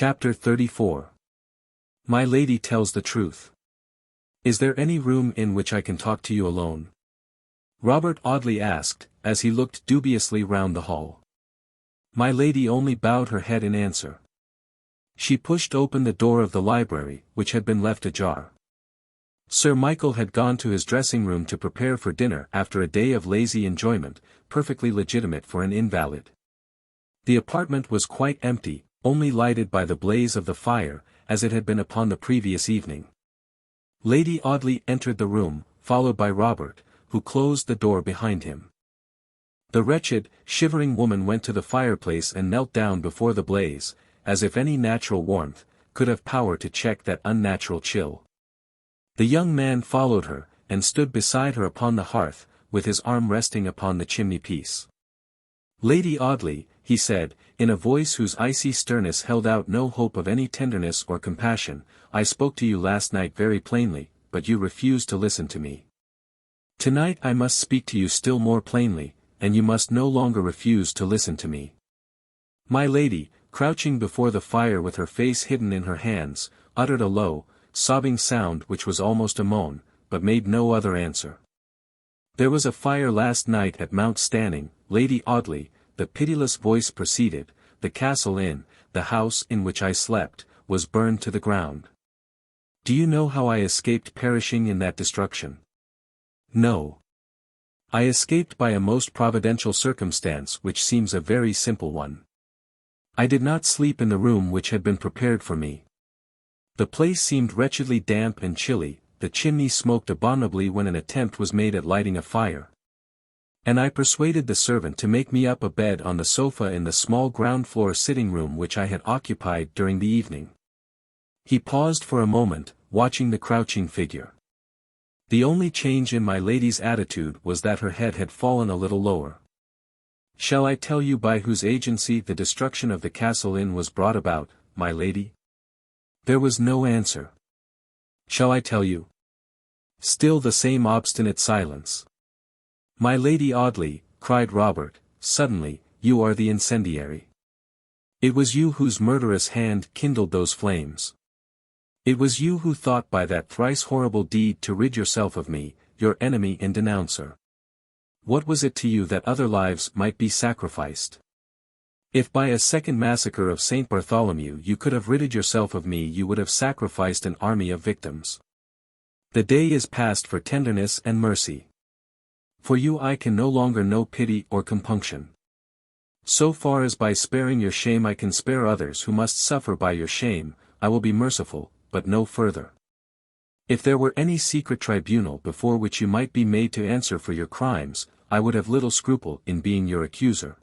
Chapter 34. My lady tells the truth. Is there any room in which I can talk to you alone? Robert Audley asked, as he looked dubiously round the hall. My lady only bowed her head in answer. She pushed open the door of the library, which had been left ajar. Sir Michael had gone to his dressing room to prepare for dinner after a day of lazy enjoyment, perfectly legitimate for an invalid. The apartment was quite empty, only lighted by the blaze of the fire, as it had been upon the previous evening. Lady Audley entered the room, followed by Robert, who closed the door behind him. The wretched, shivering woman went to the fireplace and knelt down before the blaze, as if any natural warmth could have power to check that unnatural chill. The young man followed her, and stood beside her upon the hearth, with his arm resting upon the chimney-piece. Lady Audley, he said, in a voice whose icy sternness held out no hope of any tenderness or compassion, I spoke to you last night very plainly, but you refused to listen to me. Tonight I must speak to you still more plainly, and you must no longer refuse to listen to me. My lady, crouching before the fire with her face hidden in her hands, uttered a low, sobbing sound which was almost a moan, but made no other answer. There was a fire last night at Mount Stanning, Lady Audley, the pitiless voice proceeded, the Castle Inn, the house in which I slept, was burned to the ground. Do you know how I escaped perishing in that destruction? No. I escaped by a most providential circumstance which seems a very simple one. I did not sleep in the room which had been prepared for me. The place seemed wretchedly damp and chilly, the chimney smoked abominably when an attempt was made at lighting a fire. And I persuaded the servant to make me up a bed on the sofa in the small ground-floor sitting-room which I had occupied during the evening. He paused for a moment, watching the crouching figure. The only change in my lady's attitude was that her head had fallen a little lower. Shall I tell you by whose agency the destruction of the Castle Inn was brought about, my lady? There was no answer. Shall I tell you? Still the same obstinate silence. My Lady Audley, cried Robert, suddenly, you are the incendiary. It was you whose murderous hand kindled those flames. It was you who thought by that thrice horrible deed to rid yourself of me, your enemy and denouncer. What was it to you that other lives might be sacrificed? If by a second massacre of St. Bartholomew you could have ridded yourself of me, you would have sacrificed an army of victims. The day is past for tenderness and mercy. For you I can no longer know pity or compunction. So far as by sparing your shame I can spare others who must suffer by your shame, I will be merciful, but no further. If there were any secret tribunal before which you might be made to answer for your crimes, I would have little scruple in being your accuser.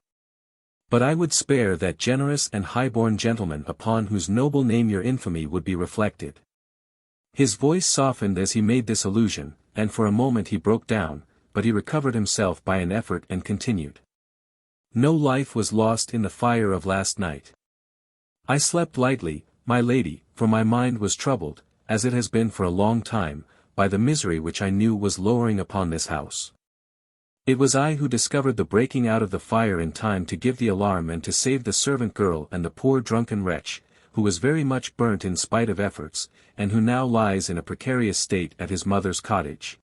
But I would spare that generous and high-born gentleman upon whose noble name your infamy would be reflected. His voice softened as he made this allusion, and for a moment he broke down, but he recovered himself by an effort and continued. No life was lost in the fire of last night. I slept lightly, my lady, for my mind was troubled, as it has been for a long time, by the misery which I knew was lowering upon this house. It was I who discovered the breaking out of the fire in time to give the alarm and to save the servant girl and the poor drunken wretch, who was very much burnt in spite of efforts, and who now lies in a precarious state at his mother's cottage.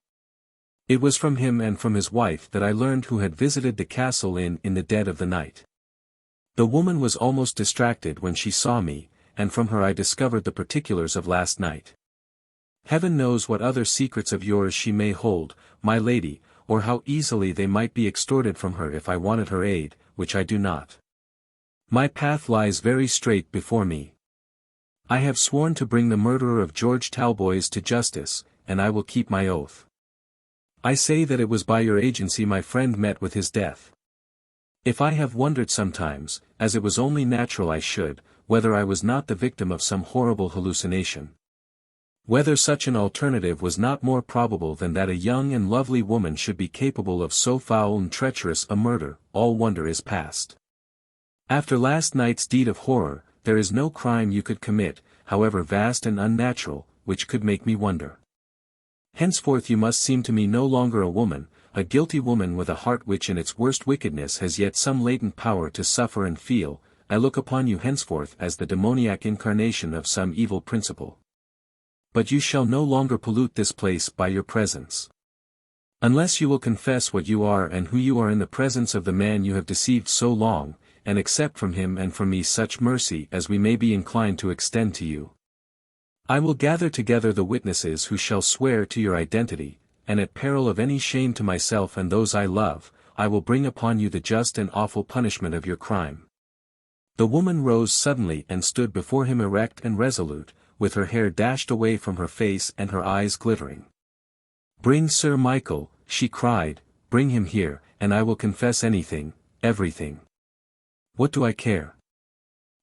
It was from him and from his wife that I learned who had visited the Castle Inn in the dead of the night. The woman was almost distracted when she saw me, and from her I discovered the particulars of last night. Heaven knows what other secrets of yours she may hold, my lady, or how easily they might be extorted from her if I wanted her aid, which I do not. My path lies very straight before me. I have sworn to bring the murderer of George Talboys to justice, and I will keep my oath. I say that it was by your agency my friend met with his death. If I have wondered sometimes, as it was only natural I should, whether I was not the victim of some horrible hallucination. Whether such an alternative was not more probable than that a young and lovely woman should be capable of so foul and treacherous a murder, all wonder is past. After last night's deed of horror, there is no crime you could commit, however vast and unnatural, which could make me wonder. Henceforth you must seem to me no longer a woman, a guilty woman with a heart which in its worst wickedness has yet some latent power to suffer and feel, I look upon you henceforth as the demoniac incarnation of some evil principle. But you shall no longer pollute this place by your presence. Unless you will confess what you are and who you are in the presence of the man you have deceived so long, and accept from him and from me such mercy as we may be inclined to extend to you. I will gather together the witnesses who shall swear to your identity, and at peril of any shame to myself and those I love, I will bring upon you the just and awful punishment of your crime. The woman rose suddenly and stood before him erect and resolute, with her hair dashed away from her face and her eyes glittering. "Bring Sir Michael," she cried, "bring him here, and I will confess anything, everything. What do I care?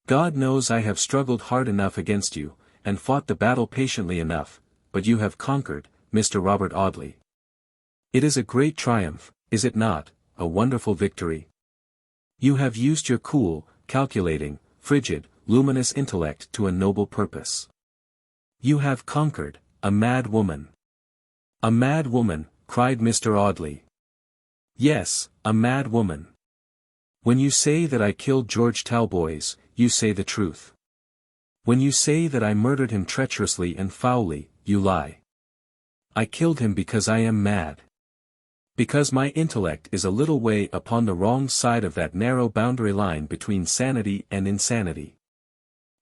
God knows I have struggled hard enough against you, and fought the battle patiently enough, but you have conquered, Mr. Robert Audley. It is a great triumph, is it not, a wonderful victory? You have used your cool, calculating, frigid, luminous intellect to a noble purpose. You have conquered, a mad woman." "A mad woman," cried Mr. Audley. "Yes, a mad woman. When you say that I killed George Talboys, you say the truth. When you say that I murdered him treacherously and foully, you lie. I killed him because I am mad. Because my intellect is a little way upon the wrong side of that narrow boundary line between sanity and insanity.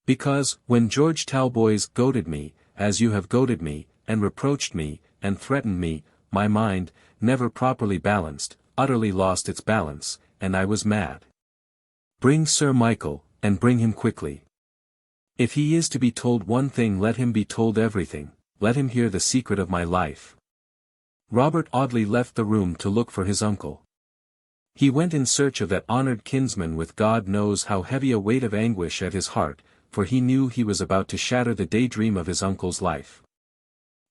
Because, when George Talboys goaded me, as you have goaded me, and reproached me, and threatened me, my mind, never properly balanced, utterly lost its balance, and I was mad. Bring Sir Michael, and bring him quickly. If he is to be told one thing, let him be told everything, let him hear the secret of my life." Robert Audley left the room to look for his uncle. He went in search of that honored kinsman with God knows how heavy a weight of anguish at his heart, for he knew he was about to shatter the daydream of his uncle's life.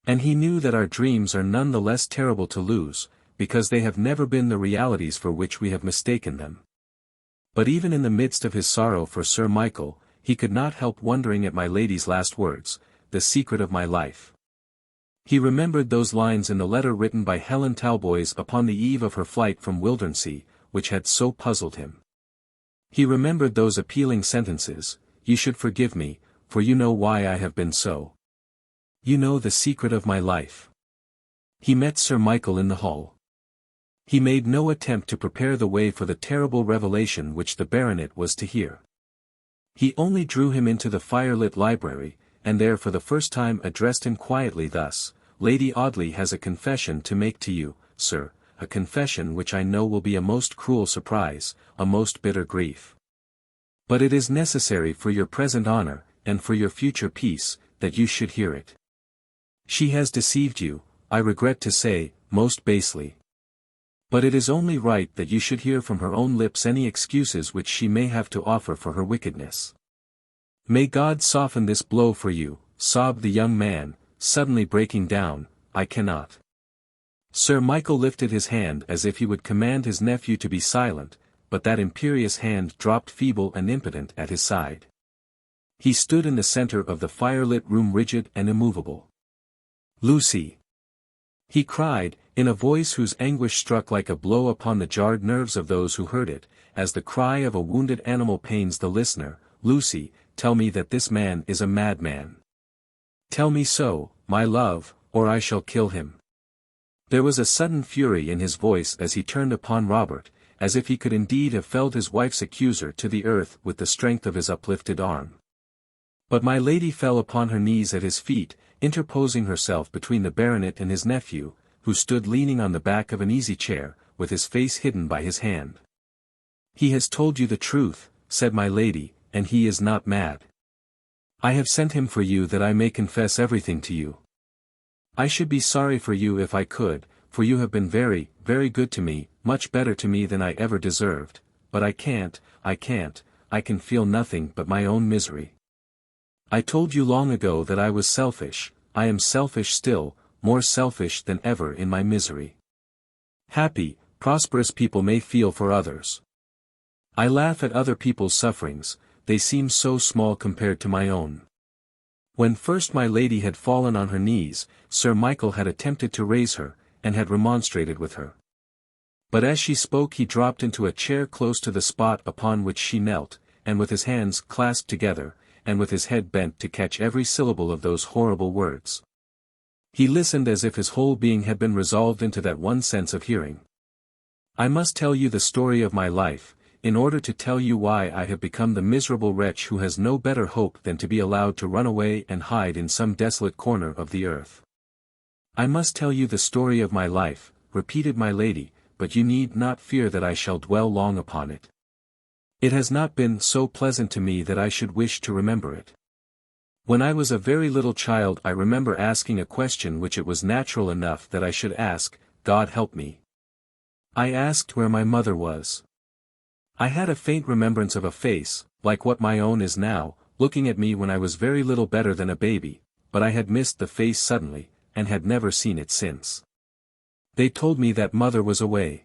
And he knew that our dreams are none the less terrible to lose, because they have never been the realities for which we have mistaken them. But even in the midst of his sorrow for Sir Michael, he could not help wondering at my lady's last words, "the secret of my life." He remembered those lines in the letter written by Helen Talboys upon the eve of her flight from Wildernsea, which had so puzzled him. He remembered those appealing sentences, "You should forgive me, for you know why I have been so. You know the secret of my life." He met Sir Michael in the hall. He made no attempt to prepare the way for the terrible revelation which the baronet was to hear. He only drew him into the firelit library, and there for the first time addressed him quietly thus, "Lady Audley has a confession to make to you, sir, a confession which I know will be a most cruel surprise, a most bitter grief. But it is necessary for your present honor, and for your future peace, that you should hear it. She has deceived you, I regret to say, most basely. But it is only right that you should hear from her own lips any excuses which she may have to offer for her wickedness. May God soften this blow for you," sobbed the young man, suddenly breaking down, "I cannot." Sir Michael lifted his hand as if he would command his nephew to be silent, but that imperious hand dropped feeble and impotent at his side. He stood in the center of the firelit room rigid and immovable. "Lucy!" he cried, in a voice whose anguish struck like a blow upon the jarred nerves of those who heard it, as the cry of a wounded animal pains the listener, "Lucy, tell me that this man is a madman. Tell me so, my love, or I shall kill him." There was a sudden fury in his voice as he turned upon Robert, as if he could indeed have felled his wife's accuser to the earth with the strength of his uplifted arm. But my lady fell upon her knees at his feet, interposing herself between the baronet and his nephew, who stood leaning on the back of an easy-chair, with his face hidden by his hand. "He has told you the truth," said my lady, "and he is not mad. I have sent him for you that I may confess everything to you. I should be sorry for you if I could, for you have been very, very good to me, much better to me than I ever deserved, but I can't, I can feel nothing but my own misery. I told you long ago that I was selfish, I am selfish still, more selfish than ever in my misery. Happy, prosperous people may feel for others. I laugh at other people's sufferings, they seem so small compared to my own." When first my lady had fallen on her knees, Sir Michael had attempted to raise her, and had remonstrated with her. But as she spoke he dropped into a chair close to the spot upon which she knelt, and with his hands clasped together, and with his head bent to catch every syllable of those horrible words. He listened as if his whole being had been resolved into that one sense of hearing. I must tell you the story of my life, in order to tell you why I have become the miserable wretch who has no better hope than to be allowed to run away and hide in some desolate corner of the earth. I must tell you the story of my life, repeated my lady, but you need not fear that I shall dwell long upon it. It has not been so pleasant to me that I should wish to remember it. When I was a very little child I remember asking a question which it was natural enough that I should ask, God help me. I asked where my mother was. I had a faint remembrance of a face, like what my own is now, looking at me when I was very little better than a baby, but I had missed the face suddenly, and had never seen it since. They told me that mother was away.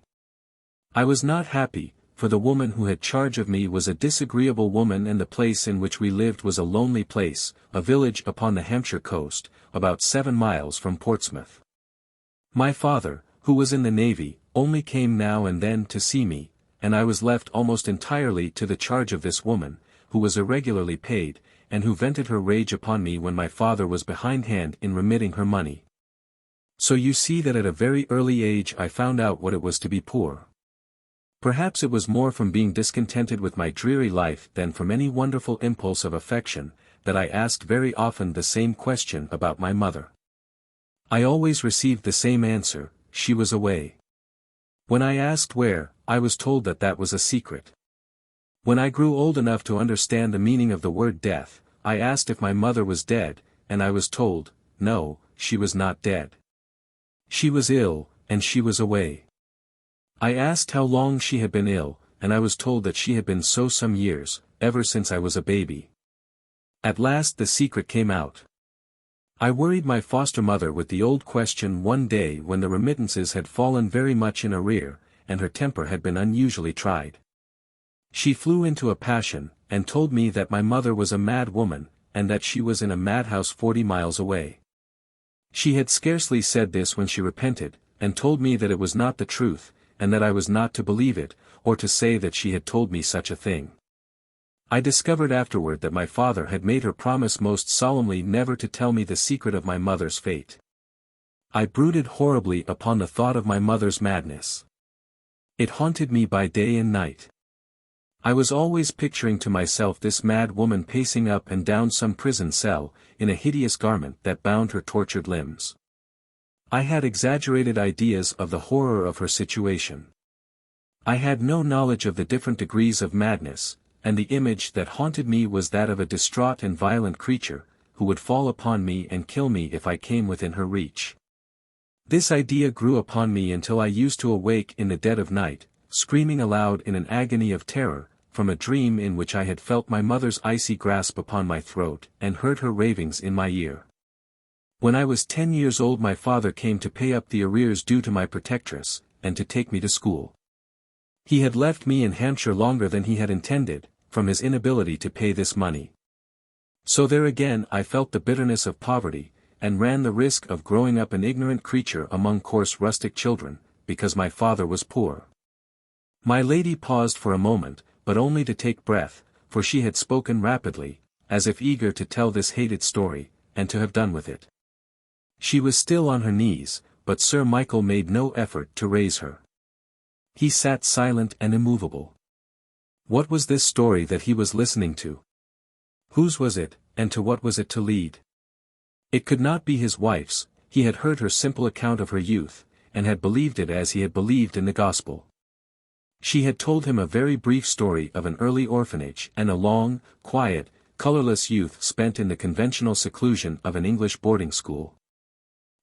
I was not happy, for the woman who had charge of me was a disagreeable woman and the place in which we lived was a lonely place, a village upon the Hampshire coast, about 7 miles from Portsmouth. My father, who was in the Navy, only came now and then to see me, and I was left almost entirely to the charge of this woman, who was irregularly paid, and who vented her rage upon me when my father was behindhand in remitting her money. So you see that at a very early age I found out what it was to be poor. Perhaps it was more from being discontented with my dreary life than from any wonderful impulse of affection, that I asked very often the same question about my mother. I always received the same answer, she was away. When I asked where, I was told that that was a secret. When I grew old enough to understand the meaning of the word death, I asked if my mother was dead, and I was told, no, she was not dead. She was ill, and she was away. I asked how long she had been ill, and I was told that she had been so some years, ever since I was a baby. At last the secret came out. I worried my foster mother with the old question one day when the remittances had fallen very much in arrear, and her temper had been unusually tried. She flew into a passion, and told me that my mother was a mad woman, and that she was in a madhouse 40 miles away. She had scarcely said this when she repented, and told me that it was not the truth, and that I was not to believe it, or to say that she had told me such a thing. I discovered afterward that my father had made her promise most solemnly never to tell me the secret of my mother's fate. I brooded horribly upon the thought of my mother's madness. It haunted me by day and night. I was always picturing to myself this mad woman pacing up and down some prison cell, in a hideous garment that bound her tortured limbs. I had exaggerated ideas of the horror of her situation. I had no knowledge of the different degrees of madness, and the image that haunted me was that of a distraught and violent creature, who would fall upon me and kill me if I came within her reach. This idea grew upon me until I used to awake in the dead of night, screaming aloud in an agony of terror, from a dream in which I had felt my mother's icy grasp upon my throat and heard her ravings in my ear. When I was 10 years old my father came to pay up the arrears due to my protectress, and to take me to school. He had left me in Hampshire longer than he had intended, from his inability to pay this money. So there again I felt the bitterness of poverty, and ran the risk of growing up an ignorant creature among coarse rustic children, because my father was poor. My lady paused for a moment, but only to take breath, for she had spoken rapidly, as if eager to tell this hated story, and to have done with it. She was still on her knees, but Sir Michael made no effort to raise her. He sat silent and immovable. What was this story that he was listening to? Whose was it, and to what was it to lead? It could not be his wife's. He had heard her simple account of her youth, and had believed it as he had believed in the gospel. She had told him a very brief story of an early orphanage and a long, quiet, colorless youth spent in the conventional seclusion of an English boarding school.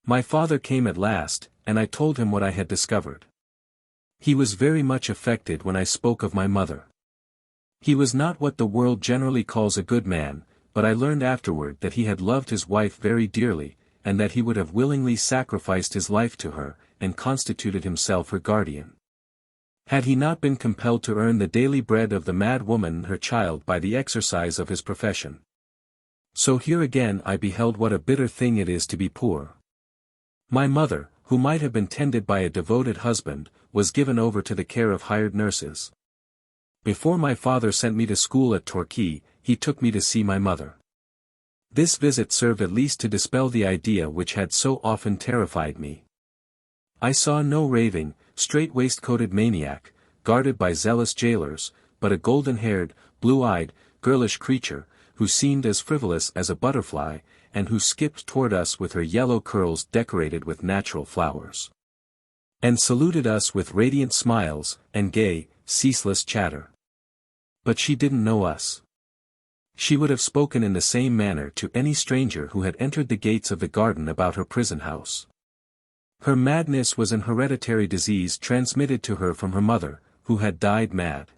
My father came at last, and I told him what I had discovered. He was very much affected when I spoke of my mother. He was not what the world generally calls a good man, but I learned afterward that he had loved his wife very dearly, and that he would have willingly sacrificed his life to her, and constituted himself her guardian. Had he not been compelled to earn the daily bread of the mad woman and her child by the exercise of his profession. So here again I beheld what a bitter thing it is to be poor. My mother, who might have been tended by a devoted husband, was given over to the care of hired nurses. Before my father sent me to school at Torquay, he took me to see my mother. This visit served at least to dispel the idea which had so often terrified me. I saw no raving, straight-waistcoated maniac, guarded by zealous jailers, but a golden-haired, blue-eyed, girlish creature, who seemed as frivolous as a butterfly, and who skipped toward us with her yellow curls decorated with natural flowers, and saluted us with radiant smiles, and gay, ceaseless chatter. But she didn't know us. She would have spoken in the same manner to any stranger who had entered the gates of the garden about her prison house. Her madness was an hereditary disease transmitted to her from her mother, who had died mad.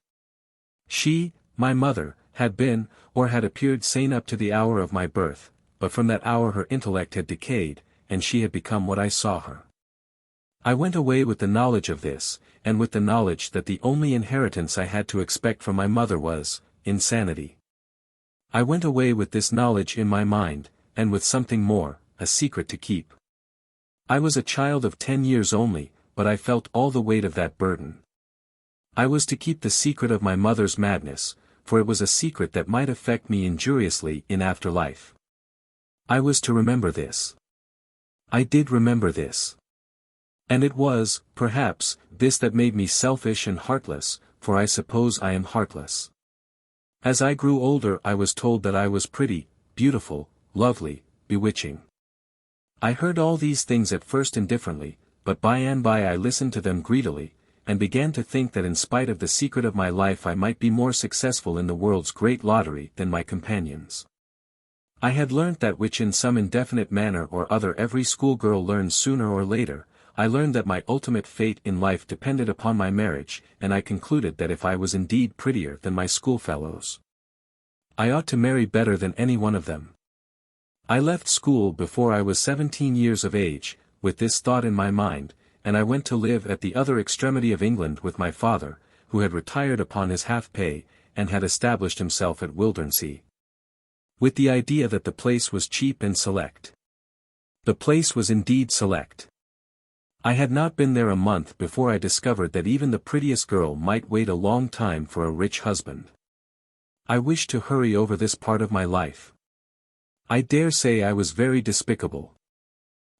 She, my mother, had been, or had appeared sane up to the hour of my birth, but from that hour her intellect had decayed, and she had become what I saw her. I went away with the knowledge of this, and with the knowledge that the only inheritance I had to expect from my mother was insanity. I went away with this knowledge in my mind, and with something more, a secret to keep. I was a child of 10 years only, but I felt all the weight of that burden. I was to keep the secret of my mother's madness, for it was a secret that might affect me injuriously in after life. I was to remember this. I did remember this. And it was, perhaps, this that made me selfish and heartless, for I suppose I am heartless. As I grew older I was told that I was pretty, beautiful, lovely, bewitching. I heard all these things at first indifferently, but by and by I listened to them greedily, and began to think that in spite of the secret of my life I might be more successful in the world's great lottery than my companions. I had learnt that which in some indefinite manner or other every schoolgirl learns sooner or later. I learned that my ultimate fate in life depended upon my marriage, and I concluded that if I was indeed prettier than my schoolfellows, I ought to marry better than any one of them. I left school before I was 17 years of age, with this thought in my mind, and I went to live at the other extremity of England with my father, who had retired upon his half-pay, and had established himself at Wildernsea, with the idea that the place was cheap and select. The place was indeed select. I had not been there a month before I discovered that even the prettiest girl might wait a long time for a rich husband. I wished to hurry over this part of my life. I dare say I was very despicable.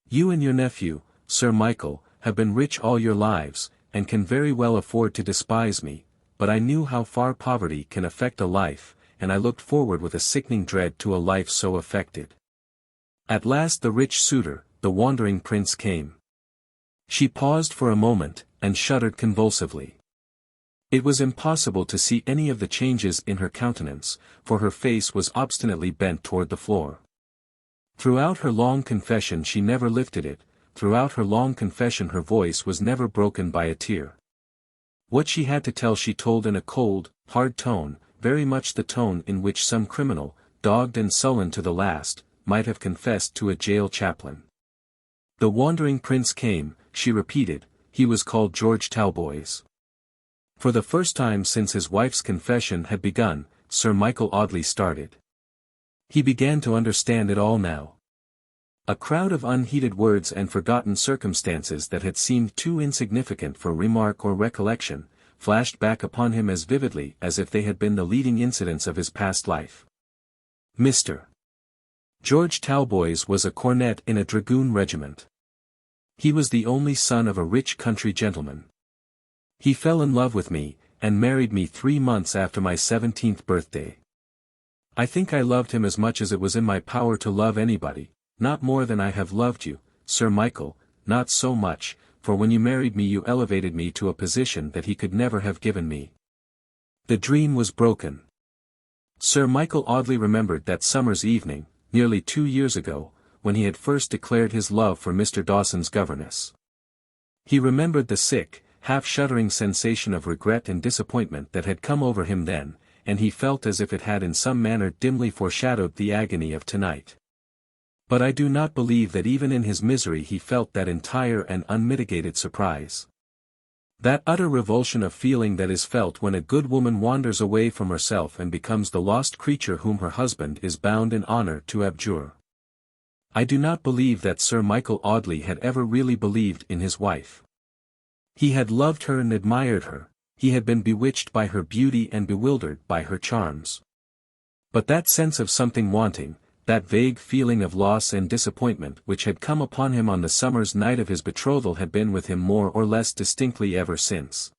You and your nephew, Sir Michael, have been rich all your lives, and can very well afford to despise me, but I knew how far poverty can affect a life, and I looked forward with a sickening dread to a life so affected. At last the rich suitor, the wandering prince, came. She paused for a moment, and shuddered convulsively. It was impossible to see any of the changes in her countenance, for her face was obstinately bent toward the floor. Throughout her long confession she never lifted it, throughout her long confession her voice was never broken by a tear. What she had to tell she told in a cold, hard tone, very much the tone in which some criminal, dogged and sullen to the last, might have confessed to a jail chaplain. The wandering prince came, she repeated. He was called George Talboys. For the first time since his wife's confession had begun, Sir Michael Audley started. He began to understand it all now. A crowd of unheeded words and forgotten circumstances that had seemed too insignificant for remark or recollection, flashed back upon him as vividly as if they had been the leading incidents of his past life. Mr. George Talboys was a cornet in a dragoon regiment. He was the only son of a rich country gentleman. He fell in love with me, and married me 3 months after my 17th birthday. I think I loved him as much as it was in my power to love anybody, not more than I have loved you, Sir Michael, not so much, for when you married me you elevated me to a position that he could never have given me. The dream was broken. Sir Michael Audley remembered that summer's evening, nearly 2 years ago, when he had first declared his love for Mr. Dawson's governess. He remembered the sick, half-shuddering sensation of regret and disappointment that had come over him then, and he felt as if it had in some manner dimly foreshadowed the agony of tonight. But I do not believe that even in his misery he felt that entire and unmitigated surprise. That utter revulsion of feeling that is felt when a good woman wanders away from herself and becomes the lost creature whom her husband is bound in honor to abjure. I do not believe that Sir Michael Audley had ever really believed in his wife. He had loved her and admired her, he had been bewitched by her beauty and bewildered by her charms. But that sense of something wanting, that vague feeling of loss and disappointment which had come upon him on the summer's night of his betrothal had been with him more or less distinctly ever since.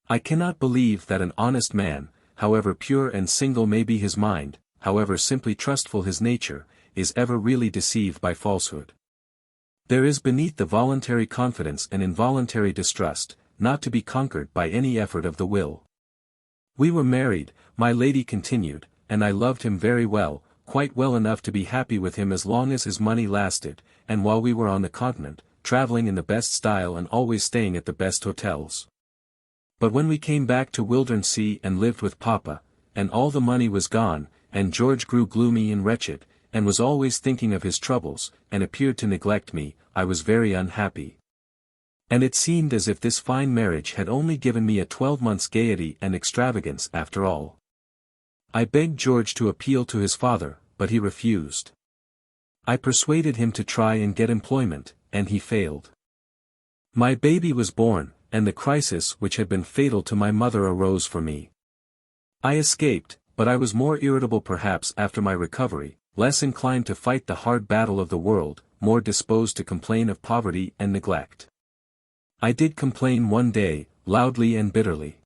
I cannot believe that an honest man, however pure and single may be his mind, however simply trustful his nature, is ever really deceived by falsehood. There is beneath the voluntary confidence an involuntary distrust, not to be conquered by any effort of the will. We were married, my lady continued, and I loved him very well, quite well enough to be happy with him as long as his money lasted, and while we were on the continent, travelling in the best style and always staying at the best hotels. But when we came back to Wildernsea and lived with Papa, and all the money was gone, and George grew gloomy and wretched, and was always thinking of his troubles, and appeared to neglect me, I was very unhappy. And it seemed as if this fine marriage had only given me a 12 months' gaiety and extravagance after all. I begged George to appeal to his father, but he refused. I persuaded him to try and get employment, and he failed. My baby was born, and the crisis which had been fatal to my mother arose for me. I escaped, but I was more irritable perhaps after my recovery, less inclined to fight the hard battle of the world, more disposed to complain of poverty and neglect. I did complain one day, loudly and bitterly.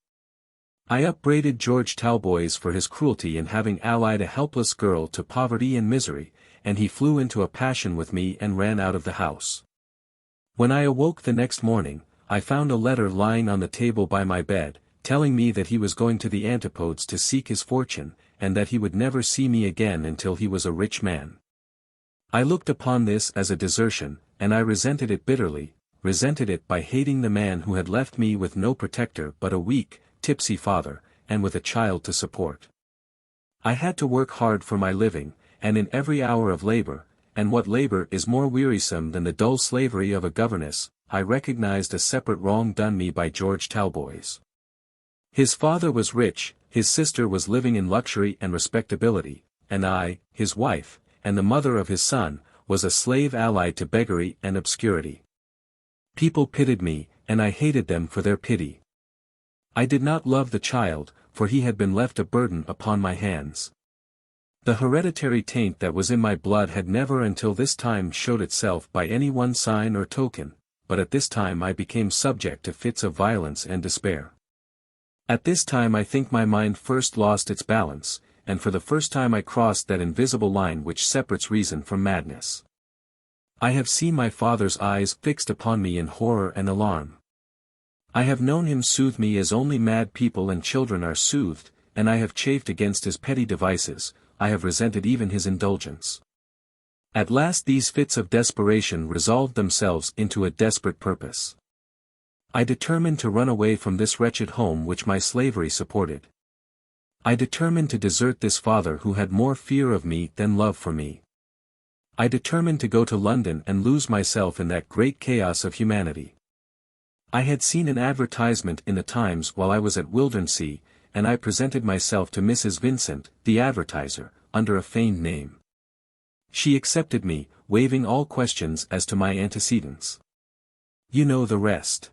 I upbraided George Talboys for his cruelty in having allied a helpless girl to poverty and misery, and he flew into a passion with me and ran out of the house. When I awoke the next morning, I found a letter lying on the table by my bed, telling me that he was going to the Antipodes to seek his fortune, and that he would never see me again until he was a rich man. I looked upon this as a desertion, and I resented it bitterly, resented it by hating the man who had left me with no protector but a weak, tipsy father, and with a child to support. I had to work hard for my living, and in every hour of labor, and what labor is more wearisome than the dull slavery of a governess, I recognized a separate wrong done me by George Talboys. His father was rich, his sister was living in luxury and respectability, and I, his wife, and the mother of his son, was a slave allied to beggary and obscurity. People pitied me, and I hated them for their pity. I did not love the child, for he had been left a burden upon my hands. The hereditary taint that was in my blood had never until this time showed itself by any one sign or token, but at this time I became subject to fits of violence and despair. At this time I think my mind first lost its balance, and for the first time I crossed that invisible line which separates reason from madness. I have seen my father's eyes fixed upon me in horror and alarm. I have known him soothe me as only mad people and children are soothed, and I have chafed against his petty devices, I have resented even his indulgence. At last these fits of desperation resolved themselves into a desperate purpose. I determined to run away from this wretched home which my slavery supported. I determined to desert this father who had more fear of me than love for me. I determined to go to London and lose myself in that great chaos of humanity. I had seen an advertisement in the Times while I was at Wildernsea, and I presented myself to Mrs. Vincent, the advertiser, under a feigned name. She accepted me, waiving all questions as to my antecedents. You know the rest.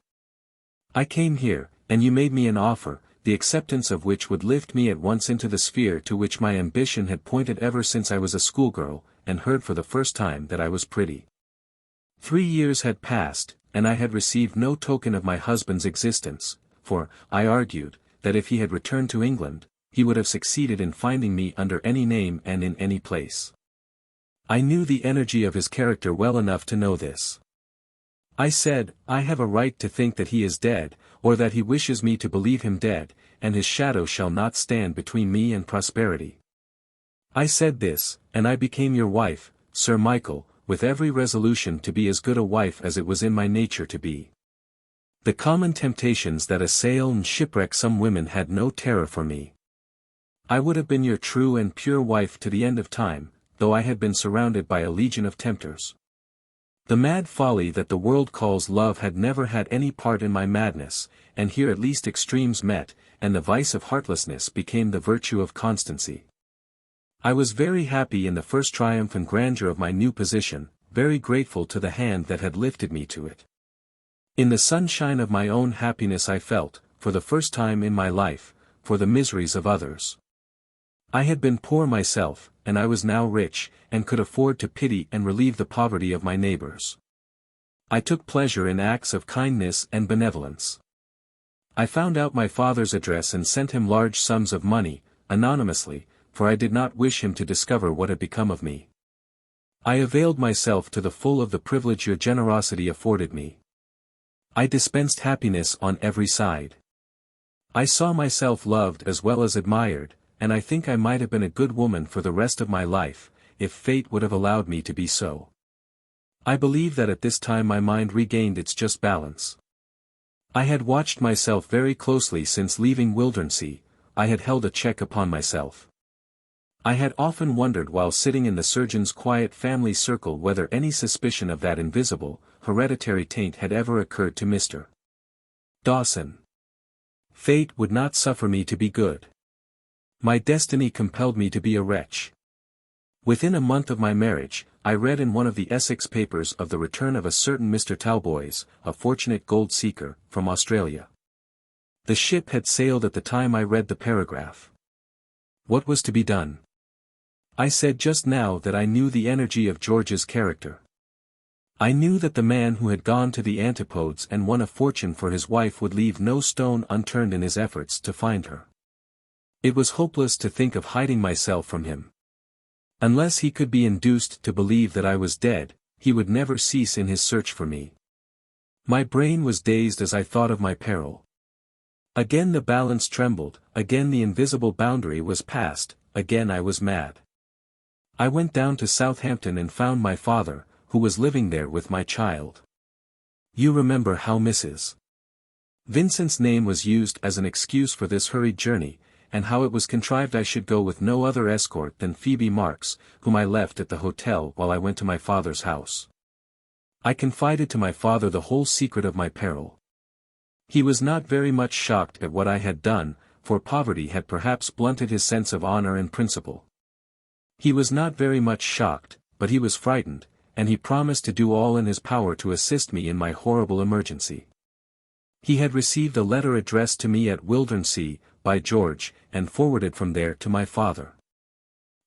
I came here, and you made me an offer, the acceptance of which would lift me at once into the sphere to which my ambition had pointed ever since I was a schoolgirl, and heard for the first time that I was pretty. 3 years had passed, and I had received no token of my husband's existence, for, I argued, that if he had returned to England, he would have succeeded in finding me under any name and in any place. I knew the energy of his character well enough to know this. I said, I have a right to think that he is dead, or that he wishes me to believe him dead, and his shadow shall not stand between me and prosperity. I said this, and I became your wife, Sir Michael, with every resolution to be as good a wife as it was in my nature to be. The common temptations that assail and shipwreck some women had no terror for me. I would have been your true and pure wife to the end of time, though I had been surrounded by a legion of tempters. The mad folly that the world calls love had never had any part in my madness, and here at least extremes met, and the vice of heartlessness became the virtue of constancy. I was very happy in the first triumph and grandeur of my new position, very grateful to the hand that had lifted me to it. In the sunshine of my own happiness I felt, for the first time in my life, for the miseries of others. I had been poor myself, and I was now rich, and could afford to pity and relieve the poverty of my neighbors. I took pleasure in acts of kindness and benevolence. I found out my father's address and sent him large sums of money, anonymously, for I did not wish him to discover what had become of me. I availed myself to the full of the privilege your generosity afforded me. I dispensed happiness on every side. I saw myself loved as well as admired, and I think I might have been a good woman for the rest of my life, if fate would have allowed me to be so. I believe that at this time my mind regained its just balance. I had watched myself very closely since leaving Wildernsea. I had held a check upon myself. I had often wondered while sitting in the surgeon's quiet family circle whether any suspicion of that invisible, hereditary taint had ever occurred to Mr. Dawson. Fate would not suffer me to be good. My destiny compelled me to be a wretch. Within a month of my marriage, I read in one of the Essex papers of the return of a certain Mr. Talboys, a fortunate gold seeker, from Australia. The ship had sailed at the time I read the paragraph. What was to be done? I said just now that I knew the energy of George's character. I knew that the man who had gone to the Antipodes and won a fortune for his wife would leave no stone unturned in his efforts to find her. It was hopeless to think of hiding myself from him. Unless he could be induced to believe that I was dead, he would never cease in his search for me. My brain was dazed as I thought of my peril. Again the balance trembled, again the invisible boundary was passed, again I was mad. I went down to Southampton and found my father, who was living there with my child. You remember how Mrs. Vincent's name was used as an excuse for this hurried journey, and how it was contrived I should go with no other escort than Phoebe Marks, whom I left at the hotel while I went to my father's house. I confided to my father the whole secret of my peril. He was not very much shocked at what I had done, for poverty had perhaps blunted his sense of honor and principle. He was not very much shocked, but he was frightened, and he promised to do all in his power to assist me in my horrible emergency. He had received a letter addressed to me at Wildernsea, by George, and forwarded from there to my father.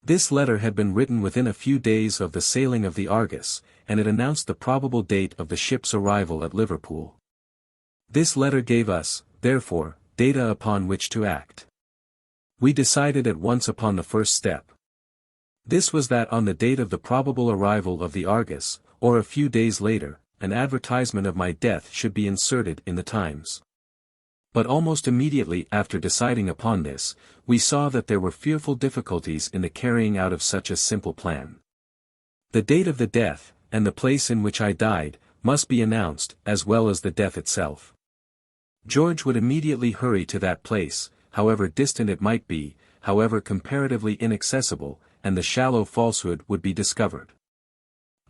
This letter had been written within a few days of the sailing of the Argus, and it announced the probable date of the ship's arrival at Liverpool. This letter gave us, therefore, data upon which to act. We decided at once upon the first step. This was that on the date of the probable arrival of the Argus, or a few days later, an advertisement of my death should be inserted in the Times. But almost immediately after deciding upon this, we saw that there were fearful difficulties in the carrying out of such a simple plan. The date of the death, and the place in which I died, must be announced, as well as the death itself. George would immediately hurry to that place, however distant it might be, however comparatively inaccessible, and the shallow falsehood would be discovered.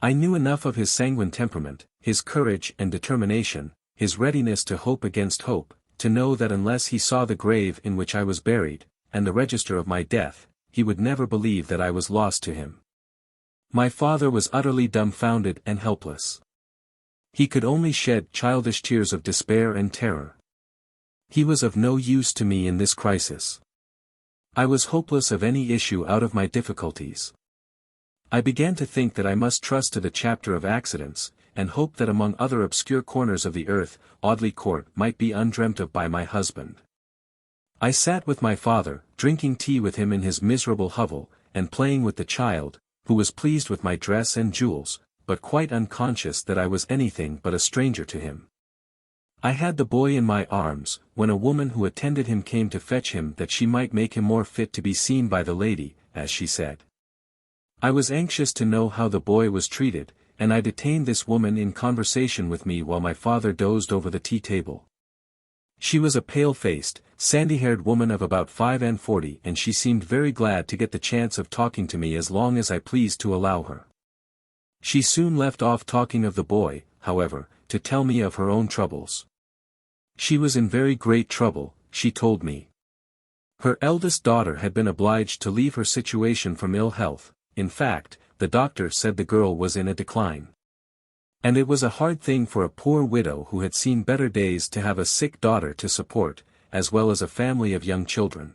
I knew enough of his sanguine temperament, his courage and determination, his readiness to hope against hope, to know that unless he saw the grave in which I was buried, and the register of my death, he would never believe that I was lost to him. My father was utterly dumbfounded and helpless. He could only shed childish tears of despair and terror. He was of no use to me in this crisis. I was hopeless of any issue out of my difficulties. I began to think that I must trust to the chapter of accidents, and hope that among other obscure corners of the earth, Audley Court might be undreamt of by my husband. I sat with my father, drinking tea with him in his miserable hovel, and playing with the child, who was pleased with my dress and jewels, but quite unconscious that I was anything but a stranger to him. I had the boy in my arms, when a woman who attended him came to fetch him that she might make him more fit to be seen by the lady, as she said. I was anxious to know how the boy was treated, and I detained this woman in conversation with me while my father dozed over the tea-table. She was a pale-faced, sandy-haired woman of about 45, and she seemed very glad to get the chance of talking to me as long as I pleased to allow her. She soon left off talking of the boy, however, to tell me of her own troubles. She was in very great trouble, she told me. Her eldest daughter had been obliged to leave her situation from ill health. In fact, the doctor said the girl was in a decline. And it was a hard thing for a poor widow who had seen better days to have a sick daughter to support, as well as a family of young children.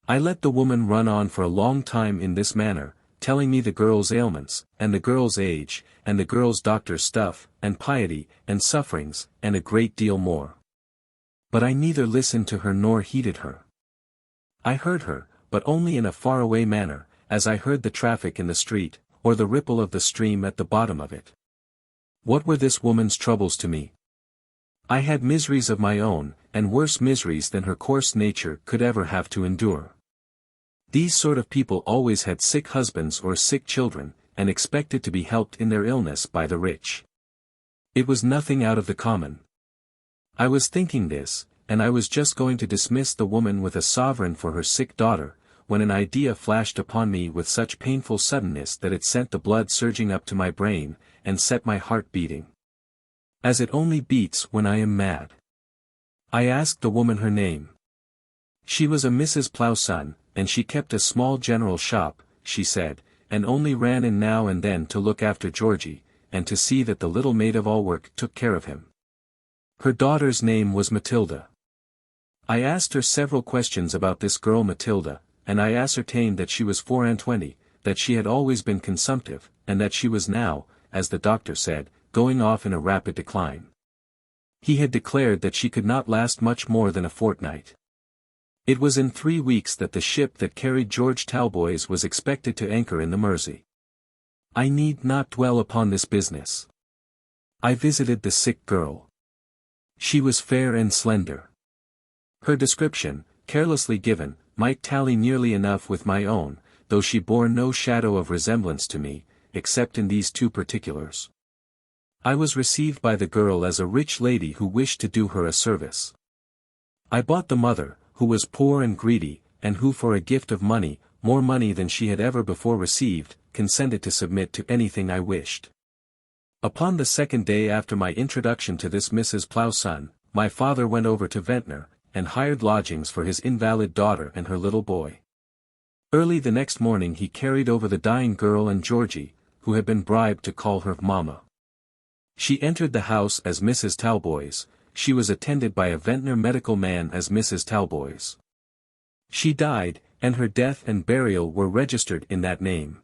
I let the woman run on for a long time in this manner, telling me the girl's ailments, and the girl's age, and the girl's doctor's stuff, and piety, and sufferings, and a great deal more. But I neither listened to her nor heeded her. I heard her, but only in a far-away manner, as I heard the traffic in the street, or the ripple of the stream at the bottom of it. What were this woman's troubles to me? I had miseries of my own, and worse miseries than her coarse nature could ever have to endure. These sort of people always had sick husbands or sick children, and expected to be helped in their illness by the rich. It was nothing out of the common. I was thinking this, and I was just going to dismiss the woman with a sovereign for her sick daughter, when an idea flashed upon me with such painful suddenness that it sent the blood surging up to my brain, and set my heart beating. As it only beats when I am mad. I asked the woman her name. She was a Mrs. Plowson, and she kept a small general shop, she said, and only ran in now and then to look after Georgie, and to see that the little maid-of-all-work took care of him. Her daughter's name was Matilda. I asked her several questions about this girl Matilda, and I ascertained that she was 24, that she had always been consumptive, and that she was now, as the doctor said, going off in a rapid decline. He had declared that she could not last much more than a fortnight. It was in 3 weeks that the ship that carried George Talboys was expected to anchor in the Mersey. I need not dwell upon this business. I visited the sick girl. She was fair and slender. Her description, carelessly given, might tally nearly enough with my own, though she bore no shadow of resemblance to me, except in these 2 particulars. I was received by the girl as a rich lady who wished to do her a service. I bought the mother, who was poor and greedy, and who for a gift of money, more money than she had ever before received, consented to submit to anything I wished. Upon the 2nd day after my introduction to this Mrs. Plowson, my father went over to Ventnor, and hired lodgings for his invalid daughter and her little boy. Early the next morning he carried over the dying girl and Georgie, who had been bribed to call her mamma. She entered the house as Mrs. Talboys. She was attended by a Ventnor medical man as Mrs. Talboys. She died, and her death and burial were registered in that name.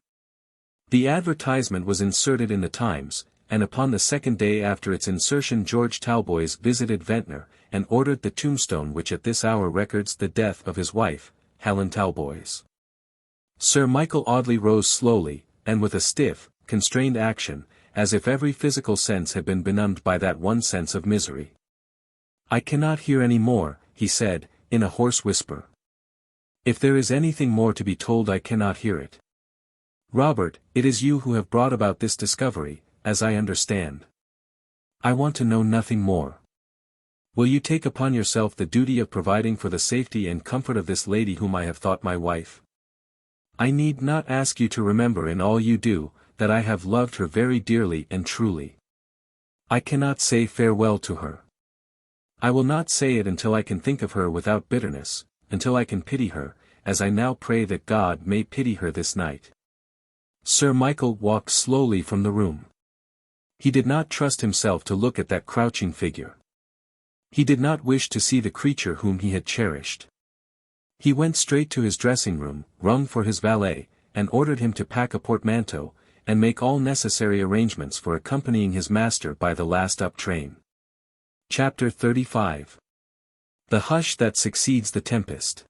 The advertisement was inserted in the Times, and upon the 2nd day after its insertion George Talboys visited Ventnor, and ordered the tombstone which at this hour records the death of his wife, Helen Talboys. Sir Michael Audley rose slowly, and with a stiff, constrained action, as if every physical sense had been benumbed by that one sense of misery. "I cannot hear any more," he said, in a hoarse whisper. "If there is anything more to be told I cannot hear it. Robert, it is you who have brought about this discovery, as I understand. I want to know nothing more. Will you take upon yourself the duty of providing for the safety and comfort of this lady whom I have thought my wife? I need not ask you to remember in all you do, that I have loved her very dearly and truly. I cannot say farewell to her. I will not say it until I can think of her without bitterness, until I can pity her, as I now pray that God may pity her this night." Sir Michael walked slowly from the room. He did not trust himself to look at that crouching figure. He did not wish to see the creature whom he had cherished. He went straight to his dressing-room, rung for his valet, and ordered him to pack a portmanteau, and make all necessary arrangements for accompanying his master by the last up train. Chapter 35. The hush that succeeds the tempest.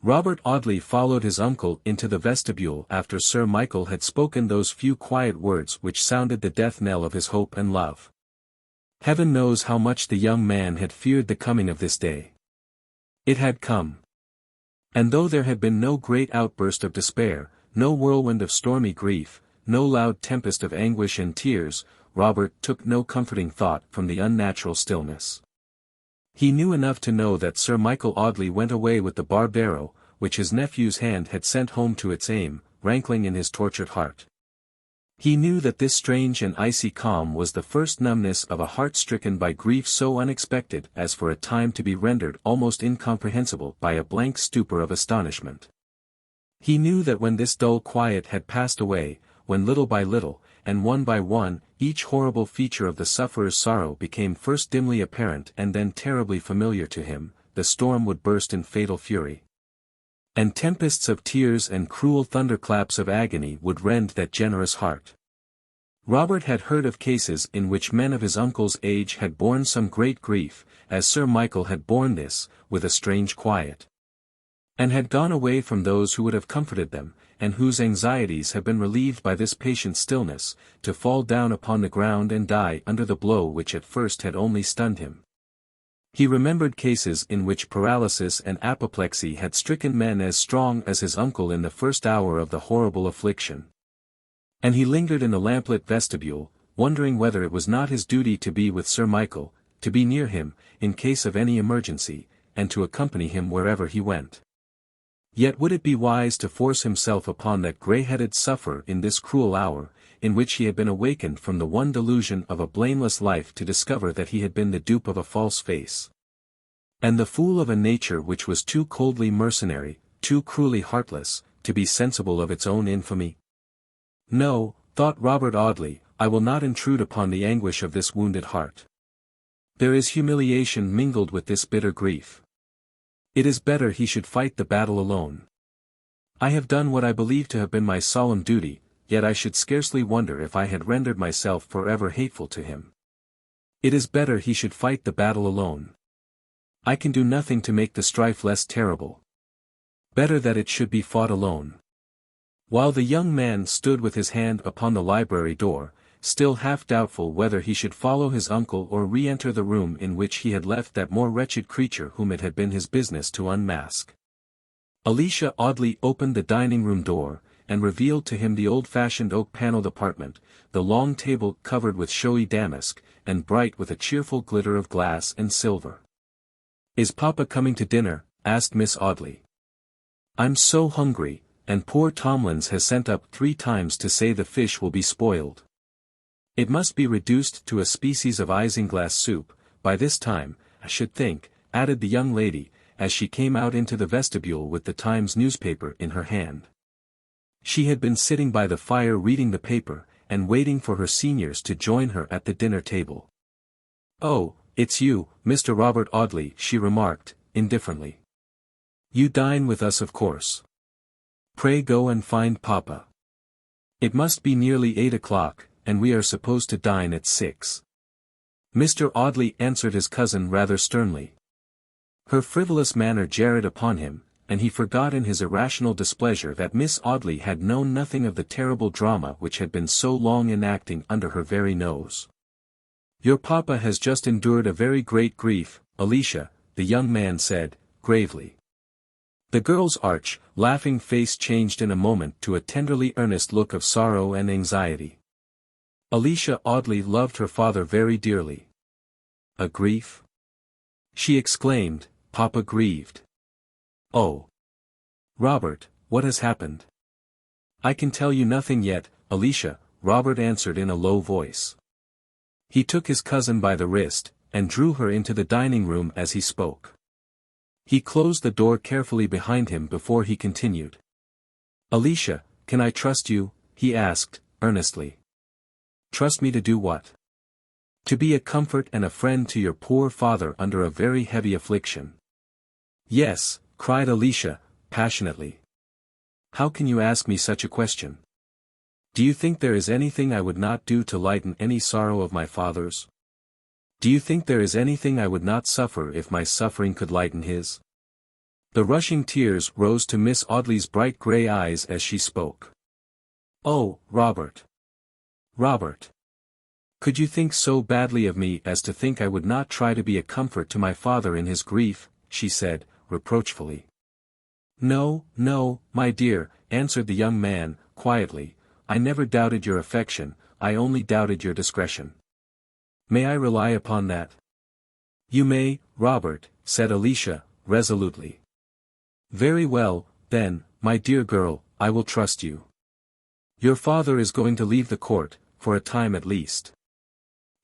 Robert Audley followed his uncle into the vestibule after Sir Michael had spoken those few quiet words which sounded the death knell of his hope and love. Heaven knows how much the young man had feared the coming of this day. It had come. And though there had been no great outburst of despair, no whirlwind of stormy grief, no loud tempest of anguish and tears, Robert took no comforting thought from the unnatural stillness. He knew enough to know that Sir Michael Audley went away with the barbaro, which his nephew's hand had sent home to its aim, rankling in his tortured heart. He knew that this strange and icy calm was the first numbness of a heart stricken by grief so unexpected as for a time to be rendered almost incomprehensible by a blank stupor of astonishment. He knew that when this dull quiet had passed away, when little by little, and one by one, each horrible feature of the sufferer's sorrow became first dimly apparent and then terribly familiar to him, the storm would burst in fatal fury. And tempests of tears and cruel thunderclaps of agony would rend that generous heart. Robert had heard of cases in which men of his uncle's age had borne some great grief, as Sir Michael had borne this, with a strange quiet. And had gone away from those who would have comforted them, and whose anxieties have been relieved by this patient stillness, to fall down upon the ground and die under the blow which at first had only stunned him. He remembered cases in which paralysis and apoplexy had stricken men as strong as his uncle in the first hour of the horrible affliction. And he lingered in the lamplit vestibule, wondering whether it was not his duty to be with Sir Michael, to be near him, in case of any emergency, and to accompany him wherever he went. Yet would it be wise to force himself upon that grey-headed sufferer in this cruel hour, in which he had been awakened from the one delusion of a blameless life to discover that he had been the dupe of a false face, and the fool of a nature which was too coldly mercenary, too cruelly heartless, to be sensible of its own infamy? No, thought Robert Audley, I will not intrude upon the anguish of this wounded heart. There is humiliation mingled with this bitter grief. It is better he should fight the battle alone. I have done what I believe to have been my solemn duty, yet I should scarcely wonder if I had rendered myself forever hateful to him. It is better he should fight the battle alone. I can do nothing to make the strife less terrible. Better that it should be fought alone. While the young man stood with his hand upon the library door, still half doubtful whether he should follow his uncle or re-enter the room in which he had left that more wretched creature whom it had been his business to unmask, Alicia Audley opened the dining-room door, and revealed to him the old-fashioned oak-panelled apartment, the long table covered with showy damask, and bright with a cheerful glitter of glass and silver. "Is Papa coming to dinner?" asked Miss Audley. "I'm so hungry, and poor Tomlins has sent up 3 times to say the fish will be spoiled. It must be reduced to a species of isinglass soup, by this time, I should think," added the young lady, as she came out into the vestibule with the Times newspaper in her hand. She had been sitting by the fire reading the paper, and waiting for her seniors to join her at the dinner table. "Oh, it's you, Mr. Robert Audley," she remarked, indifferently. "You dine with us of course. Pray go and find Papa. It must be nearly 8 o'clock, and we are supposed to dine at 6. Mr. Audley answered his cousin rather sternly. Her frivolous manner jarred upon him, and he forgot in his irrational displeasure that Miss Audley had known nothing of the terrible drama which had been so long enacting under her very nose. "Your papa has just endured a very great grief, Alicia," the young man said, gravely. The girl's arch, laughing face changed in a moment to a tenderly earnest look of sorrow and anxiety. Alicia Audley loved her father very dearly. "A grief?" she exclaimed. "Papa grieved? Oh! Robert, what has happened?" "I can tell you nothing yet, Alicia," Robert answered in a low voice. He took his cousin by the wrist, and drew her into the dining room as he spoke. He closed the door carefully behind him before he continued. "Alicia, can I trust you?" he asked, earnestly. "Trust me to do what?" "To be a comfort and a friend to your poor father under a very heavy affliction." "Yes," cried Alicia, passionately. "How can you ask me such a question? Do you think there is anything I would not do to lighten any sorrow of my father's? Do you think there is anything I would not suffer if my suffering could lighten his?" The rushing tears rose to Miss Audley's bright grey eyes as she spoke. "Oh, Robert! Robert! Could you think so badly of me as to think I would not try to be a comfort to my father in his grief?" she said, reproachfully. "No, no, my dear," answered the young man, quietly, "I never doubted your affection, I only doubted your discretion. May I rely upon that?" "You may, Robert," said Alicia, resolutely. "Very well, then, my dear girl, I will trust you. Your father is going to leave the court, for a time at least.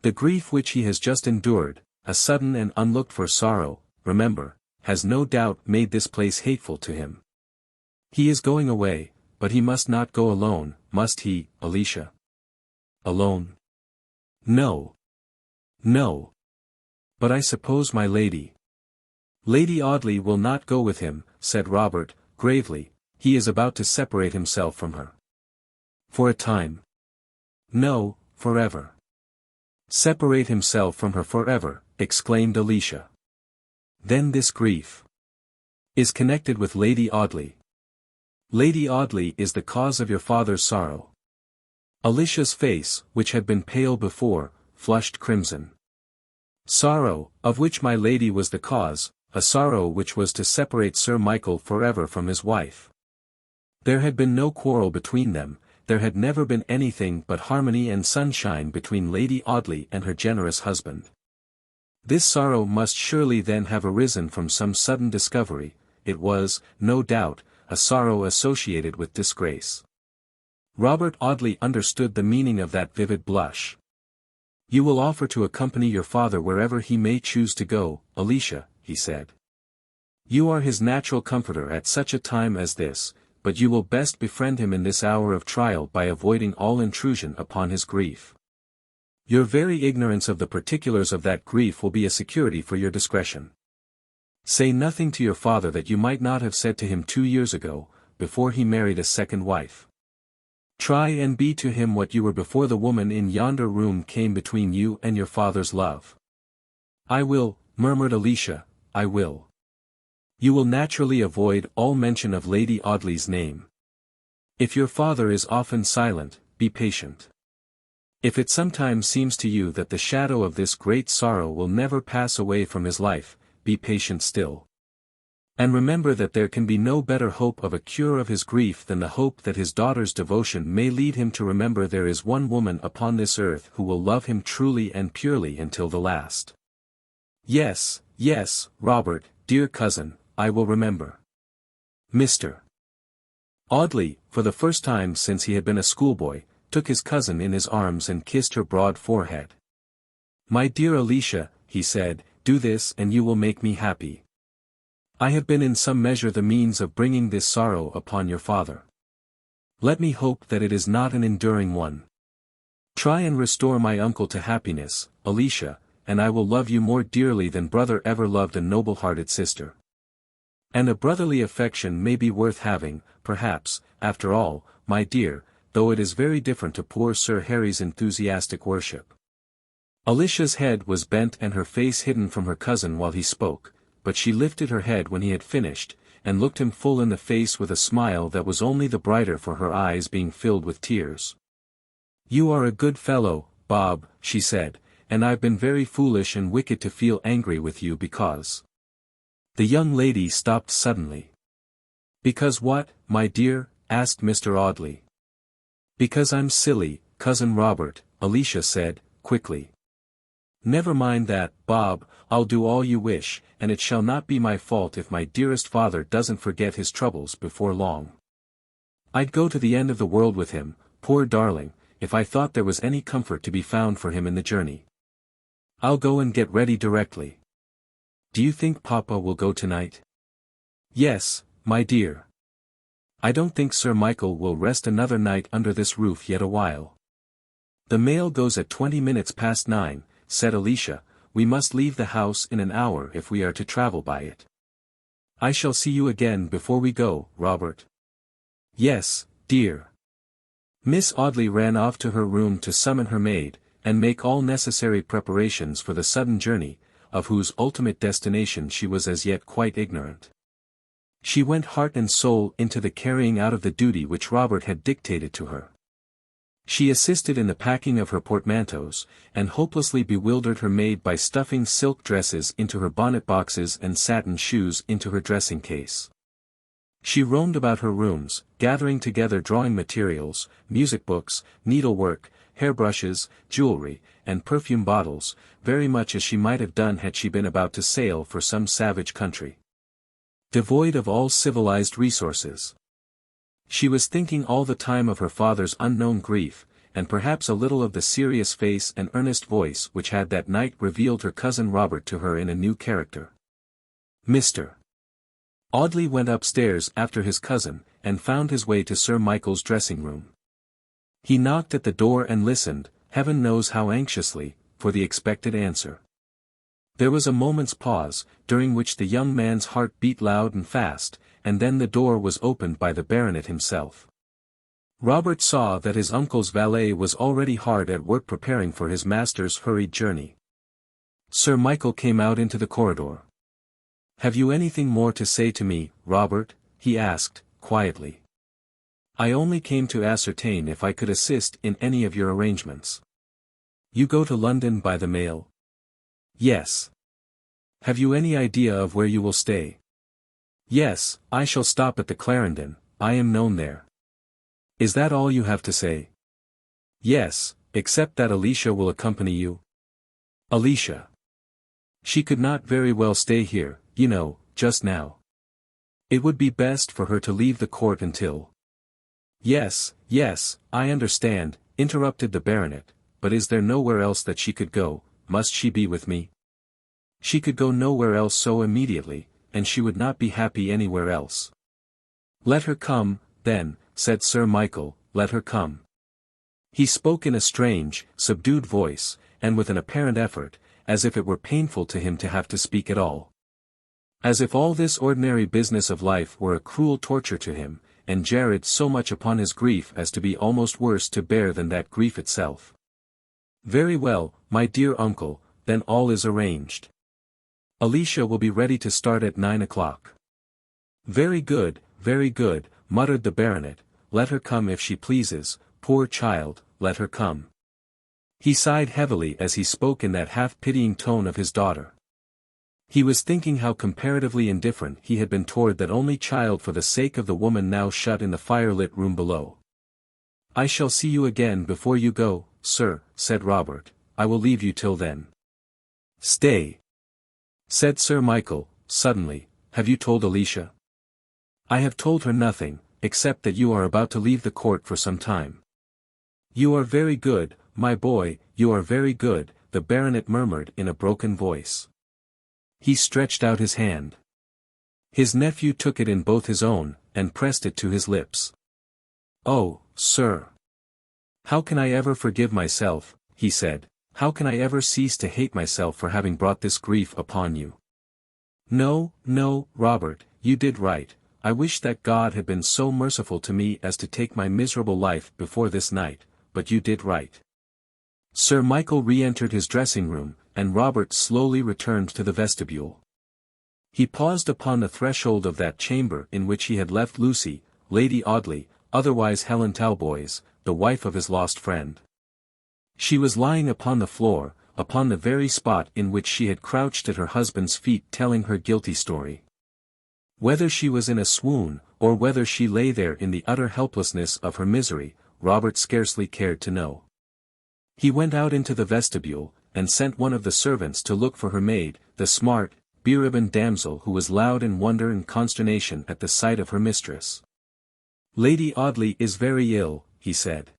The grief which he has just endured, a sudden and unlooked-for sorrow, remember, has no doubt made this place hateful to him. He is going away, but he must not go alone, must he, Alicia?" "Alone? No. No. But I suppose my lady Lady Audley will not go with him, said Robert, gravely. He is about to separate himself from her. For a time. No, forever. Separate himself from her forever, exclaimed Alicia. Then this grief is connected with Lady Audley. Lady Audley is the cause of your father's sorrow. Alicia's face, which had been pale before, flushed crimson. Sorrow, of which my lady was the cause, a sorrow which was to separate Sir Michael forever from his wife. There had been no quarrel between them, there had never been anything but harmony and sunshine between Lady Audley and her generous husband. This sorrow must surely then have arisen from some sudden discovery. It was, no doubt, a sorrow associated with disgrace. Robert Audley understood the meaning of that vivid blush. You will offer to accompany your father wherever he may choose to go, Alicia, he said. You are his natural comforter at such a time as this, but you will best befriend him in this hour of trial by avoiding all intrusion upon his grief. Your very ignorance of the particulars of that grief will be a security for your discretion. Say nothing to your father that you might not have said to him 2 years ago, before he married a second wife. Try and be to him what you were before the woman in yonder room came between you and your father's love. I will, murmured Alicia, I will. You will naturally avoid all mention of Lady Audley's name. If your father is often silent, be patient. If it sometimes seems to you that the shadow of this great sorrow will never pass away from his life, be patient still. And remember that there can be no better hope of a cure of his grief than the hope that his daughter's devotion may lead him to remember there is one woman upon this earth who will love him truly and purely until the last. Yes, yes, Robert, dear cousin, I will remember. Mr. Audley, for the first time since he had been a schoolboy, took his cousin in his arms and kissed her broad forehead. My dear Alicia, he said, do this and you will make me happy. I have been in some measure the means of bringing this sorrow upon your father. Let me hope that it is not an enduring one. Try and restore my uncle to happiness, Alicia, and I will love you more dearly than brother ever loved a noble-hearted sister. And a brotherly affection may be worth having, perhaps, after all, my dear, though it is very different to poor Sir Harry's enthusiastic worship. Alicia's head was bent and her face hidden from her cousin while he spoke, but she lifted her head when he had finished, and looked him full in the face with a smile that was only the brighter for her eyes being filled with tears. You are a good fellow, Bob, she said, and I've been very foolish and wicked to feel angry with you because... The young lady stopped suddenly. Because what, my dear? Asked Mr. Audley. Because I'm silly, cousin Robert, Alicia said, quickly. Never mind that, Bob, I'll do all you wish, and it shall not be my fault if my dearest father doesn't forget his troubles before long. I'd go to the end of the world with him, poor darling, if I thought there was any comfort to be found for him in the journey. I'll go and get ready directly. Do you think Papa will go tonight? Yes, my dear. I don't think Sir Michael will rest another night under this roof yet awhile. The mail goes at 9:20, said Alicia. We must leave the house in an hour if we are to travel by it. I shall see you again before we go, Robert. Yes, dear. Miss Audley ran off to her room to summon her maid, and make all necessary preparations for the sudden journey, of whose ultimate destination she was as yet quite ignorant. She went heart and soul into the carrying out of the duty which Robert had dictated to her. She assisted in the packing of her portmanteaus, and hopelessly bewildered her maid by stuffing silk dresses into her bonnet boxes and satin shoes into her dressing case. She roamed about her rooms, gathering together drawing materials, music books, needlework, hairbrushes, jewelry, and perfume bottles, very much as she might have done had she been about to sail for some savage country, devoid of all civilized resources. She was thinking all the time of her father's unknown grief, and perhaps a little of the serious face and earnest voice which had that night revealed her cousin Robert to her in a new character. Mr. Audley went upstairs after his cousin, and found his way to Sir Michael's dressing-room. He knocked at the door and listened, heaven knows how anxiously, for the expected answer. There was a moment's pause, during which the young man's heart beat loud and fast, and then the door was opened by the baronet himself. Robert saw that his uncle's valet was already hard at work preparing for his master's hurried journey. Sir Michael came out into the corridor. "Have you anything more to say to me, Robert?" he asked, quietly. "I only came to ascertain if I could assist in any of your arrangements." "You go to London by the mail?" "Yes." "Have you any idea of where you will stay?" "Yes, I shall stop at the Clarendon, I am known there." "Is that all you have to say?" "Yes, except that Alicia will accompany you." "Alicia? She could not very well stay here, you know, just now. It would be best for her to leave the court until—" "Yes, yes, I understand," interrupted the baronet, "but is there nowhere else that she could go? Must she be with me?" "She could go nowhere else so immediately, and she would not be happy anywhere else." "Let her come, then," said Sir Michael, "let her come." He spoke in a strange, subdued voice, and with an apparent effort, as if it were painful to him to have to speak at all. As if all this ordinary business of life were a cruel torture to him, and jarred so much upon his grief as to be almost worse to bear than that grief itself. "Very well, my dear uncle, then all is arranged. Alicia will be ready to start at 9 o'clock. Very good, muttered the baronet, let her come if she pleases, poor child, let her come. He sighed heavily as he spoke in that half-pitying tone of his daughter. He was thinking how comparatively indifferent he had been toward that only child for the sake of the woman now shut in the fire-lit room below. "I shall see you again before you go, sir," said Robert. "I will leave you till then." "Stay," said Sir Michael, suddenly, "have you told Alicia?" "I have told her nothing, except that you are about to leave the court for some time." "You are very good, my boy, you are very good," the baronet murmured in a broken voice. He stretched out his hand. His nephew took it in both his own, and pressed it to his lips. "Oh, sir! How can I ever forgive myself," he said, "how can I ever cease to hate myself for having brought this grief upon you?" "No, no, Robert, you did right. I wish that God had been so merciful to me as to take my miserable life before this night, but you did right." Sir Michael re-entered his dressing-room, and Robert slowly returned to the vestibule. He paused upon the threshold of that chamber in which he had left Lucy, Lady Audley, otherwise Helen Talboys, the wife of his lost friend. She was lying upon the floor, upon the very spot in which she had crouched at her husband's feet telling her guilty story. Whether she was in a swoon, or whether she lay there in the utter helplessness of her misery, Robert scarcely cared to know. He went out into the vestibule, and sent one of the servants to look for her maid, the smart, beribboned damsel who was loud in wonder and consternation at the sight of her mistress. "Lady Audley is very ill," he said.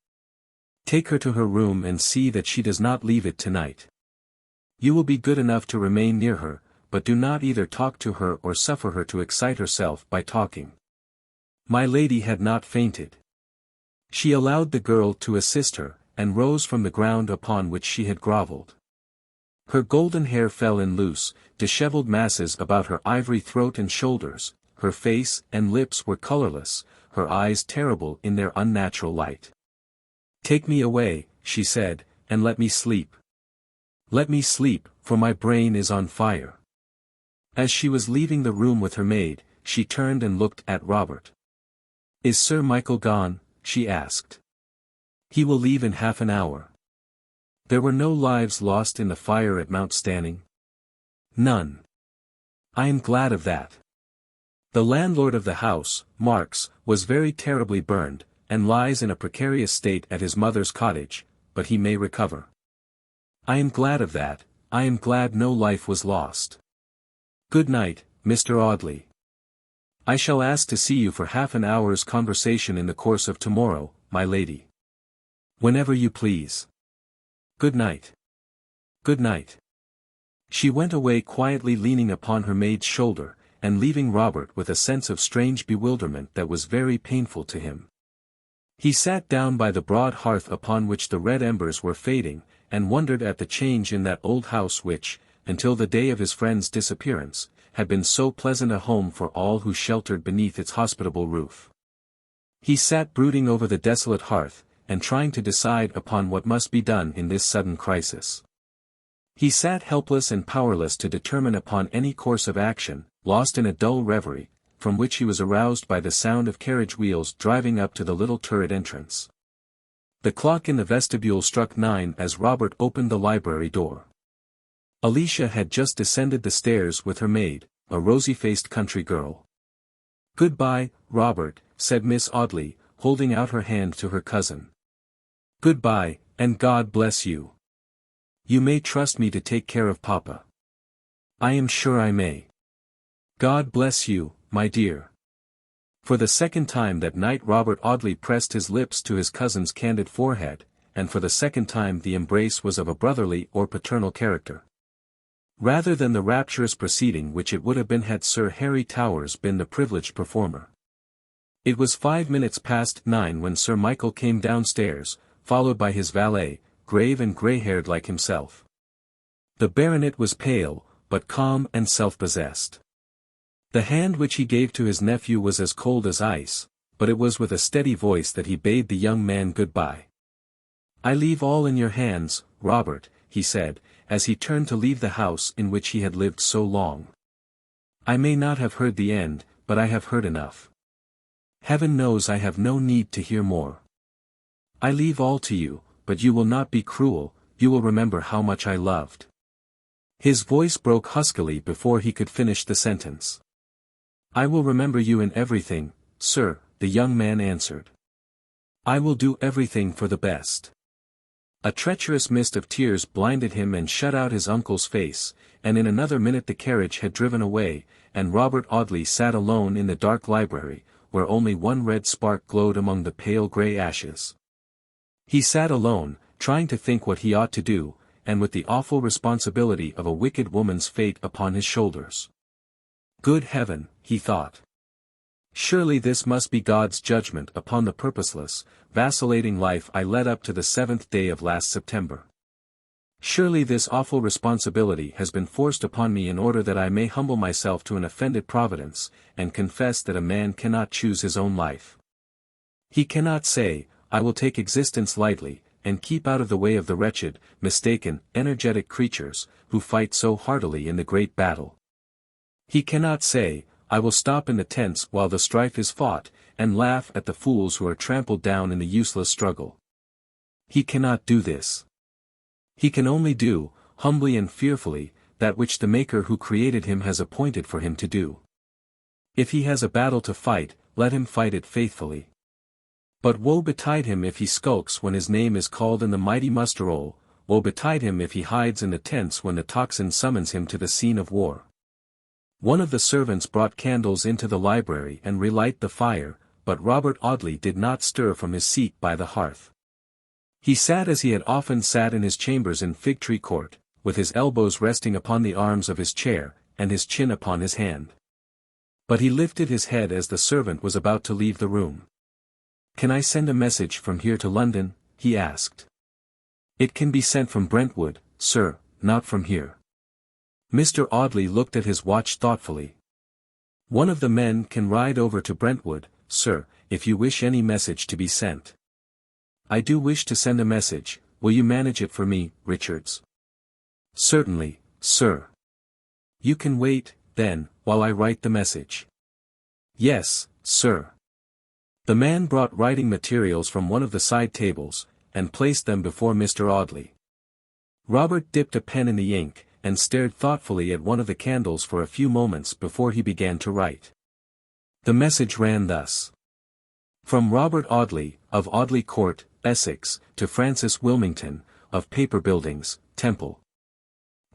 "Take her to her room and see that she does not leave it tonight. You will be good enough to remain near her, but do not either talk to her or suffer her to excite herself by talking." My lady had not fainted. She allowed the girl to assist her, and rose from the ground upon which she had grovelled. Her golden hair fell in loose, dishevelled masses about her ivory throat and shoulders, her face and lips were colourless, her eyes terrible in their unnatural light. "Take me away," she said, "and let me sleep. Let me sleep, for my brain is on fire." As she was leaving the room with her maid, she turned and looked at Robert. "Is Sir Michael gone?" she asked. "He will leave in half an hour." There were no lives lost in the fire at Mount Stanning? None. I am glad of that. The landlord of the house, Marks, was very terribly burned, and lies in a precarious state at his mother's cottage, but he may recover. I am glad of that. I am glad no life was lost. Good night, Mr. Audley. I shall ask to see you for half an hour's conversation in the course of tomorrow, my lady. Whenever you please. Good night. Good night. She went away quietly leaning upon her maid's shoulder, and leaving Robert with a sense of strange bewilderment that was very painful to him. He sat down by the broad hearth upon which the red embers were fading, and wondered at the change in that old house which, until the day of his friend's disappearance, had been so pleasant a home for all who sheltered beneath its hospitable roof. He sat brooding over the desolate hearth, and trying to decide upon what must be done in this sudden crisis. He sat helpless and powerless to determine upon any course of action, lost in a dull reverie, from which he was aroused by the sound of carriage wheels driving up to the little turret entrance. The clock in the vestibule struck 9 as Robert opened the library door. Alicia had just descended the stairs with her maid, a rosy-faced country girl. "Good-bye, Robert," said Miss Audley, holding out her hand to her cousin. "Good-bye, and God bless you. You may trust me to take care of Papa." "I am sure I may." "God bless you, my dear." For the second time that night Robert Audley pressed his lips to his cousin's candid forehead, and for the second time the embrace was of a brotherly or paternal character, rather than the rapturous proceeding which it would have been had Sir Harry Towers been the privileged performer. It was 5 minutes past 9 when Sir Michael came downstairs, followed by his valet, grave and grey-haired like himself. The baronet was pale, but calm and self-possessed. The hand which he gave to his nephew was as cold as ice, but it was with a steady voice that he bade the young man good-bye. "I leave all in your hands, Robert," he said, as he turned to leave the house in which he had lived so long. "I may not have heard the end, but I have heard enough. Heaven knows I have no need to hear more. I leave all to you, but you will not be cruel, you will remember how much I loved." His voice broke huskily before he could finish the sentence. "I will remember you in everything, sir," the young man answered. "I will do everything for the best." A treacherous mist of tears blinded him and shut out his uncle's face, and in another minute the carriage had driven away, and Robert Audley sat alone in the dark library, where only one red spark glowed among the pale grey ashes. He sat alone, trying to think what he ought to do, and with the awful responsibility of a wicked woman's fate upon his shoulders. "Good heaven," he thought. "Surely this must be God's judgment upon the purposeless, vacillating life I led up to the 7th day of last September. Surely this awful responsibility has been forced upon me in order that I may humble myself to an offended providence, and confess that a man cannot choose his own life. He cannot say, 'I will take existence lightly, and keep out of the way of the wretched, mistaken, energetic creatures, who fight so heartily in the great battle.' He cannot say, 'I will stop in the tents while the strife is fought, and laugh at the fools who are trampled down in the useless struggle.' He cannot do this. He can only do, humbly and fearfully, that which the Maker who created him has appointed for him to do. If he has a battle to fight, let him fight it faithfully. But woe betide him if he skulks when his name is called in the mighty muster roll, woe betide him if he hides in the tents when the tocsin summons him to the scene of war." One of the servants brought candles into the library and relight the fire, but Robert Audley did not stir from his seat by the hearth. He sat as he had often sat in his chambers in Fig Tree Court, with his elbows resting upon the arms of his chair, and his chin upon his hand. But he lifted his head as the servant was about to leave the room. "Can I send a message from here to London?" he asked. "It can be sent from Brentwood, sir, not from here." Mr. Audley looked at his watch thoughtfully. "One of the men can ride over to Brentwood, sir, if you wish any message to be sent." "I do wish to send a message, will you manage it for me, Richards?" "Certainly, sir." "You can wait, then, while I write the message." "Yes, sir." The man brought writing materials from one of the side tables, and placed them before Mr. Audley. Robert dipped a pen in the ink, and stared thoughtfully at one of the candles for a few moments before he began to write. The message ran thus. From Robert Audley, of Audley Court, Essex, to Francis Wilmington, of Paper Buildings, Temple.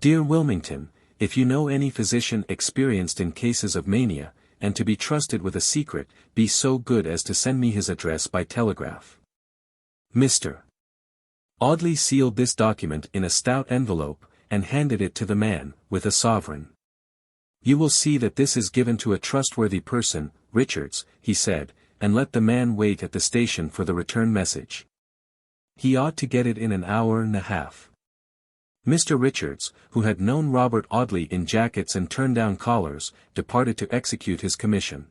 Dear Wilmington, if you know any physician experienced in cases of mania, and to be trusted with a secret, be so good as to send me his address by telegraph. Mr. Audley sealed this document in a stout envelope, and handed it to the man, with a sovereign. "You will see that this is given to a trustworthy person, Richards," he said, "and let the man wait at the station for the return message. He ought to get it in an hour and a half." Mr. Richards, who had known Robert Audley in jackets and turn-down collars, departed to execute his commission.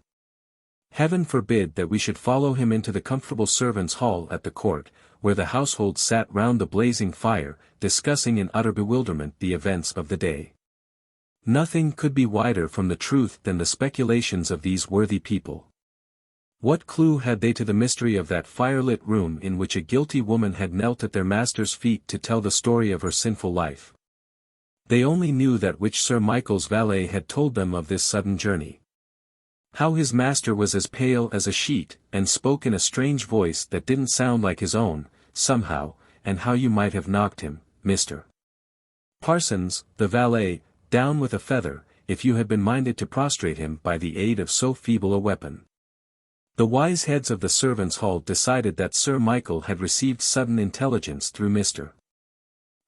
Heaven forbid that we should follow him into the comfortable servants' hall at the court, where the household sat round the blazing fire, discussing in utter bewilderment the events of the day. Nothing could be wider from the truth than the speculations of these worthy people. What clue had they to the mystery of that firelit room in which a guilty woman had knelt at their master's feet to tell the story of her sinful life? They only knew that which Sir Michael's valet had told them of this sudden journey. How his master was as pale as a sheet, and spoke in a strange voice that didn't sound like his own, somehow, and how you might have knocked him, Mr. Parsons, the valet, down with a feather, if you had been minded to prostrate him by the aid of so feeble a weapon. The wise heads of the servants' hall decided that Sir Michael had received sudden intelligence through Mr.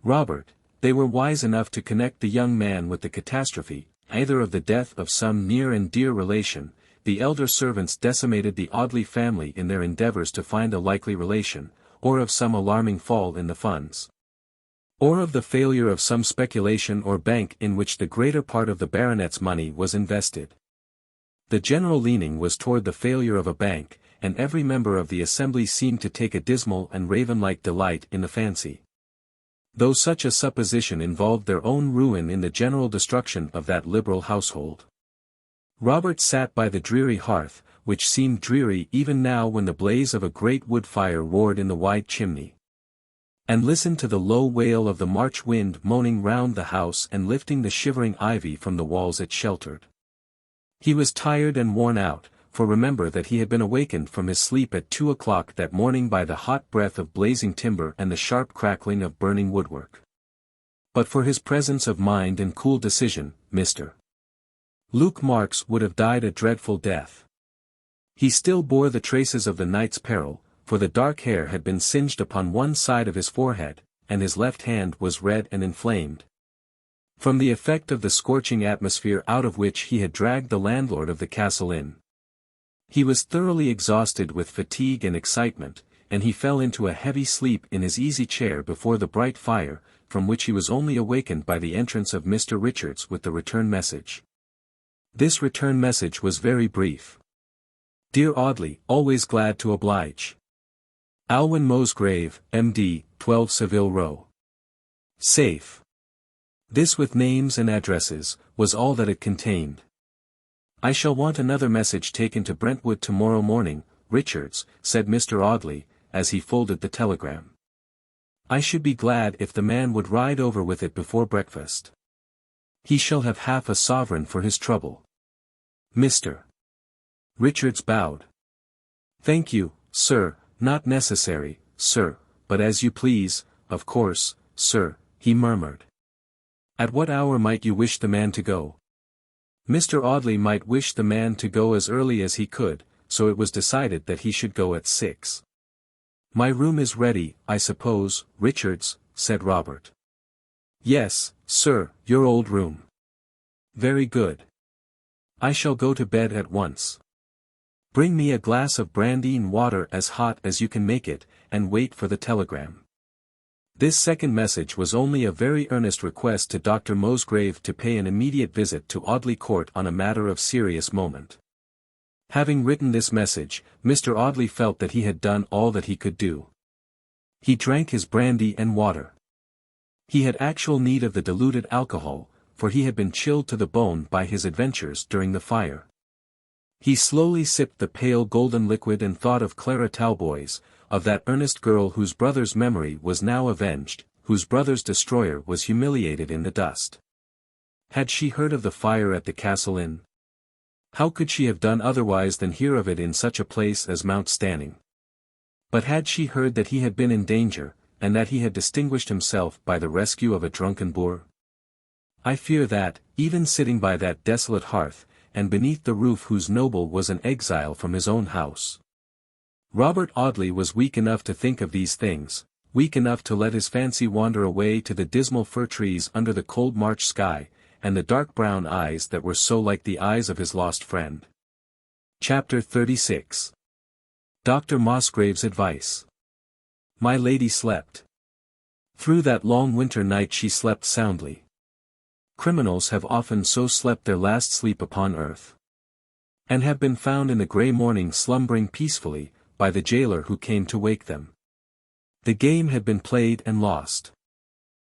Robert. They were wise enough to connect the young man with the catastrophe, either of the death of some near and dear relation. The elder servants decimated the Audley family in their endeavours to find a likely relation, or of some alarming fall in the funds, or of the failure of some speculation or bank in which the greater part of the baronet's money was invested. The general leaning was toward the failure of a bank, and every member of the assembly seemed to take a dismal and raven-like delight in the fancy. Though such a supposition involved their own ruin in the general destruction of that liberal household. Robert sat by the dreary hearth, which seemed dreary even now when the blaze of a great wood fire roared in the wide chimney, and listened to the low wail of the March wind moaning round the house and lifting the shivering ivy from the walls it sheltered. He was tired and worn out, for remember that he had been awakened from his sleep at 2 o'clock that morning by the hot breath of blazing timber and the sharp crackling of burning woodwork. But for his presence of mind and cool decision, Mr. Luke Marks would have died a dreadful death. He still bore the traces of the night's peril, for the dark hair had been singed upon one side of his forehead, and his left hand was red and inflamed, from the effect of the scorching atmosphere out of which he had dragged the landlord of the Castle Inn. He was thoroughly exhausted with fatigue and excitement, and he fell into a heavy sleep in his easy chair before the bright fire, from which he was only awakened by the entrance of Mr. Richards with the return message. This return message was very brief. Dear Audley, always glad to oblige. Alwyn Mosgrave, M.D., 12 Savile Row. Safe. This with names and addresses, was all that it contained. I shall want another message taken to Brentwood tomorrow morning, Richards, said Mr. Audley, as he folded the telegram. I should be glad if the man would ride over with it before breakfast. He shall have half a sovereign for his trouble. Mr. Richards bowed. Thank you, sir, not necessary, sir, but as you please, of course, sir, he murmured. At what hour might you wish the man to go? Mr. Audley might wish the man to go as early as he could, so it was decided that he should go at 6. My room is ready, I suppose, Richards, said Robert. Yes, sir, your old room. Very good. I shall go to bed at once. Bring me a glass of brandy and water as hot as you can make it, and wait for the telegram. This second message was only a very earnest request to Dr. Mosgrave to pay an immediate visit to Audley Court on a matter of serious moment. Having written this message, Mr. Audley felt that he had done all that he could do. He drank his brandy and water. He had actual need of the diluted alcohol, for he had been chilled to the bone by his adventures during the fire. He slowly sipped the pale golden liquid and thought of Clara Talboys, of that earnest girl whose brother's memory was now avenged, whose brother's destroyer was humiliated in the dust. Had she heard of the fire at the Castle Inn? How could she have done otherwise than hear of it in such a place as Mount Stanning? But had she heard that he had been in danger, and that he had distinguished himself by the rescue of a drunken boor? I fear that, even sitting by that desolate hearth, and beneath the roof whose noble was an exile from his own house, Robert Audley was weak enough to think of these things, weak enough to let his fancy wander away to the dismal fir trees under the cold March sky, and the dark brown eyes that were so like the eyes of his lost friend. Chapter 36. Dr. Mosgrave's Advice. My lady slept. Through that long winter night she slept soundly. Criminals have often so slept their last sleep upon earth. And have been found in the grey morning slumbering peacefully, by the jailer who came to wake them. The game had been played and lost.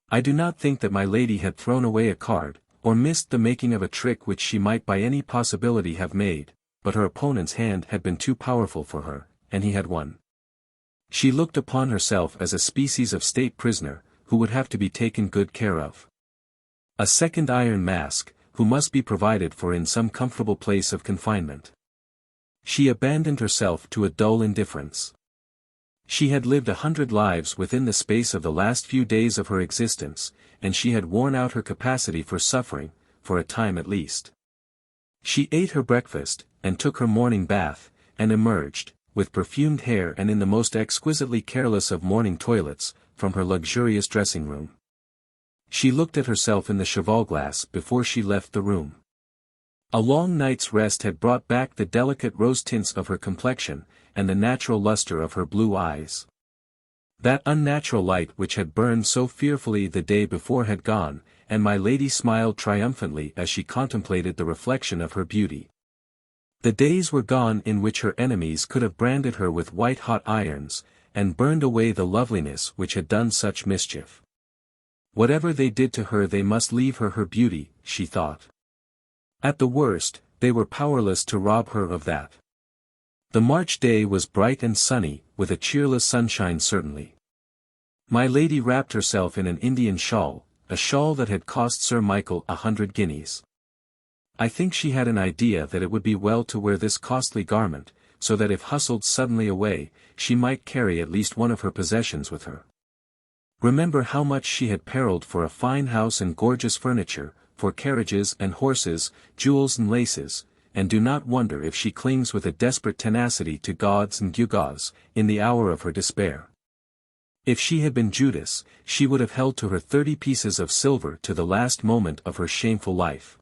I do not think that my lady had thrown away a card, or missed the making of a trick which she might by any possibility have made, but her opponent's hand had been too powerful for her, and he had won. She looked upon herself as a species of state prisoner, who would have to be taken good care of. A second Iron Mask, who must be provided for in some comfortable place of confinement. She abandoned herself to a dull indifference. She had lived 100 lives within the space of the last few days of her existence, and she had worn out her capacity for suffering, for a time at least. She ate her breakfast, and took her morning bath, and emerged, with perfumed hair and in the most exquisitely careless of morning toilets, from her luxurious dressing-room. She looked at herself in the cheval-glass before she left the room. A long night's rest had brought back the delicate rose tints of her complexion, and the natural luster of her blue eyes. That unnatural light which had burned so fearfully the day before had gone, and my lady smiled triumphantly as she contemplated the reflection of her beauty. The days were gone in which her enemies could have branded her with white-hot irons, and burned away the loveliness which had done such mischief. Whatever they did to her they must leave her her beauty, she thought. At the worst, they were powerless to rob her of that. The March day was bright and sunny, with a cheerless sunshine certainly. My lady wrapped herself in an Indian shawl, a shawl that had cost Sir Michael 100 guineas. I think she had an idea that it would be well to wear this costly garment, so that if hustled suddenly away, she might carry at least one of her possessions with her. Remember how much she had periled for a fine house and gorgeous furniture, for carriages and horses, jewels and laces, and do not wonder if she clings with a desperate tenacity to gauds and gewgaws, in the hour of her despair. If she had been Judas, she would have held to her 30 pieces of silver to the last moment of her shameful life.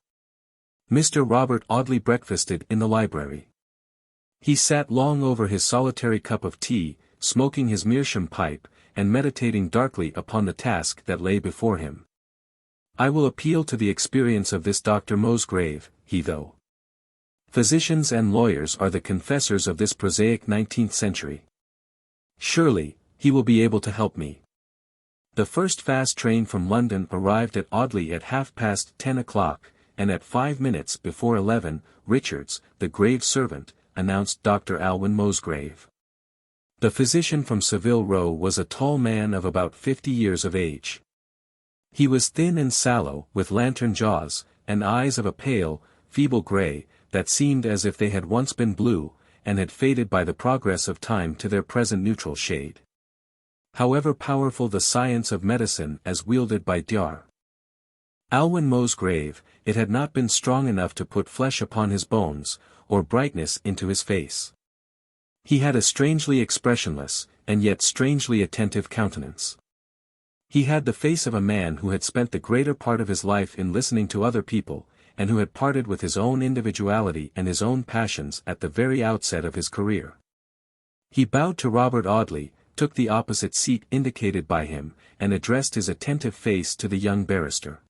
Mr. Robert Audley breakfasted in the library. He sat long over his solitary cup of tea, smoking his meerschaum pipe, and meditating darkly upon the task that lay before him. I will appeal to the experience of this Dr. Mosgrave, he thought. Physicians and lawyers are the confessors of this prosaic 19th century. Surely, he will be able to help me. The first fast train from London arrived at Audley at 10:30, and at 5 minutes before 11, Richards, the grave servant, announced Dr. Alwyn Mosgrave. The physician from Savile Row was a tall man of about 50 years of age. He was thin and sallow, with lantern jaws, and eyes of a pale, feeble grey, that seemed as if they had once been blue, and had faded by the progress of time to their present neutral shade. However powerful the science of medicine as wielded by Dr. Alwyn Mosgrave, it had not been strong enough to put flesh upon his bones, or brightness into his face. He had a strangely expressionless, and yet strangely attentive countenance. He had the face of a man who had spent the greater part of his life in listening to other people, and who had parted with his own individuality and his own passions at the very outset of his career. He bowed to Robert Audley, took the opposite seat indicated by him, and addressed his attentive face to the young barrister.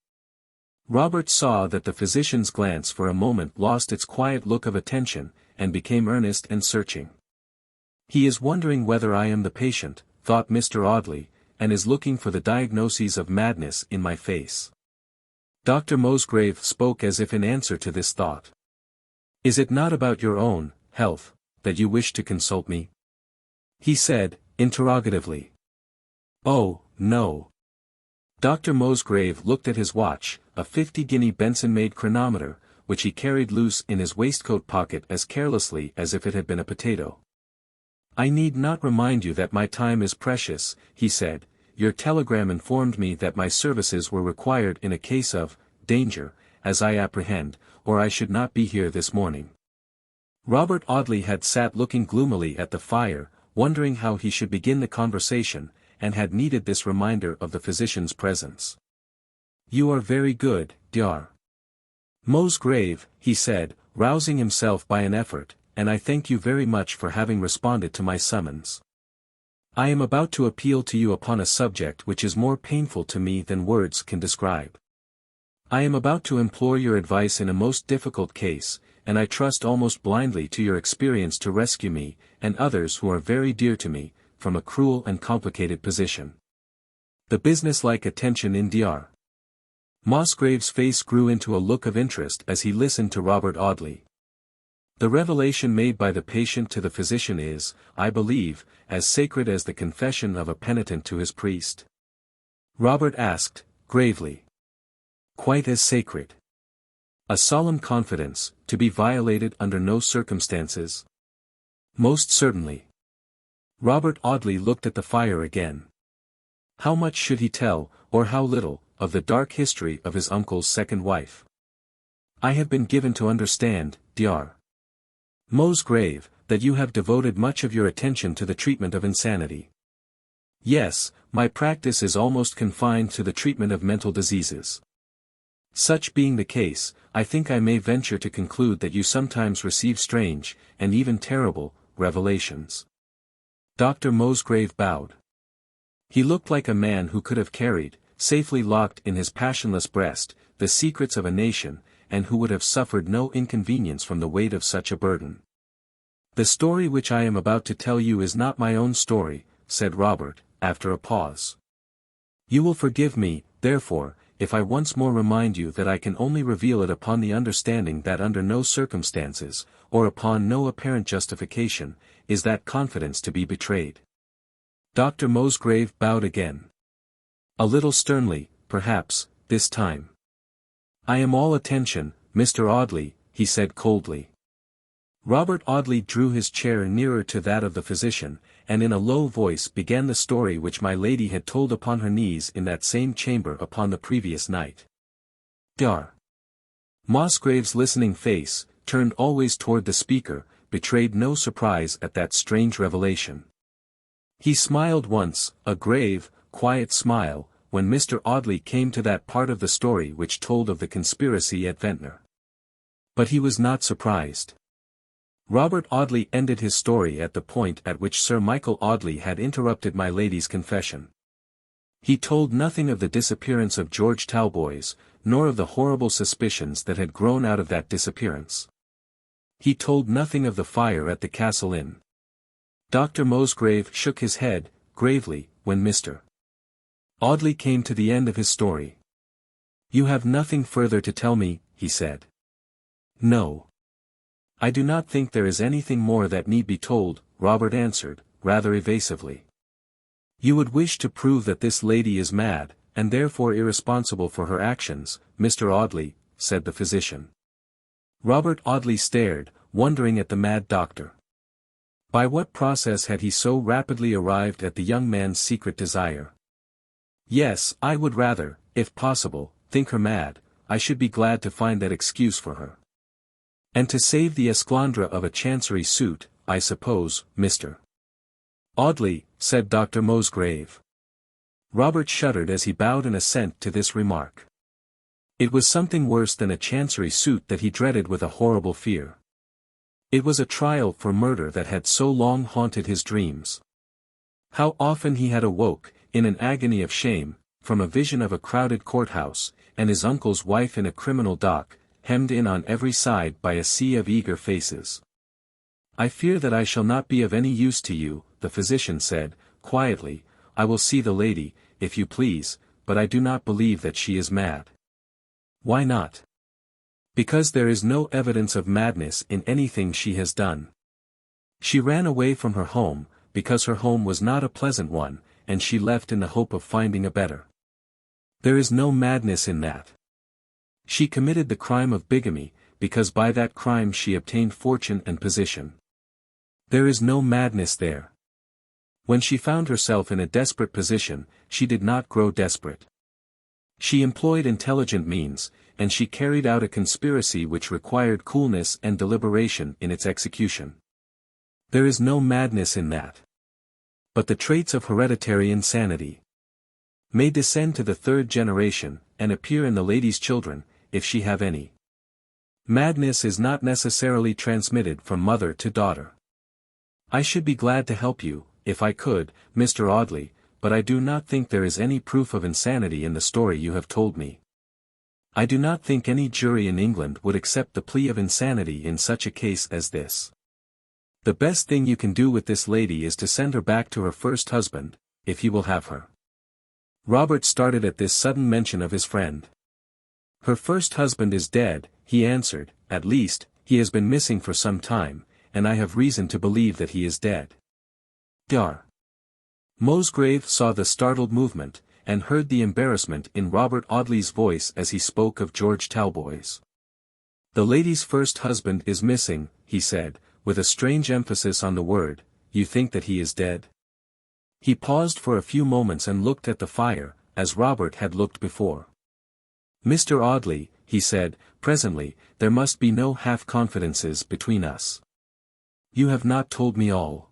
Robert saw that the physician's glance for a moment lost its quiet look of attention, and became earnest and searching. "He is wondering whether I am the patient," thought Mr. Audley, "and is looking for the diagnoses of madness in my face." Dr. Mosgrave spoke as if in answer to this thought. "Is it not about your own health that you wish to consult me?" he said, interrogatively. "Oh, no." Dr. Mosgrave looked at his watch, a 50-guinea Benson-made chronometer, which he carried loose in his waistcoat pocket as carelessly as if it had been a potato. "I need not remind you that my time is precious," he said. "Your telegram informed me that my services were required in a case of danger, as I apprehend, or I should not be here this morning." Robert Audley had sat looking gloomily at the fire, wondering how he should begin the conversation, and had needed this reminder of the physician's presence. "You are very good, Dr. Mosgrave," he said, rousing himself by an effort, "and I thank you very much for having responded to my summons. I am about to appeal to you upon a subject which is more painful to me than words can describe. I am about to implore your advice in a most difficult case, and I trust almost blindly to your experience to rescue me, and others who are very dear to me, from a cruel and complicated position. The business-like attention in Dr. Musgrave's face grew into a look of interest as he listened to Robert Audley. The revelation made by the patient to the physician is, I believe, as sacred as the confession of a penitent to his priest. Robert asked, gravely. Quite as sacred. A solemn confidence, to be violated under no circumstances? Most certainly. Robert Audley looked at the fire again. How much should he tell, or how little, of the dark history of his uncle's second wife? I have been given to understand, Dr. Musgrave, that you have devoted much of your attention to the treatment of insanity. Yes, my practice is almost confined to the treatment of mental diseases. Such being the case, I think I may venture to conclude that you sometimes receive strange, and even terrible, revelations. Dr. Musgrave bowed. He looked like a man who could have carried, safely locked in his passionless breast, the secrets of a nation, and who would have suffered no inconvenience from the weight of such a burden. The story which I am about to tell you is not my own story, said Robert, after a pause. You will forgive me, therefore, if I once more remind you that I can only reveal it upon the understanding that under no circumstances, or upon no apparent justification, is that confidence to be betrayed. Dr. Musgrave bowed again. A little sternly, perhaps, this time. I am all attention, Mr. Audley, he said coldly. Robert Audley drew his chair nearer to that of the physician, and in a low voice began the story which my lady had told upon her knees in that same chamber upon the previous night. Dr. Musgrave's listening face, turned always toward the speaker, betrayed no surprise at that strange revelation. He smiled once, a grave, quiet smile, when Mr. Audley came to that part of the story which told of the conspiracy at Ventnor. But he was not surprised. Robert Audley ended his story at the point at which Sir Michael Audley had interrupted my lady's confession. He told nothing of the disappearance of George Talboys, nor of the horrible suspicions that had grown out of that disappearance. He told nothing of the fire at the Castle Inn. Dr. Musgrave shook his head, gravely, when Mr. Audley came to the end of his story. You have nothing further to tell me, he said. No. I do not think there is anything more that need be told, Robert answered, rather evasively. You would wish to prove that this lady is mad, and therefore irresponsible for her actions, Mr. Audley, said the physician. Robert Audley stared, wondering at the mad doctor. By what process had he so rapidly arrived at the young man's secret desire? Yes, I would rather, if possible, think her mad. I should be glad to find that excuse for her. And to save the esclandre of a chancery suit, I suppose, Mr. Audley, said Dr. Musgrave. Robert shuddered as he bowed in assent to this remark. It was something worse than a chancery suit that he dreaded with a horrible fear. It was a trial for murder that had so long haunted his dreams. How often he had awoke, in an agony of shame, from a vision of a crowded courthouse, and his uncle's wife in a criminal dock, hemmed in on every side by a sea of eager faces. I fear that I shall not be of any use to you, the physician said, quietly. I will see the lady, if you please, but I do not believe that she is mad. Why not? Because there is no evidence of madness in anything she has done. She ran away from her home, because her home was not a pleasant one, and she left in the hope of finding a better. There is no madness in that. She committed the crime of bigamy, because by that crime she obtained fortune and position. There is no madness there. When she found herself in a desperate position, she did not grow desperate. She employed intelligent means, and she carried out a conspiracy which required coolness and deliberation in its execution. There is no madness in that. But the traits of hereditary insanity may descend to the third generation, and appear in the lady's children, if she have any. Madness is not necessarily transmitted from mother to daughter. I should be glad to help you, if I could, Mr. Audley, but I do not think there is any proof of insanity in the story you have told me. I do not think any jury in England would accept the plea of insanity in such a case as this. The best thing you can do with this lady is to send her back to her first husband, if he will have her. Robert started at this sudden mention of his friend. Her first husband is dead, he answered, at least, he has been missing for some time, and I have reason to believe that he is dead. Dar. Musgrave saw the startled movement, and heard the embarrassment in Robert Audley's voice as he spoke of George Talboys. The lady's first husband is missing, he said, with a strange emphasis on the word. You think that he is dead? He paused for a few moments and looked at the fire, as Robert had looked before. Mr. Audley, he said, presently, there must be no half-confidences between us. You have not told me all.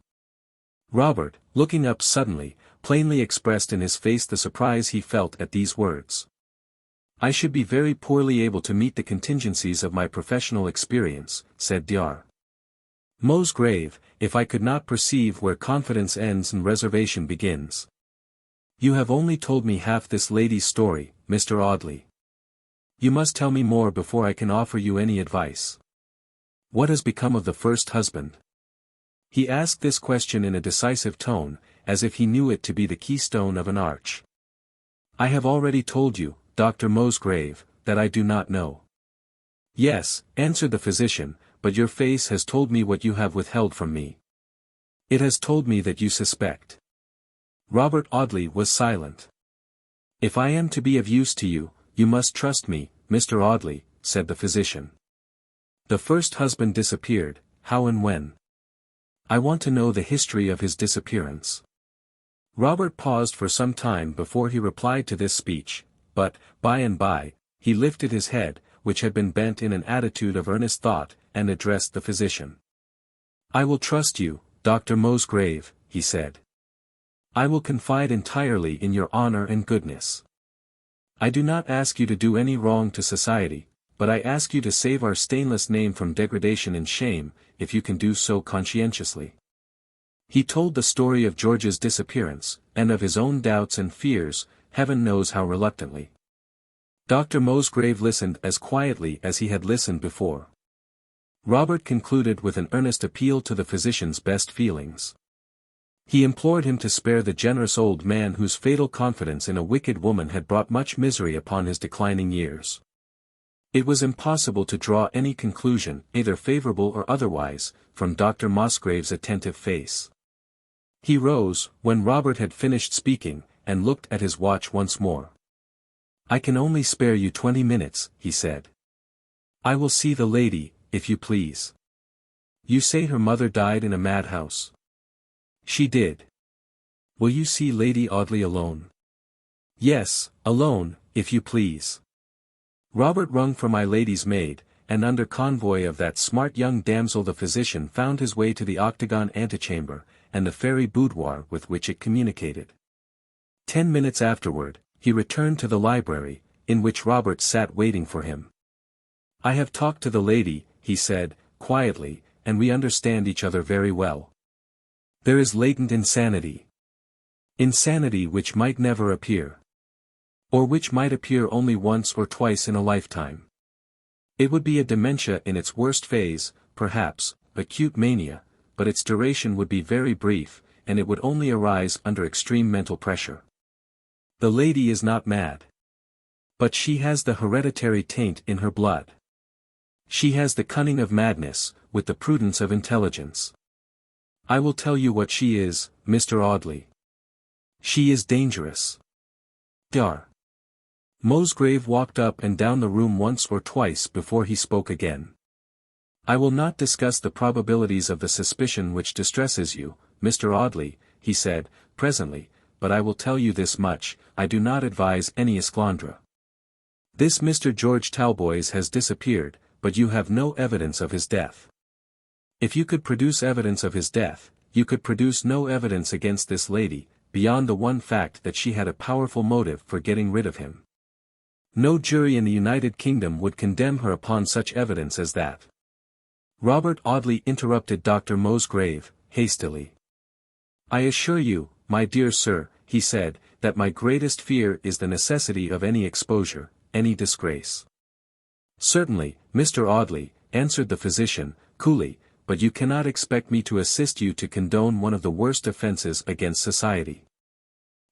Robert, looking up suddenly, plainly expressed in his face the surprise he felt at these words. I should be very poorly able to meet the contingencies of my professional experience, said Dr. Musgrave, if I could not perceive where confidence ends and reservation begins. You have only told me half this lady's story, Mr. Audley. You must tell me more before I can offer you any advice. What has become of the first husband? He asked this question in a decisive tone, as if he knew it to be the keystone of an arch. I have already told you, Dr. Musgrave, that I do not know. Yes, answered the physician, but your face has told me what you have withheld from me. It has told me that you suspect. Robert Audley was silent. If I am to be of use to you, you must trust me, Mr. Audley, said the physician. The first husband disappeared, how and when? I want to know the history of his disappearance. Robert paused for some time before he replied to this speech, but, by and by, he lifted his head, which had been bent in an attitude of earnest thought, and addressed the physician. I will trust you, Dr. Musgrave, he said. I will confide entirely in your honor and goodness. I do not ask you to do any wrong to society, but I ask you to save our stainless name from degradation and shame, if you can do so conscientiously. He told the story of George's disappearance, and of his own doubts and fears, heaven knows how reluctantly. Dr. Musgrave listened as quietly as he had listened before. Robert concluded with an earnest appeal to the physician's best feelings. He implored him to spare the generous old man whose fatal confidence in a wicked woman had brought much misery upon his declining years. It was impossible to draw any conclusion, either favorable or otherwise, from Dr. Musgrave's attentive face. He rose, when Robert had finished speaking, and looked at his watch once more. I can only spare you 20 minutes, he said. I will see the lady, if you please. You say her mother died in a madhouse. She did. Will you see Lady Audley alone? Yes, alone, if you please. Robert rung for my lady's maid, and under convoy of that smart young damsel the physician found his way to the octagon antechamber, and the fairy boudoir with which it communicated. 10 minutes afterward, he returned to the library, in which Robert sat waiting for him. I have talked to the lady, he said, quietly, and we understand each other very well. There is latent insanity. Insanity which might never appear. Or which might appear only once or twice in a lifetime. It would be a dementia in its worst phase, perhaps, acute mania, but its duration would be very brief, and it would only arise under extreme mental pressure. The lady is not mad. But she has the hereditary taint in her blood. She has the cunning of madness, with the prudence of intelligence. I will tell you what she is, Mr. Audley. She is dangerous. Dr. Musgrave walked up and down the room once or twice before he spoke again. I will not discuss the probabilities of the suspicion which distresses you, Mr. Audley, he said, presently, but I will tell you this much, I do not advise any esclandre. This Mr. George Talboys has disappeared, but you have no evidence of his death. If you could produce evidence of his death, you could produce no evidence against this lady, beyond the one fact that she had a powerful motive for getting rid of him. No jury in the United Kingdom would condemn her upon such evidence as that. Robert Audley interrupted Dr. Musgrave, hastily. I assure you, my dear sir, he said, that my greatest fear is the necessity of any exposure, any disgrace. Certainly, Mr. Audley, answered the physician, coolly, but you cannot expect me to assist you to condone one of the worst offences against society.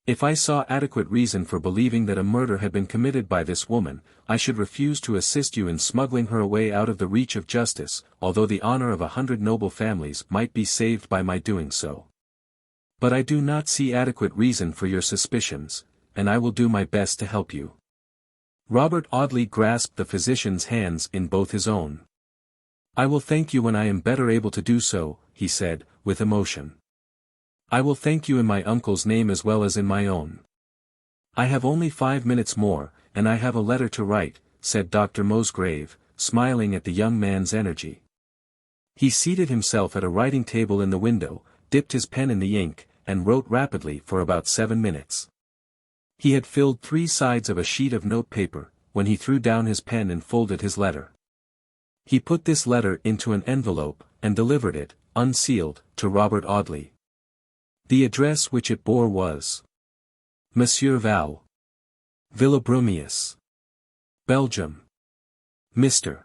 If I saw adequate reason for believing that a murder had been committed by this woman, I should refuse to assist you in smuggling her away out of the reach of justice, although the honour of 100 noble families might be saved by my doing so. But I do not see adequate reason for your suspicions, and I will do my best to help you. Robert Audley grasped the physician's hands in both his own. I will thank you when I am better able to do so, he said, with emotion. I will thank you in my uncle's name as well as in my own. I have only 5 minutes more, and I have a letter to write, said Dr. Musgrave, smiling at the young man's energy. He seated himself at a writing table in the window, dipped his pen in the ink, and wrote rapidly for about 7 minutes. He had filled 3 sides of a sheet of notepaper, when he threw down his pen and folded his letter. He put this letter into an envelope, and delivered it, unsealed, to Robert Audley. The address which it bore was Monsieur Val, Villabrumius, Belgium. Mr.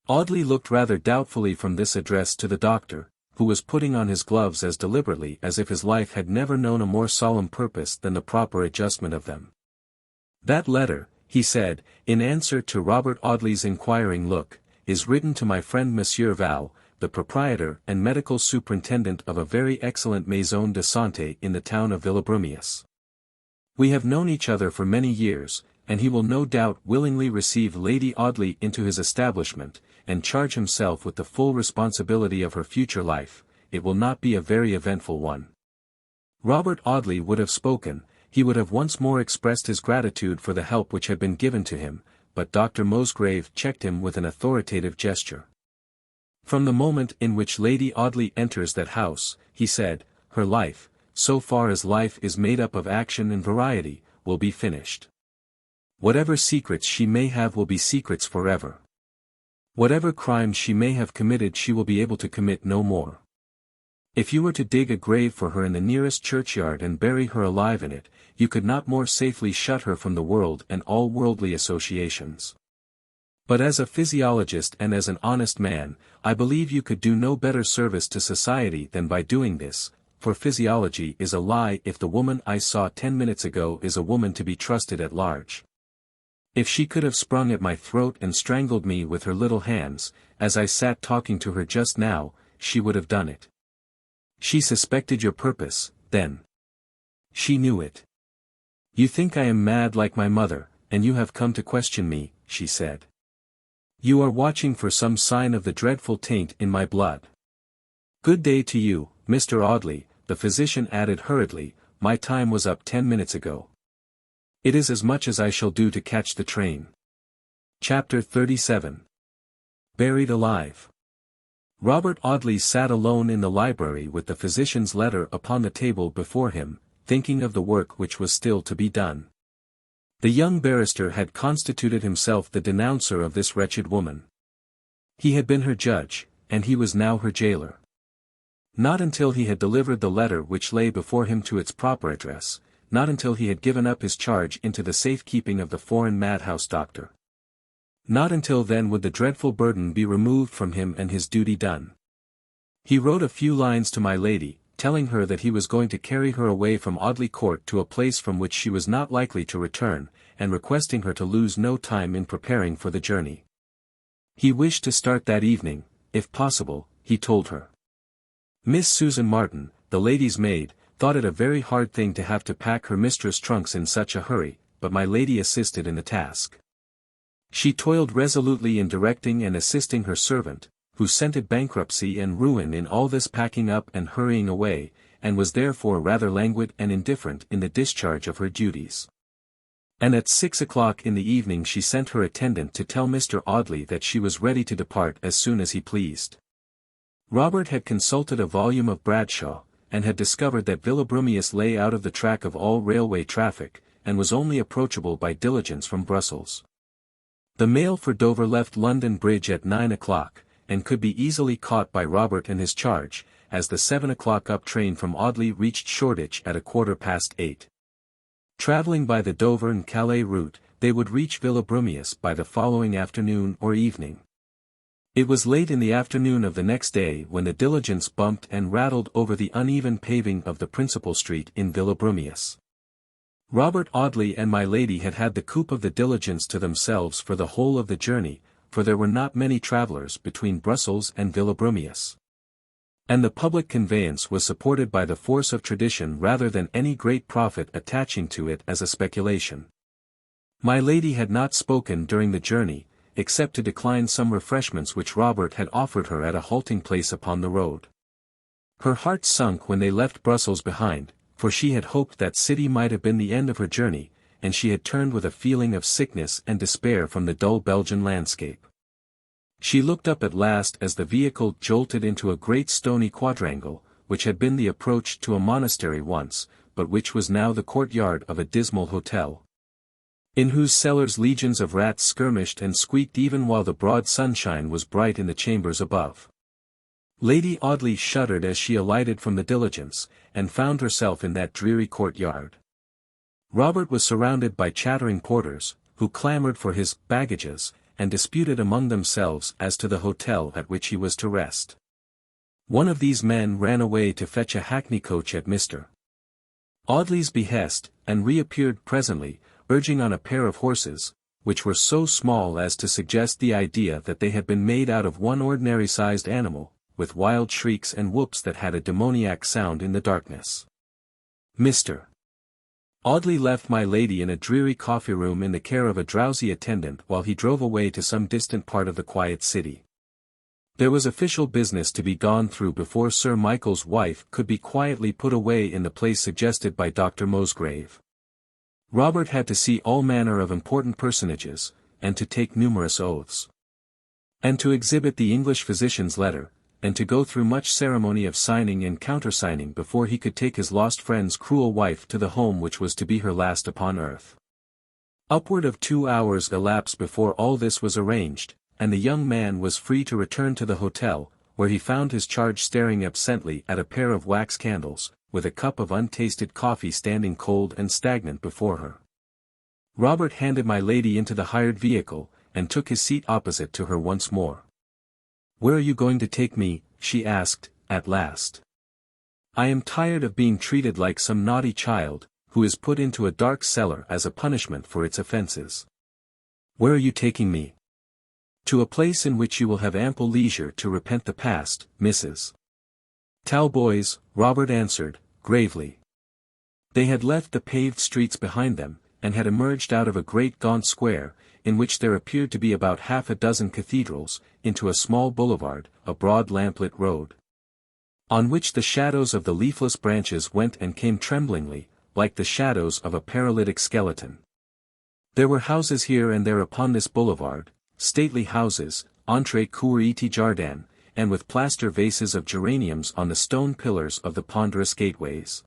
Audley looked rather doubtfully from this address to the doctor, who was putting on his gloves as deliberately as if his life had never known a more solemn purpose than the proper adjustment of them. That letter, he said, in answer to Robert Audley's inquiring look, is written to my friend Monsieur Val, the proprietor and medical superintendent of a very excellent maison de santé in the town of Villabrumius. We have known each other for many years, and he will no doubt willingly receive Lady Audley into his establishment, and charge himself with the full responsibility of her future life. It will not be a very eventful one. Robert Audley would have spoken, he would have once more expressed his gratitude for the help which had been given to him, but Dr. Musgrave checked him with an authoritative gesture. From the moment in which Lady Audley enters that house, he said, her life, so far as life is made up of action and variety, will be finished. Whatever secrets she may have will be secrets forever. Whatever crimes she may have committed she will be able to commit no more. If you were to dig a grave for her in the nearest churchyard and bury her alive in it, you could not more safely shut her from the world and all worldly associations. But as a physiologist and as an honest man, I believe you could do no better service to society than by doing this, for physiology is a lie if the woman I saw 10 minutes ago is a woman to be trusted at large. If she could have sprung at my throat and strangled me with her little hands, as I sat talking to her just now, she would have done it. She suspected your purpose, then. She knew it. You think I am mad like my mother, and you have come to question me, she said. You are watching for some sign of the dreadful taint in my blood. Good day to you, Mr. Audley, the physician added hurriedly, my time was up 10 minutes ago. It is as much as I shall do to catch the train. Chapter 37. Buried alive. Robert Audley sat alone in the library with the physician's letter upon the table before him, thinking of the work which was still to be done. The young barrister had constituted himself the denouncer of this wretched woman. He had been her judge, and he was now her jailer. Not until he had delivered the letter which lay before him to its proper address, not until he had given up his charge into the safekeeping of the foreign madhouse doctor. Not until then would the dreadful burden be removed from him and his duty done. He wrote a few lines to my lady, telling her that he was going to carry her away from Audley Court to a place from which she was not likely to return, and requesting her to lose no time in preparing for the journey. He wished to start that evening, if possible, he told her. Miss Susan Martin, the lady's maid, thought it a very hard thing to have to pack her mistress' trunks in such a hurry, but my lady assisted in the task. She toiled resolutely in directing and assisting her servant, who scented bankruptcy and ruin in all this packing up and hurrying away, and was therefore rather languid and indifferent in the discharge of her duties. And at 6 o'clock in the evening she sent her attendant to tell Mr. Audley that she was ready to depart as soon as he pleased. Robert had consulted a volume of Bradshaw, and had discovered that Villabrumius lay out of the track of all railway traffic, and was only approachable by diligence from Brussels. The mail for Dover left London Bridge at 9 o'clock, and could be easily caught by Robert and his charge, as the 7 o'clock up train from Audley reached Shoreditch at 8:15. Travelling by the Dover and Calais route, they would reach Villabrumius by the following afternoon or evening. It was late in the afternoon of the next day when the diligence bumped and rattled over the uneven paving of the principal street in Villabrumius. Robert Audley and my lady had had the coupe of the diligence to themselves for the whole of the journey, for there were not many travellers between Brussels and Villabrumius. And the public conveyance was supported by the force of tradition rather than any great profit attaching to it as a speculation. My lady had not spoken during the journey, except to decline some refreshments which Robert had offered her at a halting place upon the road. Her heart sunk when they left Brussels behind, for she had hoped that city might have been the end of her journey, and she had turned with a feeling of sickness and despair from the dull Belgian landscape. She looked up at last as the vehicle jolted into a great stony quadrangle, which had been the approach to a monastery once, but which was now the courtyard of a dismal hotel, in whose cellars legions of rats skirmished and squeaked even while the broad sunshine was bright in the chambers above. Lady Audley shuddered as she alighted from the diligence, and found herself in that dreary courtyard. Robert was surrounded by chattering porters, who clamoured for his baggages, and disputed among themselves as to the hotel at which he was to rest. One of these men ran away to fetch a hackney coach at Mr. Audley's behest, and reappeared presently, urging on a pair of horses, which were so small as to suggest the idea that they had been made out of one ordinary-sized animal, with wild shrieks and whoops that had a demoniac sound in the darkness. Mr. Audley left my lady in a dreary coffee-room in the care of a drowsy attendant while he drove away to some distant part of the quiet city. There was official business to be gone through before Sir Michael's wife could be quietly put away in the place suggested by Dr. Musgrave. Robert had to see all manner of important personages, and to take numerous oaths, and to exhibit the English physician's letter, and to go through much ceremony of signing and countersigning before he could take his lost friend's cruel wife to the home which was to be her last upon earth. Upward of 2 hours elapsed before all this was arranged, and the young man was free to return to the hotel, where he found his charge staring absently at a pair of wax candles, with a cup of untasted coffee standing cold and stagnant before her. Robert handed my lady into the hired vehicle, and took his seat opposite to her once more. "Where are you going to take me?" she asked, at last. "I am tired of being treated like some naughty child, who is put into a dark cellar as a punishment for its offences." "Where are you taking me?" "To a place in which you will have ample leisure to repent the past, Mrs. Talboys," Robert answered, gravely. They had left the paved streets behind them, and had emerged out of a great gaunt square, in which there appeared to be about half a dozen cathedrals, into a small boulevard, a broad lamplit road, on which the shadows of the leafless branches went and came tremblingly, like the shadows of a paralytic skeleton. There were houses here and there upon this boulevard, stately houses, entre cour et jardin, and with plaster vases of geraniums on the stone pillars of the ponderous gateways.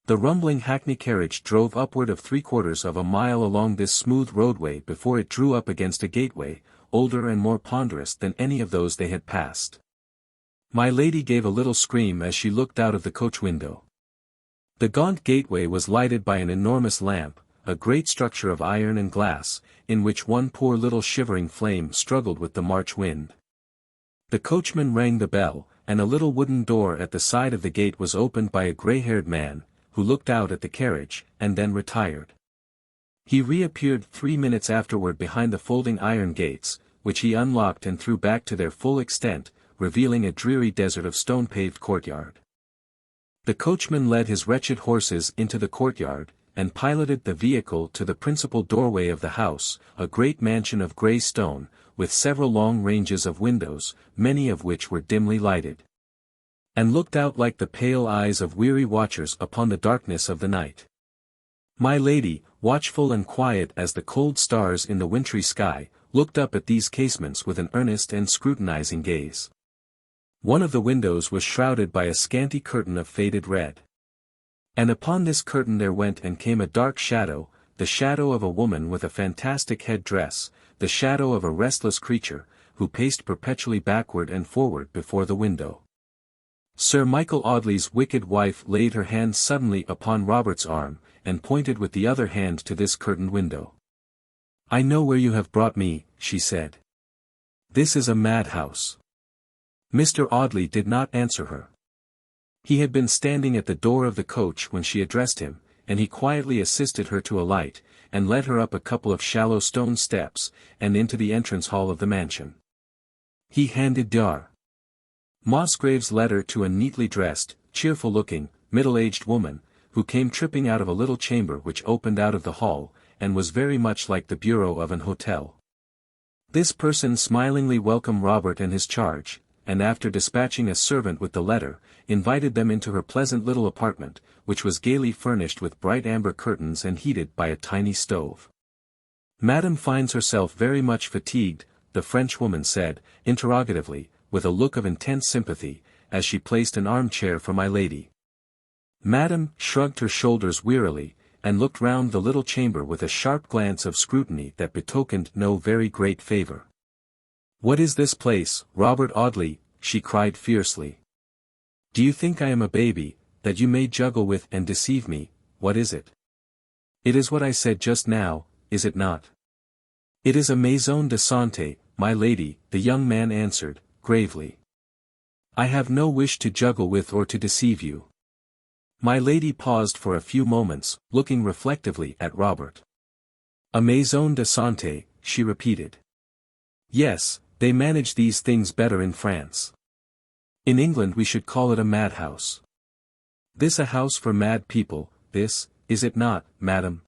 The rumbling hackney carriage drove upward of 3/4 of a mile along this smooth roadway before it drew up against a gateway, older and more ponderous than any of those they had passed. My lady gave a little scream as she looked out of the coach window. The gaunt gateway was lighted by an enormous lamp, a great structure of iron and glass, in which one poor little shivering flame struggled with the March wind. The coachman rang the bell, and a little wooden door at the side of the gate was opened by a grey-haired man, who looked out at the carriage, and then retired. He reappeared 3 minutes afterward behind the folding iron gates, which he unlocked and threw back to their full extent, revealing a dreary desert of stone-paved courtyard. The coachman led his wretched horses into the courtyard, and piloted the vehicle to the principal doorway of the house, a great mansion of grey stone, with several long ranges of windows, many of which were dimly lighted, and looked out like the pale eyes of weary watchers upon the darkness of the night. My lady, watchful and quiet as the cold stars in the wintry sky, looked up at these casements with an earnest and scrutinizing gaze. One of the windows was shrouded by a scanty curtain of faded red, and upon this curtain there went and came a dark shadow, the shadow of a woman with a fantastic head-dress, the shadow of a restless creature, who paced perpetually backward and forward before the window. Sir Michael Audley's wicked wife laid her hand suddenly upon Robert's arm, and pointed with the other hand to this curtained window. "I know where you have brought me," she said. "This is a madhouse." Mr. Audley did not answer her. He had been standing at the door of the coach when she addressed him, and he quietly assisted her to alight, and led her up a couple of shallow stone steps, and into the entrance hall of the mansion. He handed Dr. Musgrave's letter to a neatly dressed, cheerful-looking, middle-aged woman, who came tripping out of a little chamber which opened out of the hall, and was very much like the bureau of an hotel. This person smilingly welcomed Robert and his charge, and after dispatching a servant with the letter, invited them into her pleasant little apartment, which was gaily furnished with bright amber curtains and heated by a tiny stove. "Madame finds herself very much fatigued," the Frenchwoman said, interrogatively, with a look of intense sympathy, as she placed an armchair for my lady. Madame shrugged her shoulders wearily, and looked round the little chamber with a sharp glance of scrutiny that betokened no very great favour. "What is this place, Robert Audley?" she cried fiercely. "Do you think I am a baby, that you may juggle with and deceive me? What is it?" "It is what I said just now, is it not?" "It is a maison de santé, my lady," the young man answered, gravely. "I have no wish to juggle with or to deceive you." My lady paused for a few moments, looking reflectively at Robert. "A maison de santé," she repeated. "Yes, they manage these things better in France. In England we should call it a madhouse. This a house for mad people, this, is it not, madam?"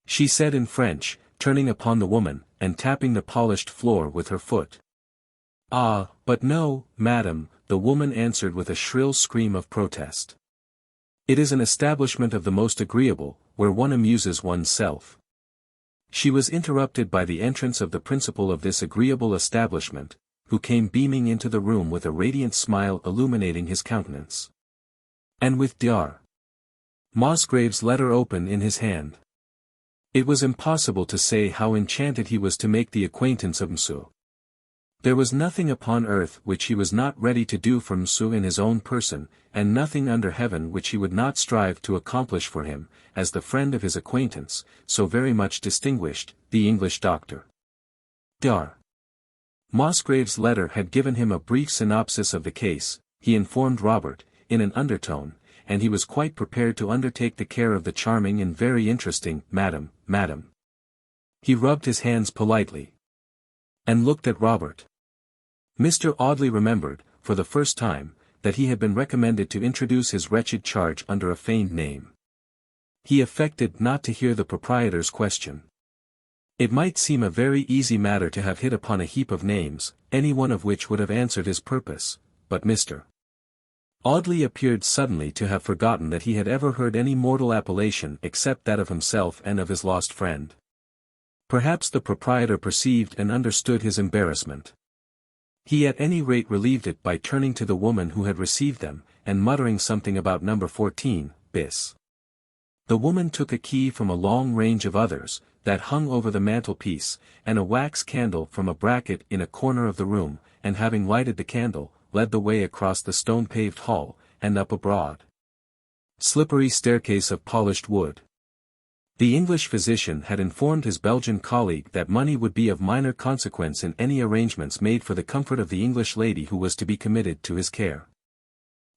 she said in French, turning upon the woman, and tapping the polished floor with her foot. "Ah, but no, madam," the woman answered with a shrill scream of protest. "It is an establishment of the most agreeable, where one amuses oneself." She was interrupted by the entrance of the principal of this agreeable establishment, who came beaming into the room with a radiant smile illuminating his countenance, and with Dr. Musgrave's letter open in his hand. It was impossible to say how enchanted he was to make the acquaintance of Monsieur. There was nothing upon earth which he was not ready to do for Monsieur in his own person, and nothing under heaven which he would not strive to accomplish for him, as the friend of his acquaintance, so very much distinguished, the English doctor. Dr. Musgrave's letter had given him a brief synopsis of the case, he informed Robert, in an undertone, and he was quite prepared to undertake the care of the charming and very interesting madam. He rubbed his hands politely, and looked at Robert. Mr. Audley remembered, for the first time, that he had been recommended to introduce his wretched charge under a feigned name. He affected not to hear the proprietor's question. It might seem a very easy matter to have hit upon a heap of names, any one of which would have answered his purpose, but Mr. Audley appeared suddenly to have forgotten that he had ever heard any mortal appellation except that of himself and of his lost friend. Perhaps the proprietor perceived and understood his embarrassment. He at any rate relieved it by turning to the woman who had received them, and muttering something about number 14, bis. The woman took a key from a long range of others, that hung over the mantelpiece, and a wax candle from a bracket in a corner of the room, and having lighted the candle, led the way across the stone-paved hall, and up a broad, slippery staircase of polished wood. The English physician had informed his Belgian colleague that money would be of minor consequence in any arrangements made for the comfort of the English lady who was to be committed to his care.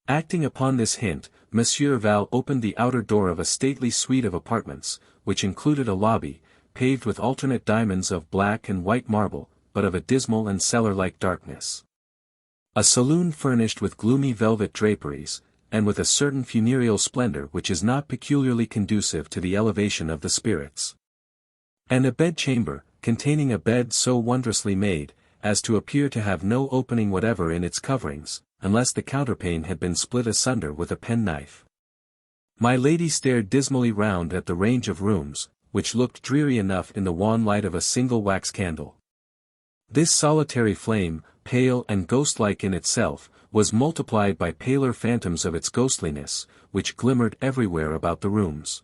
Acting upon this hint, Monsieur Val opened the outer door of a stately suite of apartments, which included a lobby, paved with alternate diamonds of black and white marble, but of a dismal and cellar-like darkness. A saloon furnished with gloomy velvet draperies, and with a certain funereal splendor which is not peculiarly conducive to the elevation of the spirits. And a bedchamber, containing a bed so wondrously made, as to appear to have no opening whatever in its coverings, unless the counterpane had been split asunder with a penknife. My lady stared dismally round at the range of rooms, which looked dreary enough in the wan light of a single wax candle. This solitary flame, pale and ghost-like in itself, was multiplied by paler phantoms of its ghostliness, which glimmered everywhere about the rooms.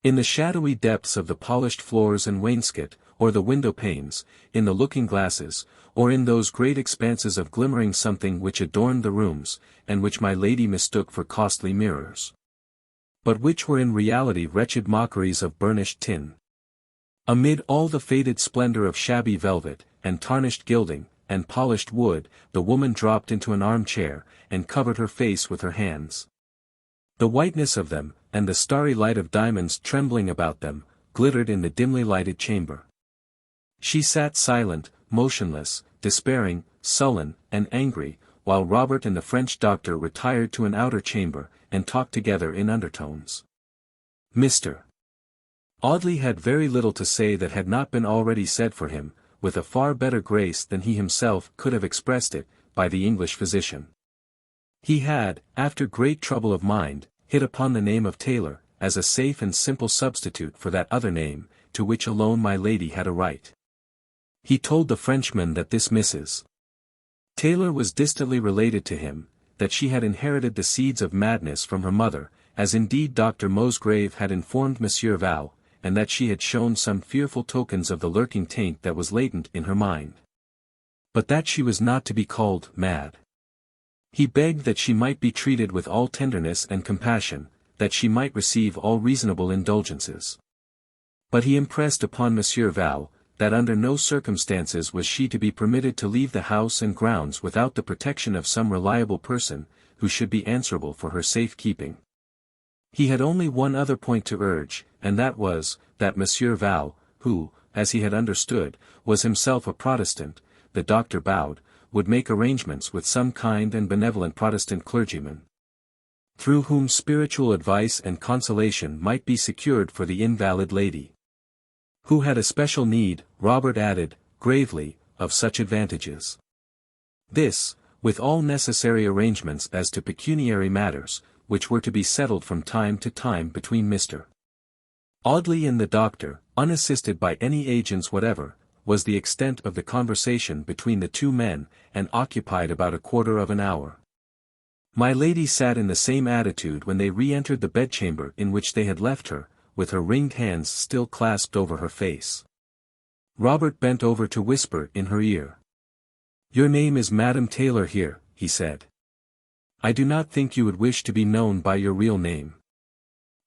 In the shadowy depths of the polished floors and wainscot, or the window panes, in the looking-glasses, or in those great expanses of glimmering something which adorned the rooms, and which my lady mistook for costly mirrors, but which were in reality wretched mockeries of burnished tin. Amid all the faded splendor of shabby velvet, and tarnished gilding, and polished wood, the woman dropped into an armchair, and covered her face with her hands. The whiteness of them, and the starry light of diamonds trembling about them, glittered in the dimly lighted chamber. She sat silent, motionless, despairing, sullen, and angry, while Robert and the French doctor retired to an outer chamber, and talked together in undertones. Mr. Audley had very little to say that had not been already said for him, with a far better grace than he himself could have expressed it, by the English physician. He had, after great trouble of mind, hit upon the name of Taylor, as a safe and simple substitute for that other name, to which alone my lady had a right. He told the Frenchman that this Mrs. Taylor was distantly related to him, that she had inherited the seeds of madness from her mother, as indeed Dr. Musgrave had informed Monsieur Val, and that she had shown some fearful tokens of the lurking taint that was latent in her mind. But that she was not to be called mad. He begged that she might be treated with all tenderness and compassion, that she might receive all reasonable indulgences. But he impressed upon Monsieur Val, that under no circumstances was she to be permitted to leave the house and grounds without the protection of some reliable person, who should be answerable for her safe keeping. He had only one other point to urge, and that was, that Monsieur Val, who, as he had understood, was himself a Protestant, the doctor bowed, would make arrangements with some kind and benevolent Protestant clergyman, through whom spiritual advice and consolation might be secured for the invalid lady, who had a special need, Robert added, gravely, of such advantages. This, with all necessary arrangements as to pecuniary matters, which were to be settled from time to time between Mr. Audley and the doctor, unassisted by any agents whatever, was the extent of the conversation between the two men, and occupied about a quarter of an hour. My lady sat in the same attitude when they re-entered the bedchamber in which they had left her, with her ringed hands still clasped over her face. Robert bent over to whisper in her ear. "Your name is Madame Taylor here," he said. "I do not think you would wish to be known by your real name."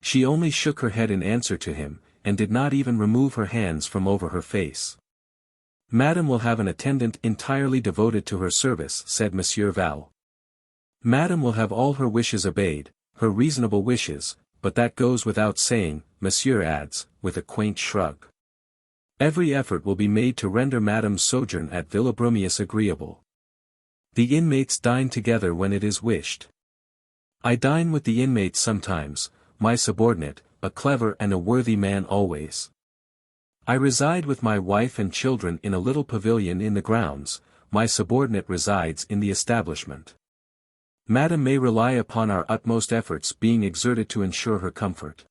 She only shook her head in answer to him, and did not even remove her hands from over her face. "Madame will have an attendant entirely devoted to her service," said Monsieur Val. "Madame will have all her wishes obeyed, her reasonable wishes, but that goes without saying," Monsieur adds, with a quaint shrug. "Every effort will be made to render Madame's sojourn at Villebrumeus agreeable. The inmates dine together when it is wished. I dine with the inmates sometimes, my subordinate, a clever and a worthy man always. I reside with my wife and children in a little pavilion in the grounds, my subordinate resides in the establishment. Madame may rely upon our utmost efforts being exerted to ensure her comfort.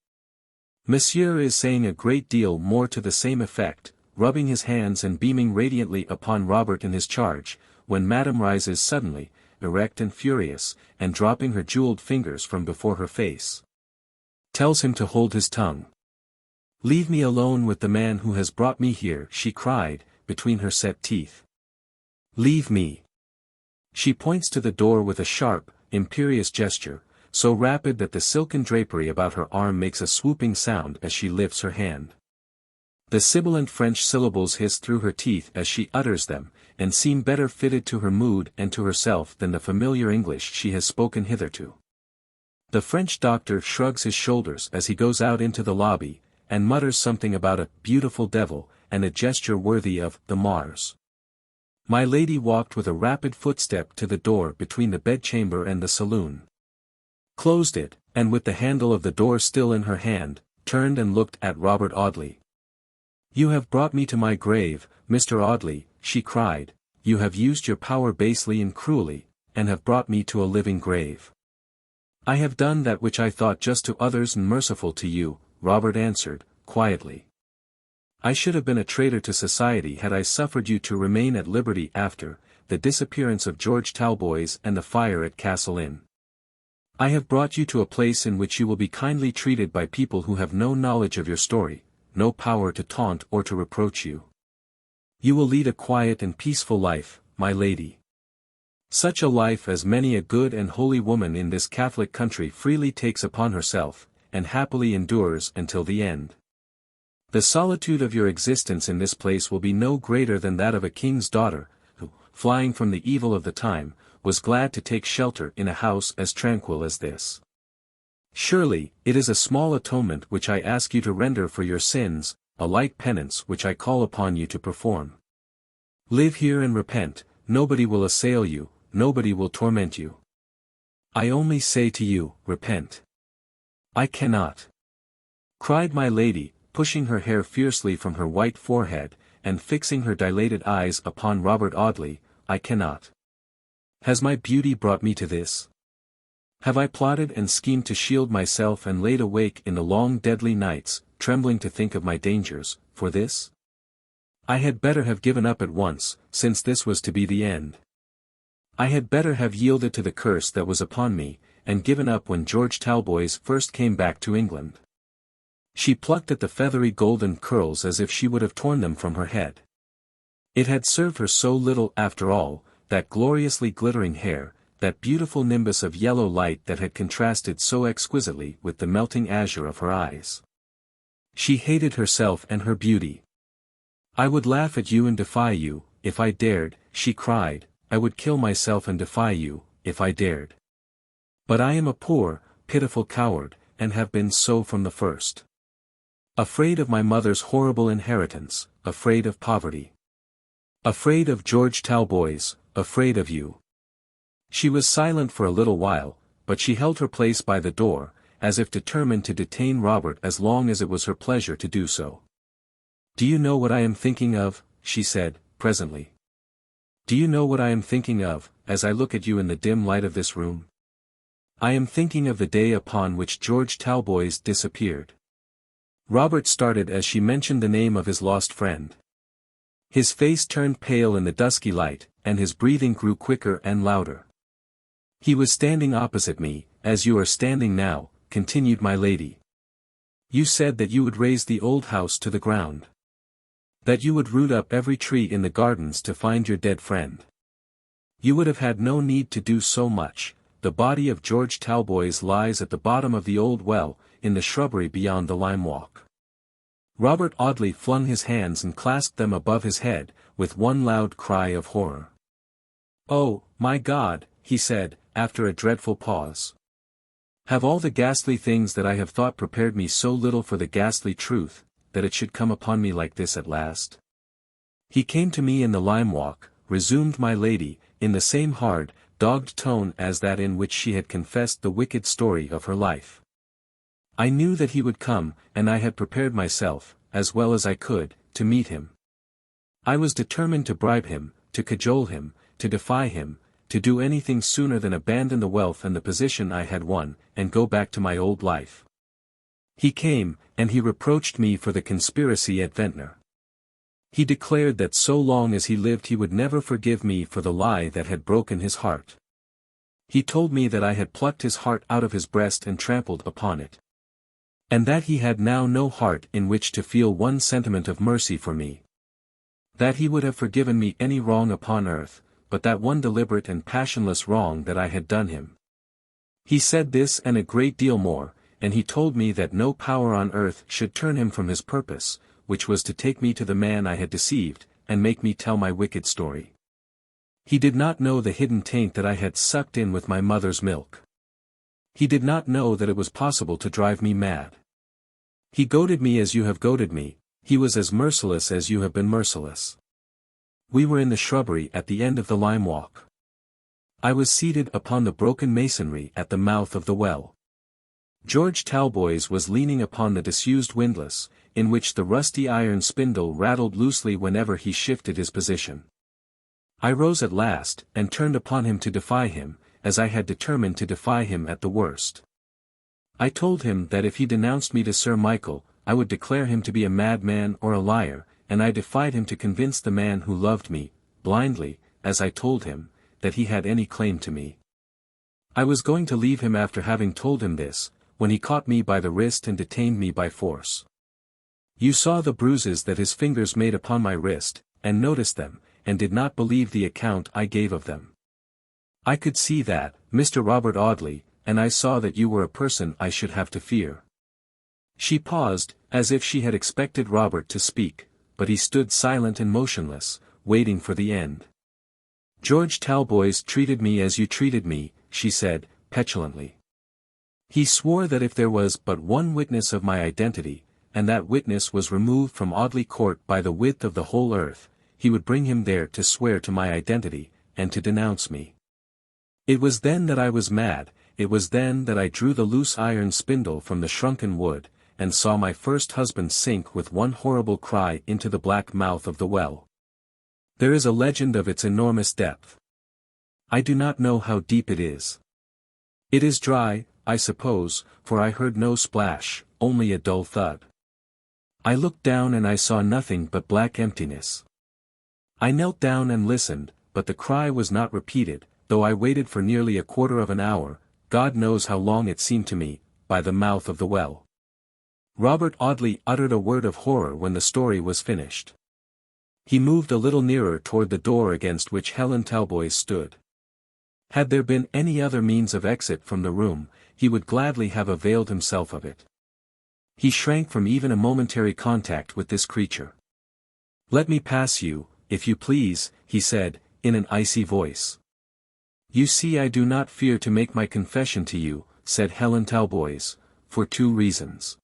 Monsieur is saying a great deal more to the same effect, rubbing his hands and beaming radiantly upon Robert and his charge, when Madame rises suddenly, erect and furious, and dropping her jeweled fingers from before her face, tells him to hold his tongue. "Leave me alone with the man who has brought me here," she cried, between her set teeth. "Leave me." She points to the door with a sharp, imperious gesture, so rapid that the silken drapery about her arm makes a swooping sound as she lifts her hand. The sibilant French syllables hiss through her teeth as she utters them, and seem better fitted to her mood and to herself than the familiar English she has spoken hitherto. The French doctor shrugs his shoulders as he goes out into the lobby, and mutters something about a "beautiful devil," and a gesture worthy of the Mars. My lady walked with a rapid footstep to the door between the bedchamber and the saloon, closed it, and with the handle of the door still in her hand, turned and looked at Robert Audley. "You have brought me to my grave, Mr. Audley," she cried. "You have used your power basely and cruelly, and have brought me to a living grave." "I have done that which I thought just to others and merciful to you," Robert answered, quietly. "I should have been a traitor to society had I suffered you to remain at liberty after the disappearance of George Talboys and the fire at Castle Inn. I have brought you to a place in which you will be kindly treated by people who have no knowledge of your story, no power to taunt or to reproach you. You will lead a quiet and peaceful life, my lady. Such a life as many a good and holy woman in this Catholic country freely takes upon herself, and happily endures until the end. The solitude of your existence in this place will be no greater than that of a king's daughter, who, flying from the evil of the time, was glad to take shelter in a house as tranquil as this. Surely, it is a small atonement which I ask you to render for your sins, a light penance which I call upon you to perform. Live here and repent, nobody will assail you, nobody will torment you. I only say to you, repent. I cannot, cried my lady, pushing her hair fiercely from her white forehead, and fixing her dilated eyes upon Robert Audley, I cannot. Has my beauty brought me to this? Have I plotted and schemed to shield myself and laid awake in the long deadly nights, trembling to think of my dangers, for this? I had better have given up at once, since this was to be the end. I had better have yielded to the curse that was upon me, and given up when George Talboys first came back to England. She plucked at the feathery golden curls as if she would have torn them from her head. It had served her so little after all, that gloriously glittering hair, that beautiful nimbus of yellow light that had contrasted so exquisitely with the melting azure of her eyes. She hated herself and her beauty. I would laugh at you and defy you, if I dared, she cried, I would kill myself and defy you, if I dared. But I am a poor, pitiful coward, and have been so from the first. Afraid of my mother's horrible inheritance, afraid of poverty. Afraid of George Talboys, afraid of you. She was silent for a little while, but she held her place by the door, as if determined to detain Robert as long as it was her pleasure to do so. Do you know what I am thinking of? She said, presently. Do you know what I am thinking of, as I look at you in the dim light of this room? I am thinking of the day upon which George Talboys disappeared. Robert started as she mentioned the name of his lost friend. His face turned pale in the dusky light, and his breathing grew quicker and louder. He was standing opposite me, as you are standing now, continued my lady. You said that you would raze the old house to the ground. That you would root up every tree in the gardens to find your dead friend. You would have had no need to do so much. The body of George Talboys lies at the bottom of the old well, in the shrubbery beyond the lime walk. Robert Audley flung his hands and clasped them above his head, with one loud cry of horror. Oh, my God, he said, after a dreadful pause. Have all the ghastly things that I have thought prepared me so little for the ghastly truth, that it should come upon me like this at last? He came to me in the lime walk, resumed my lady, in the same hard, dogged tone as that in which she had confessed the wicked story of her life. I knew that he would come, and I had prepared myself, as well as I could, to meet him. I was determined to bribe him, to cajole him, to defy him, to do anything sooner than abandon the wealth and the position I had won, and go back to my old life. He came, and he reproached me for the conspiracy at Ventnor. He declared that so long as he lived he would never forgive me for the lie that had broken his heart. He told me that I had plucked his heart out of his breast and trampled upon it. And that he had now no heart in which to feel one sentiment of mercy for me. That he would have forgiven me any wrong upon earth, but that one deliberate and passionless wrong that I had done him. He said this and a great deal more, and he told me that no power on earth should turn him from his purpose, which was to take me to the man I had deceived, and make me tell my wicked story. He did not know the hidden taint that I had sucked in with my mother's milk. He did not know that it was possible to drive me mad. He goaded me as you have goaded me, he was as merciless as you have been merciless. We were in the shrubbery at the end of the lime walk. I was seated upon the broken masonry at the mouth of the well. George Talboys was leaning upon the disused windlass, in which the rusty iron spindle rattled loosely whenever he shifted his position. I rose at last, and turned upon him to defy him, as I had determined to defy him at the worst. I told him that if he denounced me to Sir Michael, I would declare him to be a madman or a liar, and I defied him to convince the man who loved me, blindly, as I told him, that he had any claim to me. I was going to leave him after having told him this, when he caught me by the wrist and detained me by force. You saw the bruises that his fingers made upon my wrist, and noticed them, and did not believe the account I gave of them. I could see that, Mr. Robert Audley, and I saw that you were a person I should have to fear." She paused, as if she had expected Robert to speak, but he stood silent and motionless, waiting for the end. "George Talboys treated me as you treated me," she said, petulantly. "He swore that if there was but one witness of my identity, and that witness was removed from Audley Court by the width of the whole earth, he would bring him there to swear to my identity, and to denounce me. It was then that I was mad, it was then that I drew the loose iron spindle from the shrunken wood, and saw my first husband sink with one horrible cry into the black mouth of the well. There is a legend of its enormous depth. I do not know how deep it is. It is dry, I suppose, for I heard no splash, only a dull thud. I looked down and I saw nothing but black emptiness. I knelt down and listened, but the cry was not repeated, though I waited for nearly a quarter of an hour, God knows how long it seemed to me, by the mouth of the well." Robert Audley uttered a word of horror when the story was finished. He moved a little nearer toward the door against which Helen Talboys stood. Had there been any other means of exit from the room, he would gladly have availed himself of it. He shrank from even a momentary contact with this creature. "Let me pass you, if you please," he said, in an icy voice. "You see, I do not fear to make my confession to you," said Helen Talboys, "for two reasons.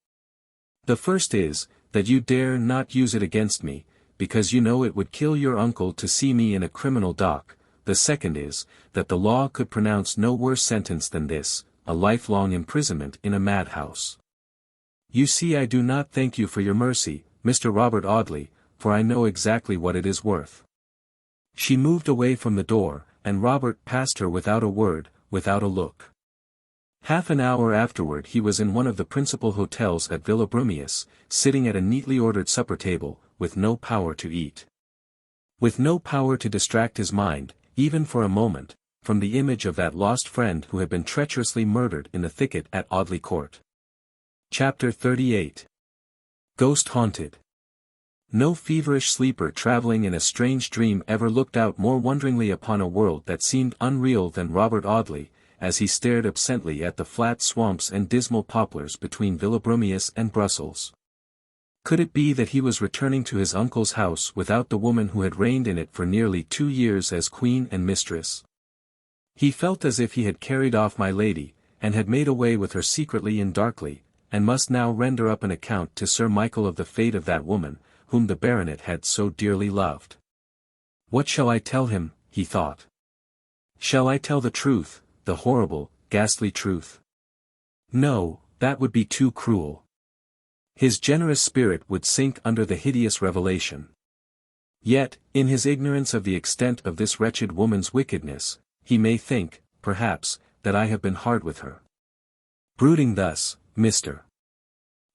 The first is, that you dare not use it against me, because you know it would kill your uncle to see me in a criminal dock. The second is, that the law could pronounce no worse sentence than this, a lifelong imprisonment in a madhouse. You see, I do not thank you for your mercy, Mr. Robert Audley, for I know exactly what it is worth." She moved away from the door, and Robert passed her without a word, without a look. Half an hour afterward he was in one of the principal hotels at Villabrumius, sitting at a neatly ordered supper table, with no power to eat. With no power to distract his mind, even for a moment, from the image of that lost friend who had been treacherously murdered in the thicket at Audley Court. Chapter 38. Ghost Haunted. No feverish sleeper traveling in a strange dream ever looked out more wonderingly upon a world that seemed unreal than Robert Audley, as he stared absently at the flat swamps and dismal poplars between Villabrumius and Brussels. Could it be that he was returning to his uncle's house without the woman who had reigned in it for nearly 2 years as queen and mistress? He felt as if he had carried off my lady, and had made away with her secretly and darkly, and must now render up an account to Sir Michael of the fate of that woman, whom the baronet had so dearly loved. "What shall I tell him?" he thought. "Shall I tell the truth, the horrible, ghastly truth? No, that would be too cruel. His generous spirit would sink under the hideous revelation. Yet, in his ignorance of the extent of this wretched woman's wickedness, he may think, perhaps, that I have been hard with her. Brooding thus, Mr.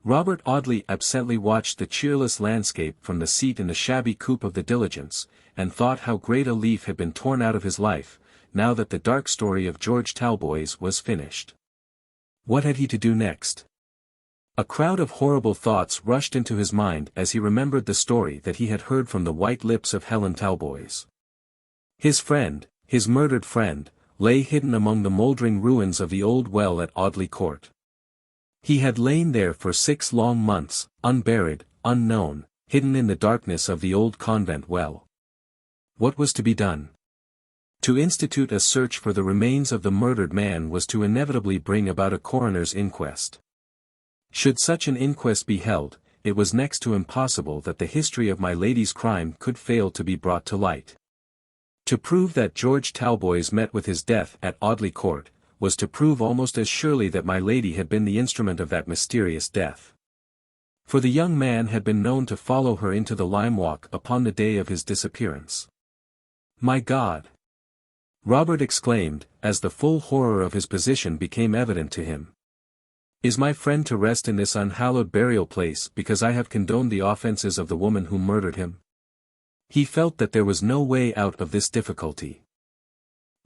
Robert Audley absently watched the cheerless landscape from the seat in the shabby coupe of the diligence, and thought how great a leaf had been torn out of his life, now that the dark story of George Talboys was finished. What had he to do next? A crowd of horrible thoughts rushed into his mind as he remembered the story that he had heard from the white lips of Helen Talboys. His friend, his murdered friend, lay hidden among the mouldering ruins of the old well at Audley Court. He had lain there for 6 long months, unburied, unknown, hidden in the darkness of the old convent well. What was to be done? To institute a search for the remains of the murdered man was to inevitably bring about a coroner's inquest. Should such an inquest be held, it was next to impossible that the history of my lady's crime could fail to be brought to light. To prove that George Talboys met with his death at Audley Court, was to prove almost as surely that my lady had been the instrument of that mysterious death. For the young man had been known to follow her into the lime walk upon the day of his disappearance. My God! Robert exclaimed, as the full horror of his position became evident to him. Is my friend to rest in this unhallowed burial place because I have condoned the offences of the woman who murdered him? He felt that there was no way out of this difficulty.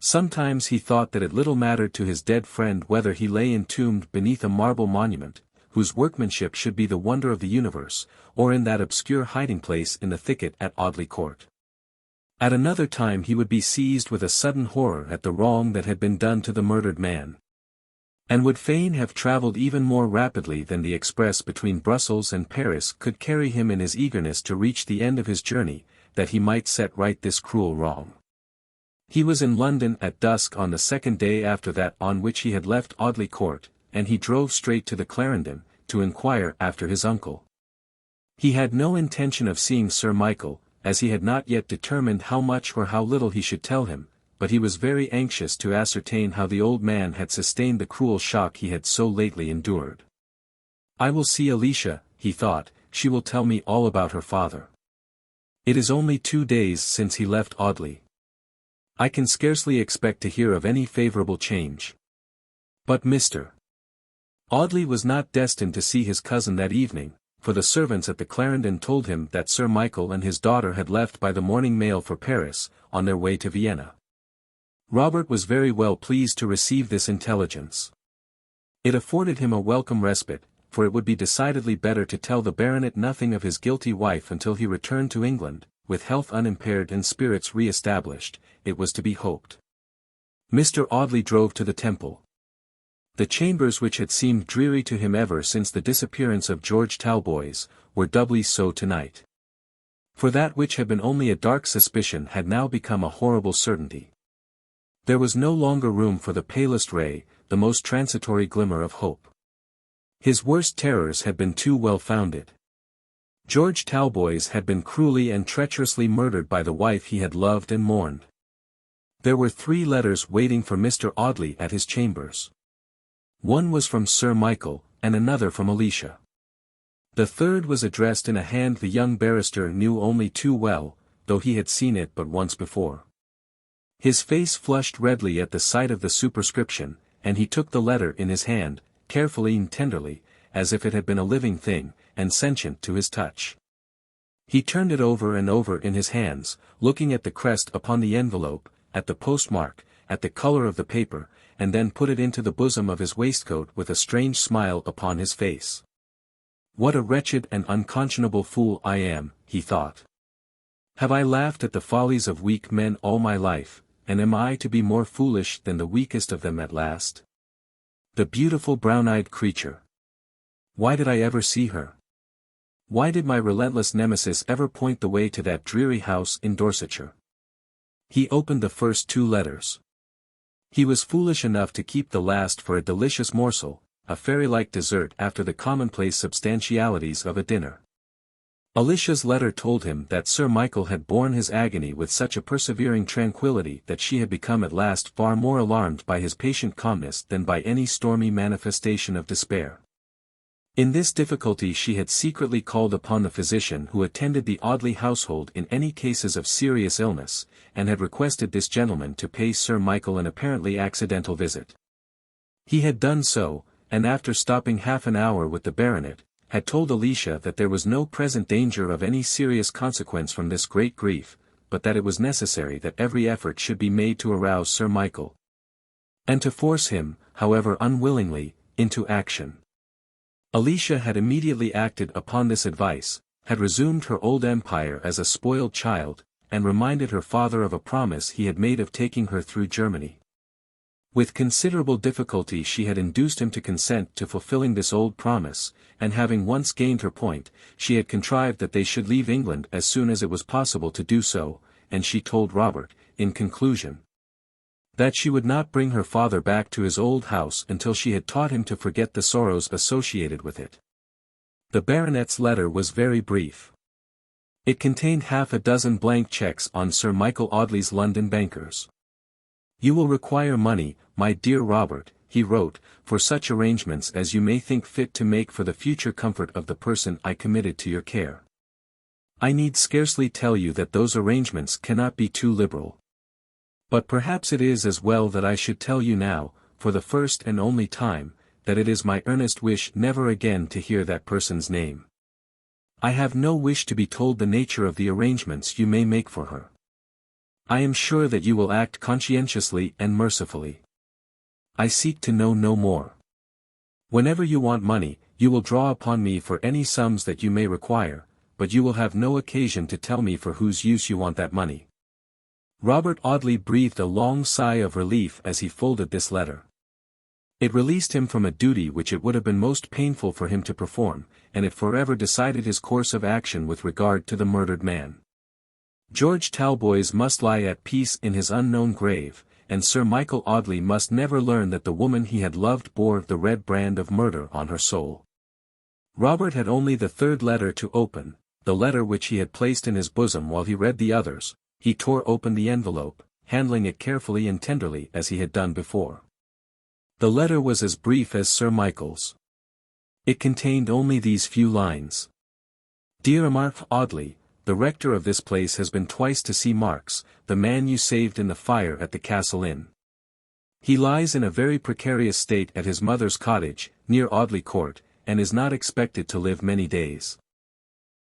Sometimes he thought that it little mattered to his dead friend whether he lay entombed beneath a marble monument, whose workmanship should be the wonder of the universe, or in that obscure hiding-place in the thicket at Audley Court. At another time he would be seized with a sudden horror at the wrong that had been done to the murdered man, and would fain have travelled even more rapidly than the express between Brussels and Paris could carry him in his eagerness to reach the end of his journey, that he might set right this cruel wrong. He was in London at dusk on the second day after that on which he had left Audley Court, and he drove straight to the Clarendon, to inquire after his uncle. He had no intention of seeing Sir Michael, as he had not yet determined how much or how little he should tell him, but he was very anxious to ascertain how the old man had sustained the cruel shock he had so lately endured. "I will see Alicia," he thought, "she will tell me all about her father. It is only 2 days since he left Audley. I can scarcely expect to hear of any favourable change." But Mr. Audley was not destined to see his cousin that evening, for the servants at the Clarendon told him that Sir Michael and his daughter had left by the morning mail for Paris, on their way to Vienna. Robert was very well pleased to receive this intelligence. It afforded him a welcome respite, for it would be decidedly better to tell the baronet nothing of his guilty wife until he returned to England, with health unimpaired and spirits re-established, it was to be hoped. Mr. Audley drove to the Temple. The chambers which had seemed dreary to him ever since the disappearance of George Talboys, were doubly so tonight. For that which had been only a dark suspicion had now become a horrible certainty. There was no longer room for the palest ray, the most transitory glimmer of hope. His worst terrors had been too well founded. George Talboys had been cruelly and treacherously murdered by the wife he had loved and mourned. There were 3 letters waiting for Mr. Audley at his chambers. One was from Sir Michael, and another from Alicia. The third was addressed in a hand the young barrister knew only too well, though he had seen it but once before. His face flushed redly at the sight of the superscription, and he took the letter in his hand, carefully and tenderly, as if it had been a living thing, and sentient to his touch. He turned it over and over in his hands, looking at the crest upon the envelope, at the postmark, at the colour of the paper, and then put it into the bosom of his waistcoat with a strange smile upon his face. "What a wretched and unconscionable fool I am," he thought. "Have I laughed at the follies of weak men all my life, and am I to be more foolish than the weakest of them at last? The beautiful brown-eyed creature! Why did I ever see her? Why did my relentless nemesis ever point the way to that dreary house in Dorsetshire?" He opened the first 2 letters. He was foolish enough to keep the last for a delicious morsel, a fairy-like dessert after the commonplace substantialities of a dinner. Alicia's letter told him that Sir Michael had borne his agony with such a persevering tranquillity that she had become at last far more alarmed by his patient calmness than by any stormy manifestation of despair. In this difficulty she had secretly called upon the physician who attended the Audley household in any cases of serious illness, and had requested this gentleman to pay Sir Michael an apparently accidental visit. He had done so, and after stopping half an hour with the baronet, had told Alicia that there was no present danger of any serious consequence from this great grief, but that it was necessary that every effort should be made to arouse Sir Michael, and to force him, however unwillingly, into action. Alicia had immediately acted upon this advice, had resumed her old empire as a spoiled child, and reminded her father of a promise he had made of taking her through Germany. With considerable difficulty she had induced him to consent to fulfilling this old promise, and having once gained her point, she had contrived that they should leave England as soon as it was possible to do so, and she told Robert, in conclusion, that she would not bring her father back to his old house until she had taught him to forget the sorrows associated with it. The baronet's letter was very brief. It contained half a dozen blank cheques on Sir Michael Audley's London bankers. "You will require money, my dear Robert," he wrote, "for such arrangements as you may think fit to make for the future comfort of the person I committed to your care. I need scarcely tell you that those arrangements cannot be too liberal. But perhaps it is as well that I should tell you now, for the first and only time, that it is my earnest wish never again to hear that person's name. I have no wish to be told the nature of the arrangements you may make for her. I am sure that you will act conscientiously and mercifully. I seek to know no more. Whenever you want money, you will draw upon me for any sums that you may require, but you will have no occasion to tell me for whose use you want that money. Robert Audley breathed a long sigh of relief as he folded this letter. It released him from a duty which it would have been most painful for him to perform, and it forever decided his course of action with regard to the murdered man. George Talboys must lie at peace in his unknown grave, and Sir Michael Audley must never learn that the woman he had loved bore the red brand of murder on her soul. Robert had only the third letter to open, the letter which he had placed in his bosom while he read the others. He tore open the envelope, handling it carefully and tenderly as he had done before. The letter was as brief as Sir Michael's. It contained only these few lines. Dear Mark Audley, the rector of this place has been twice to see Marks, the man you saved in the fire at the Castle Inn. He lies in a very precarious state at his mother's cottage, near Audley Court, and is not expected to live many days.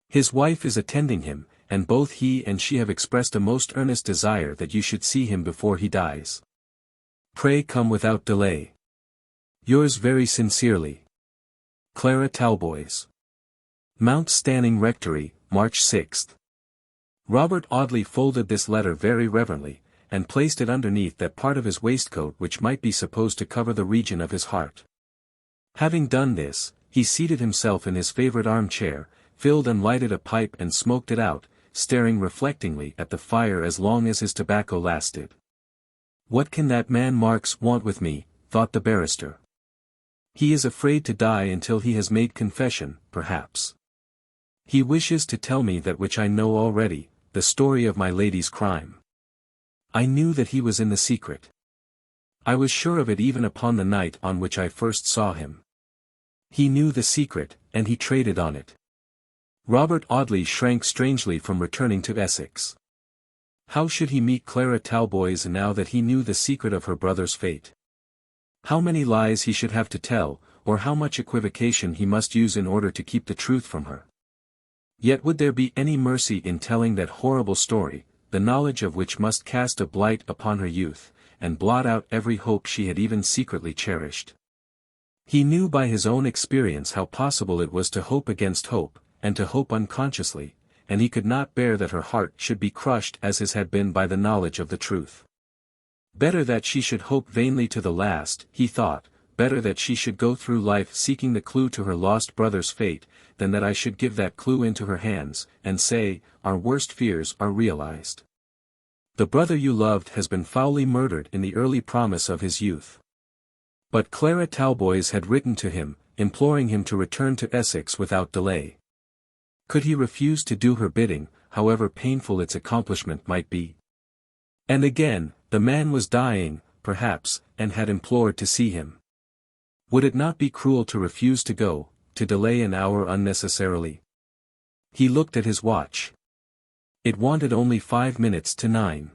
His wife is attending him, and both he and she have expressed a most earnest desire that you should see him before he dies. Pray come without delay. Yours very sincerely, Clara Talboys. Mount Stanning Rectory, March 6. Robert Audley folded this letter very reverently, and placed it underneath that part of his waistcoat which might be supposed to cover the region of his heart. Having done this, he seated himself in his favourite armchair, filled and lighted a pipe and smoked it out, staring reflectingly at the fire as long as his tobacco lasted. What can that man Marks want with me, thought the barrister. He is afraid to die until he has made confession, perhaps. He wishes to tell me that which I know already, the story of my lady's crime. I knew that he was in the secret. I was sure of it even upon the night on which I first saw him. He knew the secret, and he traded on it. Robert Audley shrank strangely from returning to Essex. How should he meet Clara Talboys now that he knew the secret of her brother's fate? How many lies he should have to tell, or how much equivocation he must use in order to keep the truth from her? Yet would there be any mercy in telling that horrible story, the knowledge of which must cast a blight upon her youth, and blot out every hope she had even secretly cherished? He knew by his own experience how possible it was to hope against hope, and to hope unconsciously, and he could not bear that her heart should be crushed as his had been by the knowledge of the truth. Better that she should hope vainly to the last, he thought, better that she should go through life seeking the clue to her lost brother's fate, than that I should give that clue into her hands, and say, our worst fears are realized. The brother you loved has been foully murdered in the early promise of his youth. But Clara Talboys had written to him, imploring him to return to Essex without delay. Could he refuse to do her bidding, however painful its accomplishment might be? And again, the man was dying, perhaps, and had implored to see him. Would it not be cruel to refuse to go, to delay an hour unnecessarily? He looked at his watch. It wanted only 5 minutes to 9.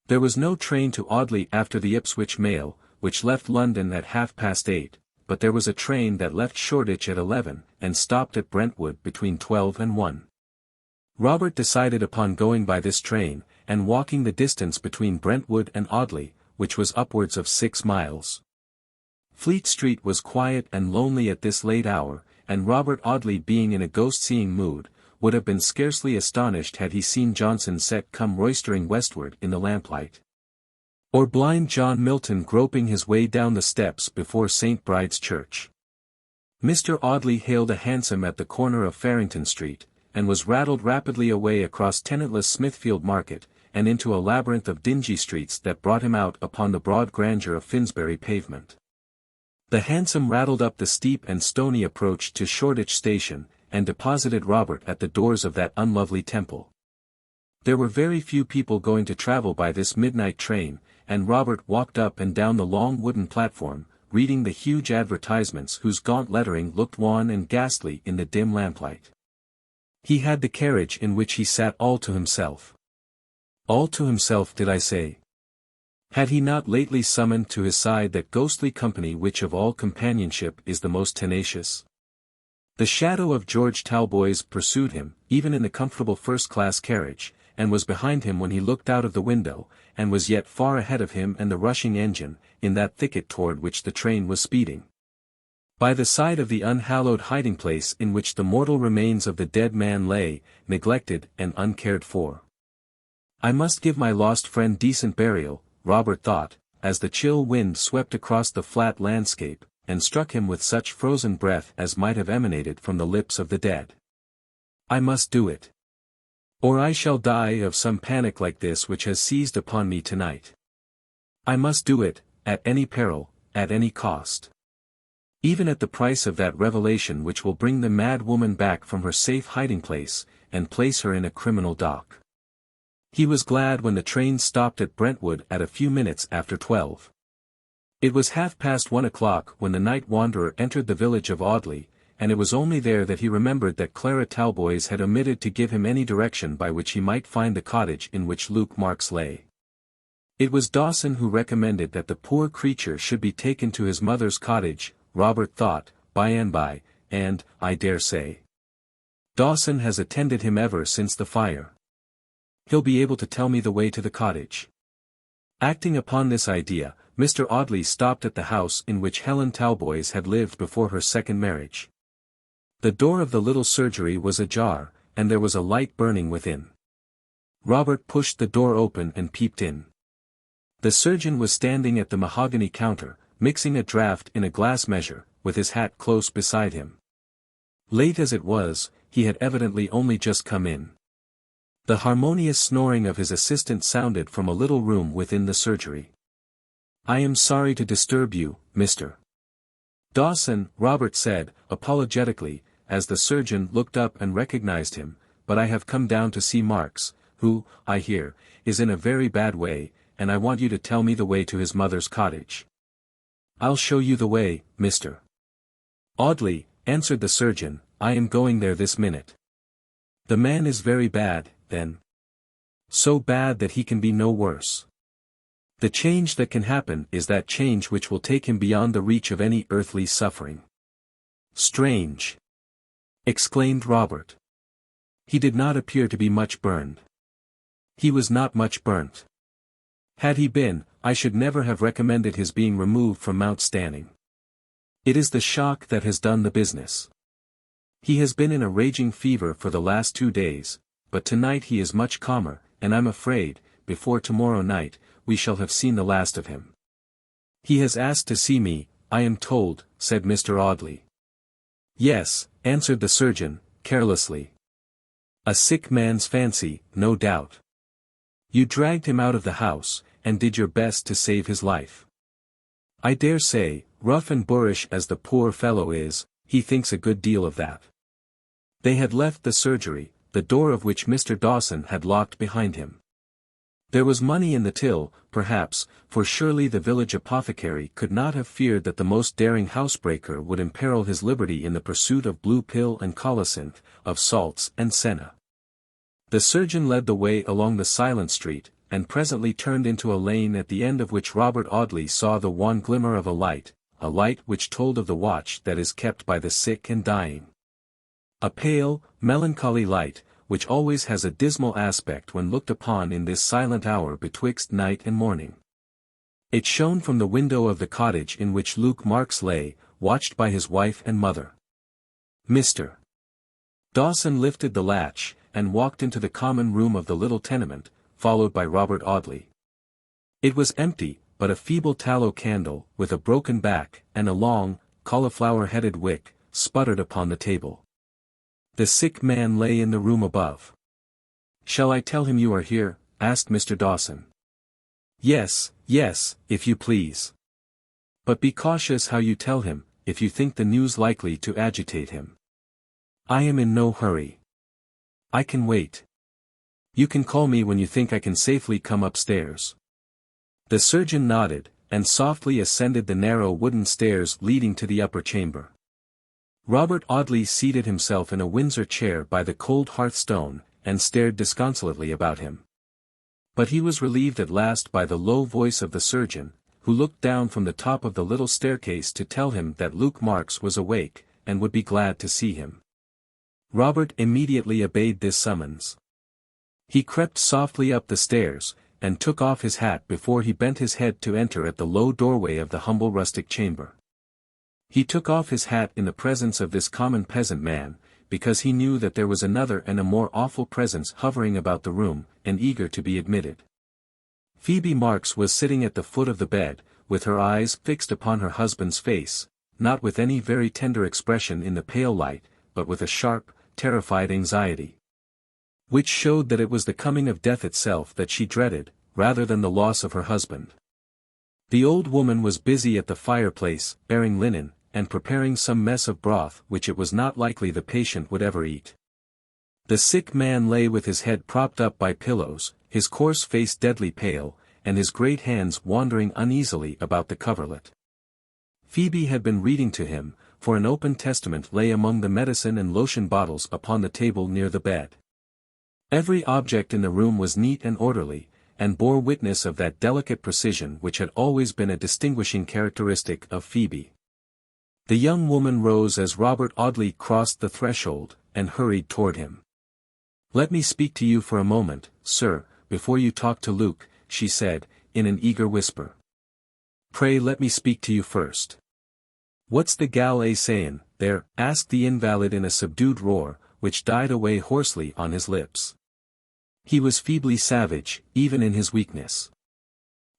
There was no train to Audley after the Ipswich mail, which left London at 8:30, but there was a train that left Shoreditch at 11, and stopped at Brentwood between 12 and 1. Robert decided upon going by this train, and walking the distance between Brentwood and Audley, which was upwards of 6 miles. Fleet Street was quiet and lonely at this late hour, and Robert Audley, being in a ghost-seeing mood, would have been scarcely astonished had he seen Johnson set come roistering westward in the lamplight. Or blind John Milton groping his way down the steps before St. Bride's Church. Mr. Audley hailed a hansom at the corner of Farrington Street, and was rattled rapidly away across tenantless Smithfield Market, and into a labyrinth of dingy streets that brought him out upon the broad grandeur of Finsbury Pavement. The hansom rattled up the steep and stony approach to Shoreditch Station, and deposited Robert at the doors of that unlovely temple. There were very few people going to travel by this midnight train, and Robert walked up and down the long wooden platform, reading the huge advertisements whose gaunt lettering looked wan and ghastly in the dim lamplight. He had the carriage in which he sat all to himself. All to himself, did I say? Had he not lately summoned to his side that ghostly company which of all companionship is the most tenacious? The shadow of George Talboys pursued him, even in the comfortable first-class carriage, and was behind him when he looked out of the window, and was yet far ahead of him and the rushing engine, in that thicket toward which the train was speeding. By the side of the unhallowed hiding-place in which the mortal remains of the dead man lay, neglected and uncared for. I must give my lost friend decent burial, Robert thought, as the chill wind swept across the flat landscape, and struck him with such frozen breath as might have emanated from the lips of the dead. I must do it. Or I shall die of some panic like this which has seized upon me tonight. I must do it, at any peril, at any cost. Even at the price of that revelation which will bring the mad woman back from her safe hiding place, and place her in a criminal dock. He was glad when the train stopped at Brentwood at a few minutes after 12. It was 1:30 when the night wanderer entered the village of Audley, and it was only there that he remembered that Clara Talboys had omitted to give him any direction by which he might find the cottage in which Luke Marks lay. It was Dawson who recommended that the poor creature should be taken to his mother's cottage, Robert thought, by and by, and, I dare say, Dawson has attended him ever since the fire. He'll be able to tell me the way to the cottage. Acting upon this idea, Mr. Audley stopped at the house in which Helen Talboys had lived before her second marriage. The door of the little surgery was ajar, and there was a light burning within. Robert pushed the door open and peeped in. The surgeon was standing at the mahogany counter, mixing a draught in a glass measure, with his hat close beside him. Late as it was, he had evidently only just come in. The harmonious snoring of his assistant sounded from a little room within the surgery. I am sorry to disturb you, Mr. Dawson, Robert said, apologetically, as the surgeon looked up and recognized him, but I have come down to see Marks, who, I hear, is in a very bad way, and I want you to tell me the way to his mother's cottage. I'll show you the way, Mr. Audley, answered the surgeon, I am going there this minute. The man is very bad, then. So bad that he can be no worse. The change that can happen is that change which will take him beyond the reach of any earthly suffering. Strange! Exclaimed Robert. He did not appear to be much burned. He was not much burnt. Had he been, I should never have recommended his being removed from Mount Stanning. It is the shock that has done the business. He has been in a raging fever for the last 2 days, but tonight he is much calmer, and I'm afraid, before tomorrow night, we shall have seen the last of him. He has asked to see me, I am told, said Mr. Audley. Yes, answered the surgeon, carelessly. A sick man's fancy, no doubt. You dragged him out of the house, and did your best to save his life. I dare say, rough and boorish as the poor fellow is, he thinks a good deal of that. They had left the surgery, the door of which Mr. Dawson had locked behind him. There was money in the till, perhaps, for surely the village apothecary could not have feared that the most daring housebreaker would imperil his liberty in the pursuit of blue pill and colocynth, of salts and senna. The surgeon led the way along the silent street, and presently turned into a lane at the end of which Robert Audley saw the wan glimmer of a light which told of the watch that is kept by the sick and dying. A pale, melancholy light, which always has a dismal aspect when looked upon in this silent hour betwixt night and morning. It shone from the window of the cottage in which Luke Marks lay, watched by his wife and mother. Mr. Dawson lifted the latch, and walked into the common room of the little tenement, followed by Robert Audley. It was empty, but a feeble tallow candle, with a broken back, and a long, cauliflower-headed wick, sputtered upon the table. The sick man lay in the room above. Shall I tell him you are here? Asked Mr. Dawson. Yes, yes, if you please. But be cautious how you tell him, if you think the news likely to agitate him. I am in no hurry. I can wait. You can call me when you think I can safely come upstairs. The surgeon nodded, and softly ascended the narrow wooden stairs leading to the upper chamber. Robert Audley seated himself in a Windsor chair by the cold hearthstone, and stared disconsolately about him. But he was relieved at last by the low voice of the surgeon, who looked down from the top of the little staircase to tell him that Luke Marks was awake, and would be glad to see him. Robert immediately obeyed this summons. He crept softly up the stairs, and took off his hat before he bent his head to enter at the low doorway of the humble rustic chamber. He took off his hat in the presence of this common peasant man, because he knew that there was another and a more awful presence hovering about the room, and eager to be admitted. Phoebe Marks was sitting at the foot of the bed, with her eyes fixed upon her husband's face, not with any very tender expression in the pale light, but with a sharp, terrified anxiety, which showed that it was the coming of death itself that she dreaded, rather than the loss of her husband. The old woman was busy at the fireplace, airing linen, and preparing some mess of broth which it was not likely the patient would ever eat. The sick man lay with his head propped up by pillows, his coarse face deadly pale, and his great hands wandering uneasily about the coverlet. Phoebe had been reading to him, for an open testament lay among the medicine and lotion bottles upon the table near the bed. Every object in the room was neat and orderly, and bore witness of that delicate precision which had always been a distinguishing characteristic of Phoebe. The young woman rose as Robert Audley crossed the threshold, and hurried toward him. "Let me speak to you for a moment, sir, before you talk to Luke," she said, in an eager whisper. "Pray let me speak to you first." "What's the gal sayin' there?" asked the invalid in a subdued roar, which died away hoarsely on his lips. He was feebly savage, even in his weakness.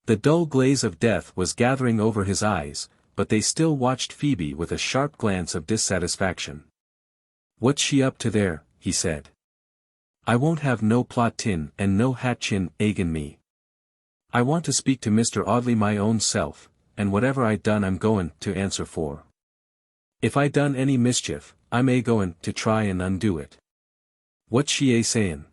The dull glaze of death was gathering over his eyes, but they still watched Phoebe with a sharp glance of dissatisfaction. "What's she up to there?" he said. "I won't have no plot tin and no hatchin agin me. I want to speak to Mr. Audley my own self, and whatever I done I'm goin' to answer for. If I done any mischief, I'm goin' to try and undo it." "What's she sayin'?"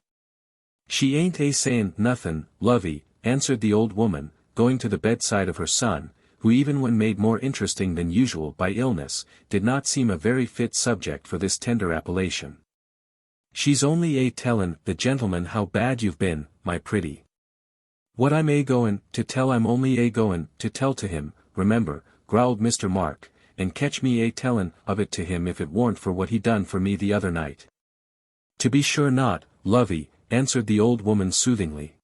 "She ain't sayin' nothin', lovey," answered the old woman, going to the bedside of her son, who even when made more interesting than usual by illness, did not seem a very fit subject for this tender appellation. "She's only tellin' the gentleman how bad you've been, my pretty." "What I'm goin' to tell I'm only goin' to tell to him, remember," growled Mr. Mark, "and catch me tellin' of it to him if it warn't for what he done for me the other night." "To be sure not, lovey," answered the old woman soothingly.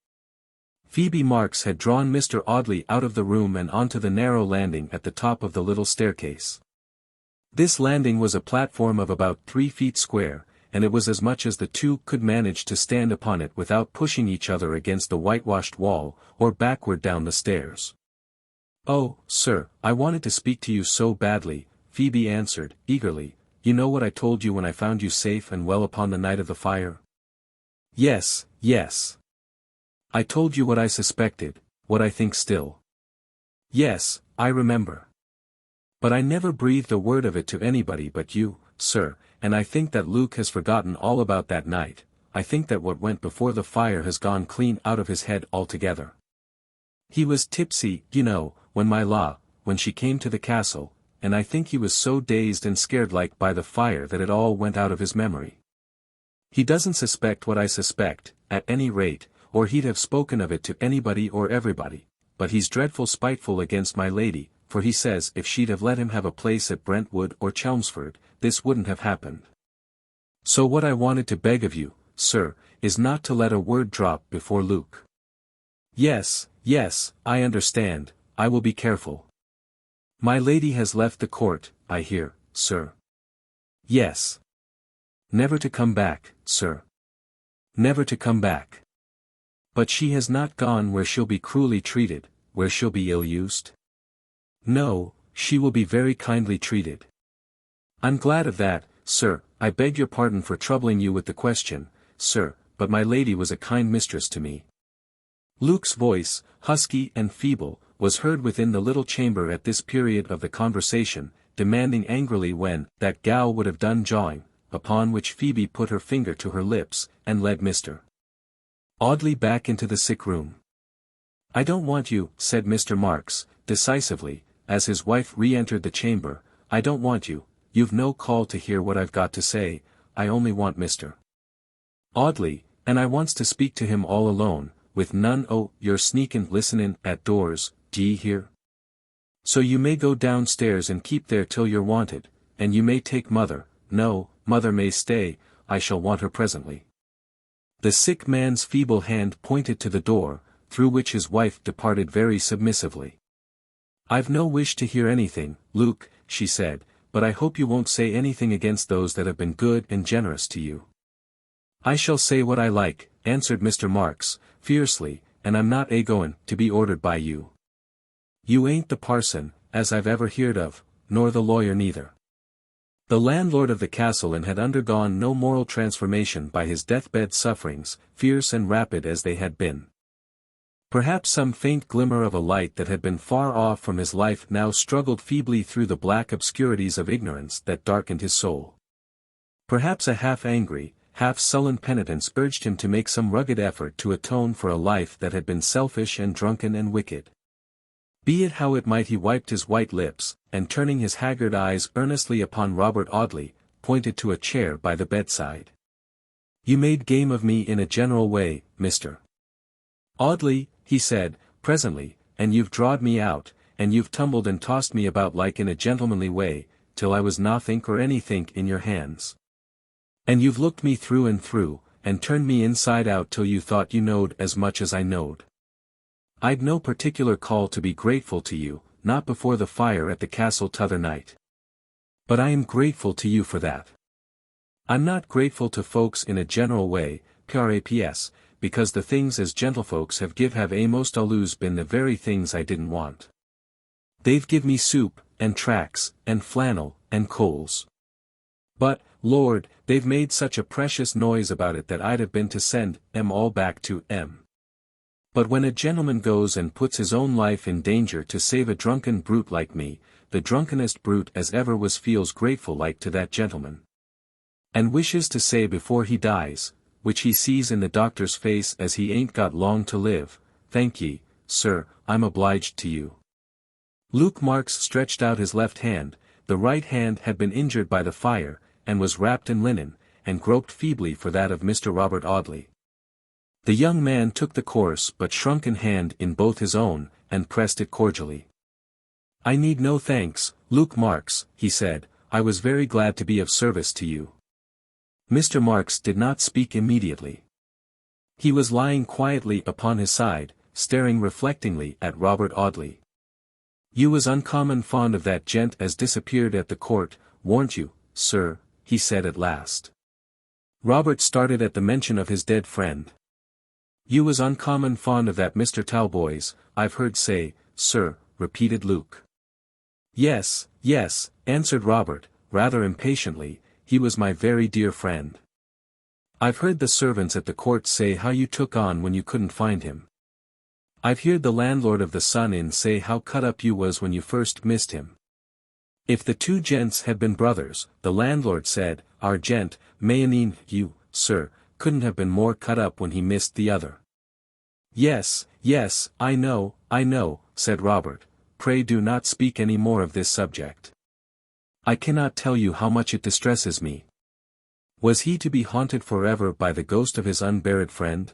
Phoebe Marks had drawn Mr. Audley out of the room and onto the narrow landing at the top of the little staircase. This landing was a platform of about 3 feet square, and it was as much as the two could manage to stand upon it without pushing each other against the whitewashed wall, or backward down the stairs. "Oh, sir, I wanted to speak to you so badly," Phoebe answered, eagerly. "You know what I told you when I found you safe and well upon the night of the fire?" "Yes, yes. I told you what I suspected, what I think still." "Yes, I remember. But I never breathed a word of it to anybody but you, sir, and I think that Luke has forgotten all about that night. I think that what went before the fire has gone clean out of his head altogether. He was tipsy, you know, when she came to the castle, and I think he was so dazed and scared like by the fire that it all went out of his memory. He doesn't suspect what I suspect, at any rate, or he'd have spoken of it to anybody or everybody, but he's dreadful spiteful against my lady, for he says if she'd have let him have a place at Brentwood or Chelmsford, this wouldn't have happened. So what I wanted to beg of you, sir, is not to let a word drop before Luke." "Yes, yes, I understand, I will be careful. My lady has left the court, I hear, sir." "Yes. Never to come back, sir. Never to come back. But she has not gone where she'll be cruelly treated, where she'll be ill-used?" "No, she will be very kindly treated." "I'm glad of that, sir. I beg your pardon for troubling you with the question, sir, but my lady was a kind mistress to me." Luke's voice, husky and feeble, was heard within the little chamber at this period of the conversation, demanding angrily when "that gal would have done jawing," upon which Phoebe put her finger to her lips, and led Mr. Audley back into the sick room. "I don't want you," said Mr. Marks, decisively, as his wife re-entered the chamber, "I don't want you, you've no call to hear what I've got to say, I only want Mr. Audley, and I wants to speak to him all alone, with none o' your sneakin' listenin' at doors, d'ye hear? So you may go downstairs and keep there till you're wanted, and you may take mother, no, mother may stay, I shall want her presently." The sick man's feeble hand pointed to the door, through which his wife departed very submissively. "I've no wish to hear anything, Luke," she said, but I hope you won't say anything against those that have been good and generous to you." "I shall say what I like," answered Mr. Marks, fiercely, "and I'm not a-goin' to be ordered by you. You ain't the parson, as I've ever heard of, nor the lawyer neither." The landlord of the castle and had undergone no moral transformation by his deathbed sufferings, fierce and rapid as they had been. Perhaps some faint glimmer of a light that had been far off from his life now struggled feebly through the black obscurities of ignorance that darkened his soul. Perhaps a half-angry, half-sullen penitence urged him to make some rugged effort to atone for a life that had been selfish and drunken and wicked. Be it how it might, he wiped his white lips, and turning his haggard eyes earnestly upon Robert Audley, pointed to a chair by the bedside. "You made game of me in a general way, Mr. Audley," he said, presently, "and you've drawed me out, and you've tumbled and tossed me about like in a gentlemanly way, till I was nothink or anythink in your hands. And you've looked me through and through, and turned me inside out till you thought you knowed as much as I knowed. I'd no particular call to be grateful to you, not before the fire at the castle t'other night. But I am grateful to you for that. I'm not grateful to folks in a general way, praps, because the things as gentlefolks have most always been the very things I didn't want. They've give me soup, and tracts, and flannel, and coals. But, Lord, they've made such a precious noise about it that I'd have been to send 'em all back to 'em. But when a gentleman goes and puts his own life in danger to save a drunken brute like me, the drunkenest brute as ever was feels grateful like to that gentleman. And wishes to say before he dies, which he sees in the doctor's face as he ain't got long to live, 'Thank ye, sir, I'm obliged to you.'" Luke Marks stretched out his left hand, the right hand had been injured by the fire, and was wrapped in linen, and groped feebly for that of Mr. Robert Audley. The young man took the coarse but shrunken hand in both his own, and pressed it cordially. "I need no thanks, Luke Marks," he said, "I was very glad to be of service to you." Mr. Marks did not speak immediately. He was lying quietly upon his side, staring reflectingly at Robert Audley. "You was uncommon fond of that gent as disappeared at the court, warn't you, sir?" he said at last. Robert started at the mention of his dead friend. "You was uncommon fond of that Mr. Talboys, I've heard say, sir," repeated Luke. "Yes, yes," answered Robert, rather impatiently, "he was my very dear friend. I've heard the servants at the court say how you took on when you couldn't find him. I've heard the landlord of the Sun Inn say how cut up you was when you first missed him. If the two gents had been brothers, the landlord said, our gent, mayoneen, you, sir, couldn't have been more cut up when he missed the other." "Yes, yes, I know," said Robert, "pray do not speak any more of this subject. I cannot tell you how much it distresses me. Was he to be haunted forever by the ghost of his unburied friend?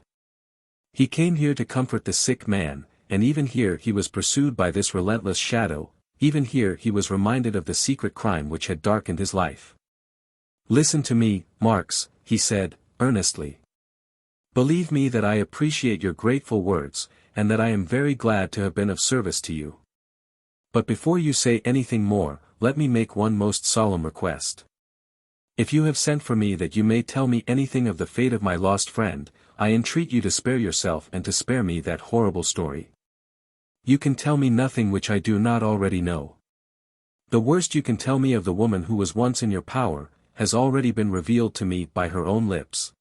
He came here to comfort the sick man, and even here he was pursued by this relentless shadow, even here he was reminded of the secret crime which had darkened his life. Listen to me, Marks," he said, earnestly. "Believe me that I appreciate your grateful words, and that I am very glad to have been of service to you. But before you say anything more, let me make one most solemn request. If you have sent for me that you may tell me anything of the fate of my lost friend, I entreat you to spare yourself and to spare me that horrible story. You can tell me nothing which I do not already know. The worst you can tell me of the woman who was once in your power, has already been revealed to me by her own lips.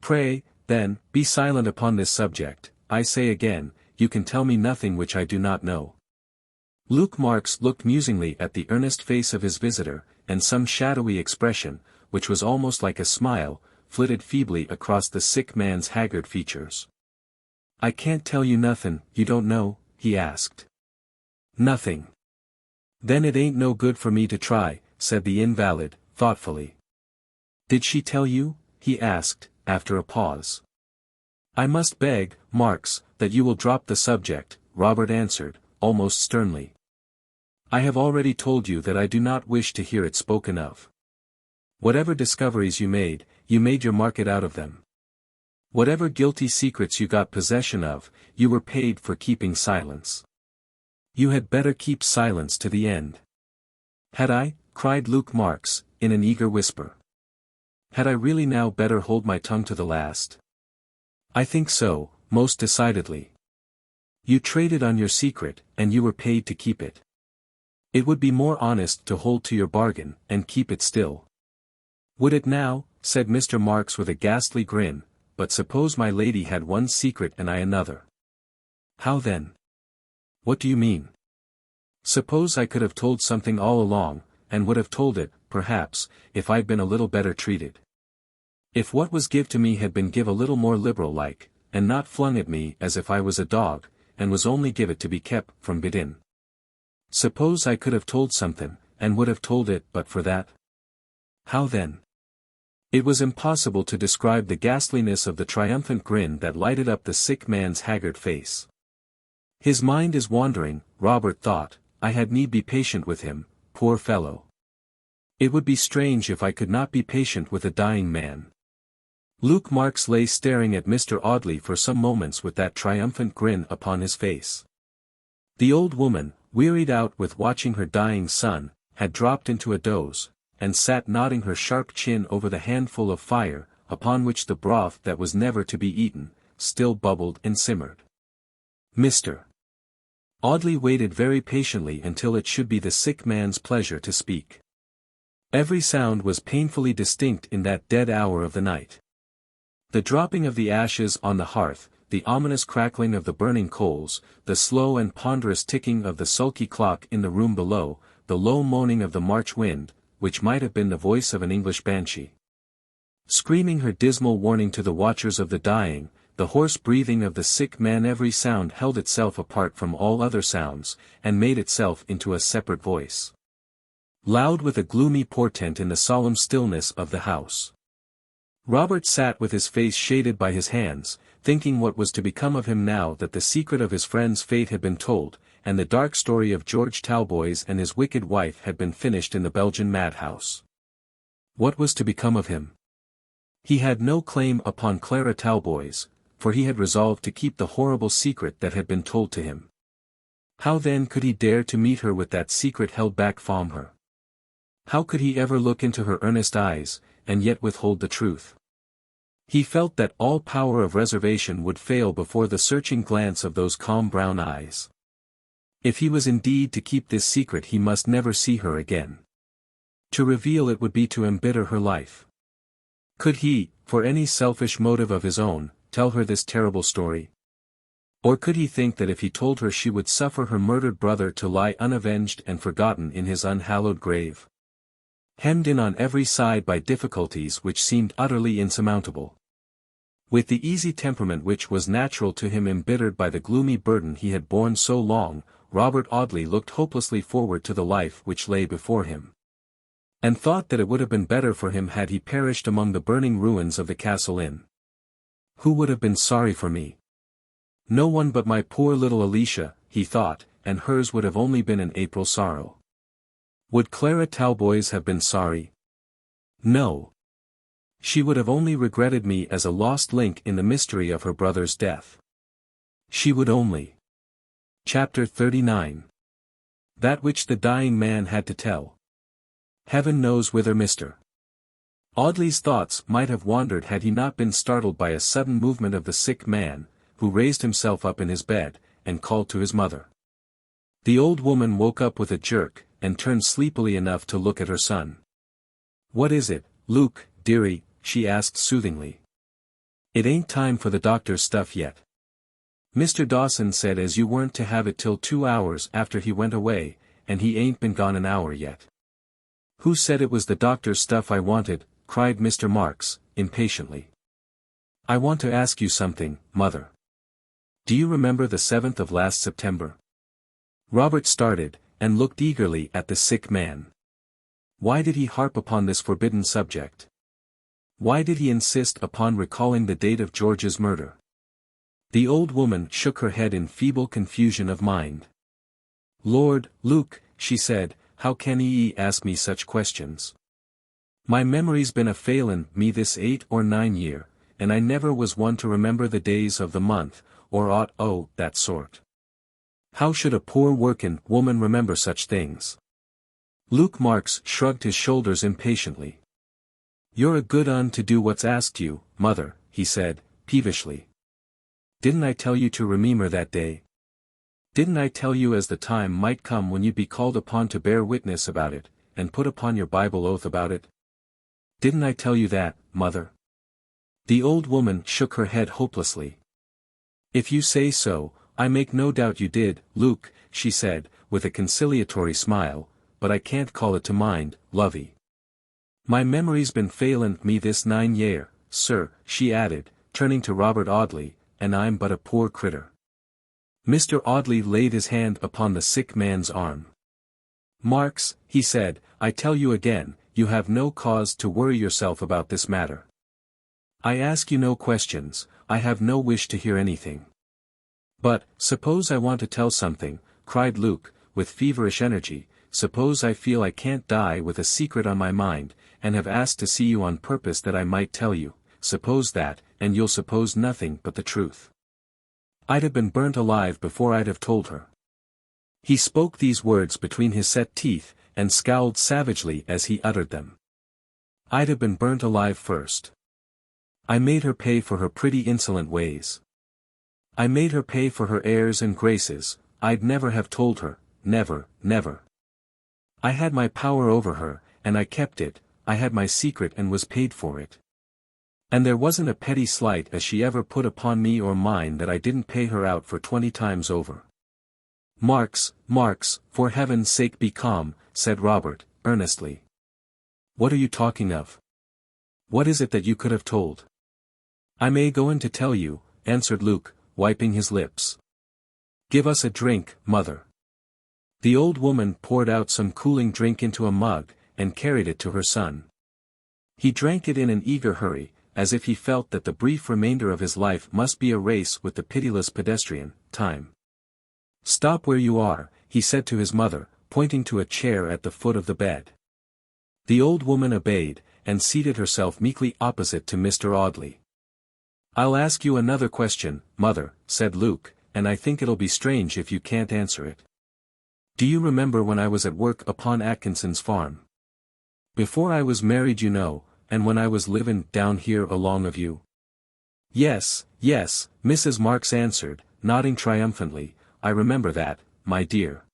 Pray, then, be silent upon this subject. I say again, you can tell me nothing which I do not know." Luke Marks looked musingly at the earnest face of his visitor, and some shadowy expression, which was almost like a smile, flitted feebly across the sick man's haggard features. "I can't tell you nothin' you don't know?" he asked. "Nothing. Then it ain't no good for me to try," said the invalid, thoughtfully. "Did she tell you?" he asked, after a pause. "I must beg, Marks, that you will drop the subject," Robert answered, almost sternly. "I have already told you that I do not wish to hear it spoken of. Whatever discoveries you made your market out of them. Whatever guilty secrets you got possession of, you were paid for keeping silence. You had better keep silence to the end." "Had I?" cried Luke Marks, in an eager whisper. Had I really now better hold my tongue to the last? I think so, most decidedly. You traded on your secret, and you were paid to keep it. It would be more honest to hold to your bargain, and keep it still. Would it now? Said Mr. Marks with a ghastly grin, but suppose my lady had one secret and I another. How then? What do you mean? Suppose I could have told something all along, and would have told it, perhaps, if I'd been a little better treated. If what was give to me had been give a little more liberal like, and not flung at me as if I was a dog, and was only give it to be kept from bidin. Suppose I could have told something, and would have told it but for that? How then? It was impossible to describe the ghastliness of the triumphant grin that lighted up the sick man's haggard face. His mind is wandering, Robert thought. I had need be patient with him, poor fellow. It would be strange if I could not be patient with a dying man. Luke Marks lay staring at Mr. Audley for some moments with that triumphant grin upon his face. The old woman, wearied out with watching her dying son, had dropped into a doze, and sat nodding her sharp chin over the handful of fire, upon which the broth that was never to be eaten, still bubbled and simmered. Mr. Audley waited very patiently until it should be the sick man's pleasure to speak. Every sound was painfully distinct in that dead hour of the night. The dropping of the ashes on the hearth, the ominous crackling of the burning coals, the slow and ponderous ticking of the sulky clock in the room below, the low moaning of the March wind, which might have been the voice of an English banshee, screaming her dismal warning to the watchers of the dying, the hoarse breathing of the sick man, every sound held itself apart from all other sounds, and made itself into a separate voice, loud with a gloomy portent in the solemn stillness of the house. Robert sat with his face shaded by his hands, thinking what was to become of him now that the secret of his friend's fate had been told, and the dark story of George Talboys and his wicked wife had been finished in the Belgian madhouse. What was to become of him? He had no claim upon Clara Talboys, for he had resolved to keep the horrible secret that had been told to him. How then could he dare to meet her with that secret held back from her? How could he ever look into her earnest eyes, and yet withhold the truth? He felt that all power of reservation would fail before the searching glance of those calm brown eyes. If he was indeed to keep this secret, he must never see her again. To reveal it would be to embitter her life. Could he, for any selfish motive of his own, tell her this terrible story? Or could he think that if he told her she would suffer her murdered brother to lie unavenged and forgotten in his unhallowed grave, hemmed in on every side by difficulties which seemed utterly insurmountable? With the easy temperament which was natural to him embittered by the gloomy burden he had borne so long, Robert Audley looked hopelessly forward to the life which lay before him, and thought that it would have been better for him had he perished among the burning ruins of the Castle Inn. Who would have been sorry for me? No one but my poor little Alicia, he thought, and hers would have only been an April sorrow. Would Clara Talboys have been sorry? No. She would have only regretted me as a lost link in the mystery of her brother's death. She would only. Chapter 39. That which the dying man had to tell. Heaven knows whither Mr. Audley's thoughts might have wandered had he not been startled by a sudden movement of the sick man, who raised himself up in his bed, and called to his mother. The old woman woke up with a jerk, and turned sleepily enough to look at her son. "What is it, Luke, dearie?" she asked soothingly. "It ain't time for the doctor's stuff yet. Mr. Dawson said as you weren't to have it till 2 hours after he went away, and he ain't been gone an hour yet." "Who said it was the doctor's stuff I wanted?" cried Mr. Marks, impatiently. "I want to ask you something, mother. Do you remember the 7th of last September?" Robert started, and looked eagerly at the sick man. Why did he harp upon this forbidden subject? Why did he insist upon recalling the date of George's murder? The old woman shook her head in feeble confusion of mind. "Lord, Luke," she said, "how can ye ask me such questions? My memory's been a failin' me this 8 or 9 year, and I never was one to remember the days of the month, or aught o' that sort. How should a poor workin' woman remember such things?" Luke Marks shrugged his shoulders impatiently. "You're a good un to do what's asked you, mother," he said, peevishly. "Didn't I tell you to remember that day? Didn't I tell you as the time might come when you'd be called upon to bear witness about it, and put upon your Bible oath about it? Didn't I tell you that, mother?" The old woman shook her head hopelessly. "If you say so, I make no doubt you did, Luke," she said, with a conciliatory smile, "but I can't call it to mind, lovey. My memory's been failin' me this 9 year, sir," she added, turning to Robert Audley, "and I'm but a poor critter." Mr. Audley laid his hand upon the sick man's arm. "Marks," he said, "I tell you again, you have no cause to worry yourself about this matter. I ask you no questions, I have no wish to hear anything." "But, suppose I want to tell something," cried Luke, with feverish energy, "suppose I feel I can't die with a secret on my mind, and have asked to see you on purpose that I might tell you, suppose that, and you'll suppose nothing but the truth. I'd have been burnt alive before I'd have told her." He spoke these words between his set teeth, and scowled savagely as he uttered them. "I'd have been burnt alive first. I made her pay for her pretty insolent ways. I made her pay for her airs and graces, I'd never have told her, never, never. I had my power over her, and I kept it, I had my secret and was paid for it. And there wasn't a petty slight as she ever put upon me or mine that I didn't pay her out for 20 times over." "Marks, Marks, for heaven's sake be calm," said Robert, earnestly. "What are you talking of? What is it that you could have told?" "I may go in to tell you," answered Luke, wiping his lips. "Give us a drink, mother." The old woman poured out some cooling drink into a mug, and carried it to her son. He drank it in an eager hurry, as if he felt that the brief remainder of his life must be a race with the pitiless pedestrian, time. "Stop where you are," he said to his mother, pointing to a chair at the foot of the bed. The old woman obeyed, and seated herself meekly opposite to Mr. Audley. "I'll ask you another question, mother," said Luke, "and I think it'll be strange if you can't answer it. Do you remember when I was at work upon Atkinson's farm? Before I was married, you know, and when I was livin' down here along of you?" "Yes, yes," Mrs. Marks answered, nodding triumphantly, "I remember that, my dear.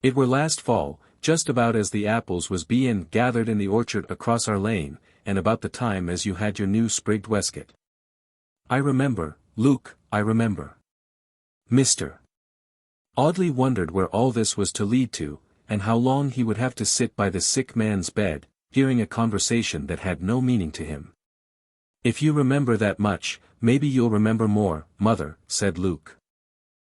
It were last fall, just about as the apples was bein' gathered in the orchard across our lane, and about the time as you had your new sprigged waistcoat. I remember, Luke, I remember." Mr. Audley wondered where all this was to lead to, and how long he would have to sit by the sick man's bed, hearing a conversation that had no meaning to him. "If you remember that much, maybe you'll remember more, mother," said Luke.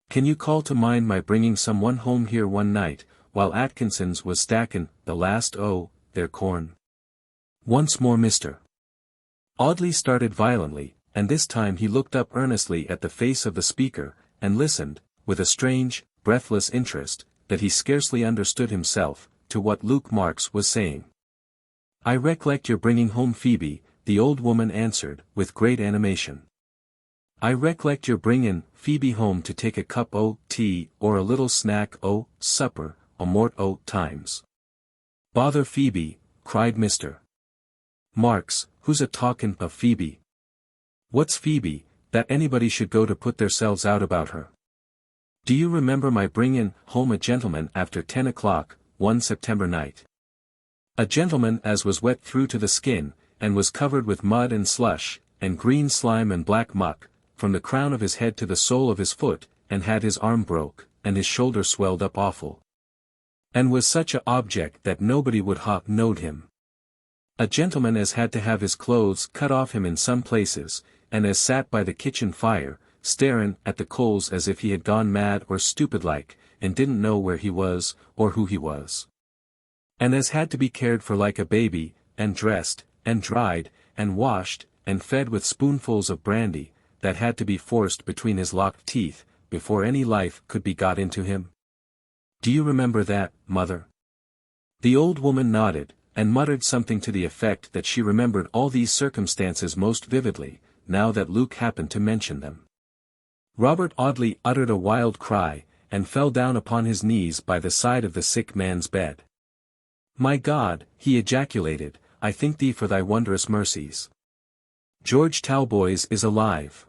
"Can you call to mind my bringing someone home here one night, while Atkinson's was stackin' the last o' their corn?" Once more Mr. Audley started violently, and this time he looked up earnestly at the face of the speaker, and listened, with a strange, breathless interest, that he scarcely understood himself, to what Luke Marks was saying. "I recollect your bringing home Phoebe," the old woman answered, with great animation. "I recollect your bringin' Phoebe home to take a cup o' tea or a little snack o' supper, a mort o' times." "Bother Phoebe," cried Mr. Marks, "who's a talkin' of Phoebe? What's Phoebe, that anybody should go to put theirselves out about her? Do you remember my bringin' home a gentleman after 10 o'clock, one September night? A gentleman as was wet through to the skin, and was covered with mud and slush, and green slime and black muck, from the crown of his head to the sole of his foot, and had his arm broke, and his shoulder swelled up awful. And was such a object that nobody would ha knowed him. A gentleman as had to have his clothes cut off him in some places, and as sat by the kitchen fire, starin' at the coals as if he had gone mad or stupid like, and didn't know where he was, or who he was. And as had to be cared for like a baby, and dressed, and dried, and washed, and fed with spoonfuls of brandy, that had to be forced between his locked teeth, before any life could be got into him. Do you remember that, mother?" The old woman nodded, and muttered something to the effect that she remembered all these circumstances most vividly, now that Luke happened to mention them. Robert Audley uttered a wild cry, and fell down upon his knees by the side of the sick man's bed. My God, he ejaculated, I thank thee for thy wondrous mercies. George Talboys is alive.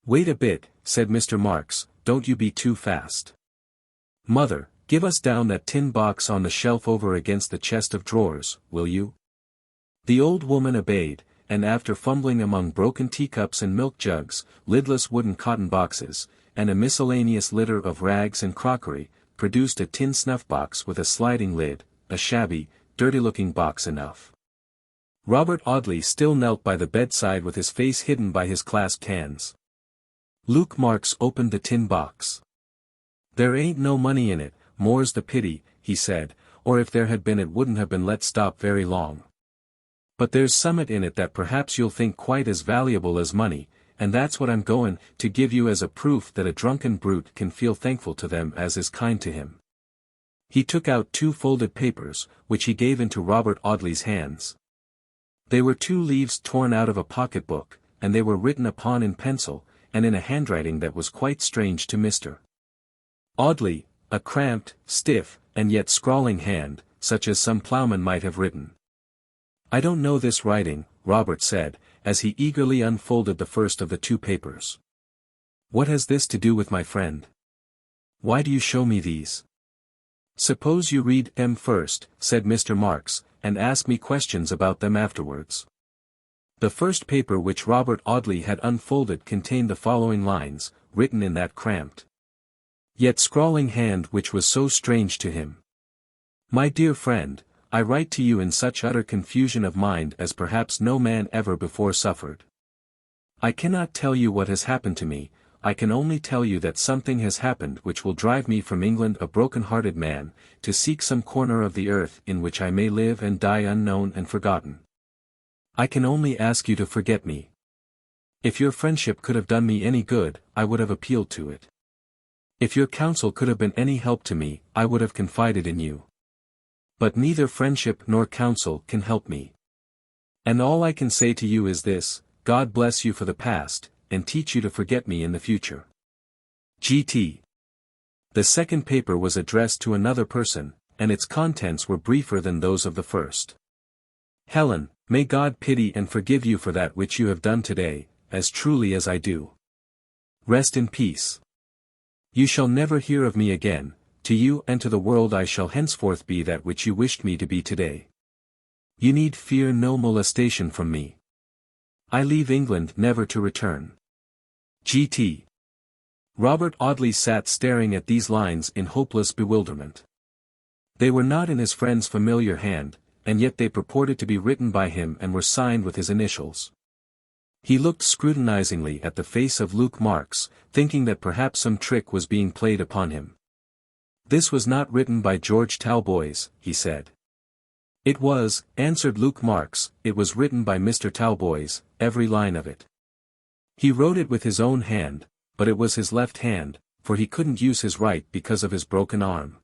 Wait a bit, said Mr. Marks, don't you be too fast. Mother, give us down that tin box on the shelf over against the chest of drawers, will you? The old woman obeyed, and after fumbling among broken teacups and milk jugs, lidless wooden cotton boxes, and a miscellaneous litter of rags and crockery, produced a tin snuff-box with a sliding lid, a shabby, dirty-looking box enough. Robert Audley still knelt by the bedside with his face hidden by his clasped hands. Luke Marks opened the tin box. There ain't no money in it, more's the pity, he said, or if there had been it wouldn't have been let stop very long. But there's summat in it that perhaps you'll think quite as valuable as money, and that's what I'm goin' to give you as a proof that a drunken brute can feel thankful to them as is kind to him. He took out 2 folded papers, which he gave into Robert Audley's hands. They were 2 leaves torn out of a pocket-book, and they were written upon in pencil, and in a handwriting that was quite strange to Mr. Audley, a cramped, stiff, and yet scrawling hand, such as some ploughman might have written. I don't know this writing, Robert said, as he eagerly unfolded the first of the 2 papers. What has this to do with my friend? Why do you show me these? Suppose you read them first, said Mr. Marks, and ask me questions about them afterwards. The first paper which Robert Audley had unfolded contained the following lines, written in that cramped, yet scrawling hand which was so strange to him. My dear friend, I write to you in such utter confusion of mind as perhaps no man ever before suffered. I cannot tell you what has happened to me, I can only tell you that something has happened which will drive me from England a broken-hearted man, to seek some corner of the earth in which I may live and die unknown and forgotten. I can only ask you to forget me. If your friendship could have done me any good, I would have appealed to it. If your counsel could have been any help to me, I would have confided in you. But neither friendship nor counsel can help me. And all I can say to you is this, God bless you for the past, and teach you to forget me in the future. G.T. The second paper was addressed to another person, and its contents were briefer than those of the first. Helen, may God pity and forgive you for that which you have done today, as truly as I do. Rest in peace. You shall never hear of me again, to you and to the world I shall henceforth be that which you wished me to be today. You need fear no molestation from me. I leave England never to return. G.T. Robert Audley sat staring at these lines in hopeless bewilderment. They were not in his friend's familiar hand, and yet they purported to be written by him and were signed with his initials. He looked scrutinizingly at the face of Luke Marks, thinking that perhaps some trick was being played upon him. This was not written by George Talboys, he said. It was, answered Luke Marks, it was written by Mr. Talboys, every line of it. He wrote it with his own hand, but it was his left hand, for he couldn't use his right because of his broken arm.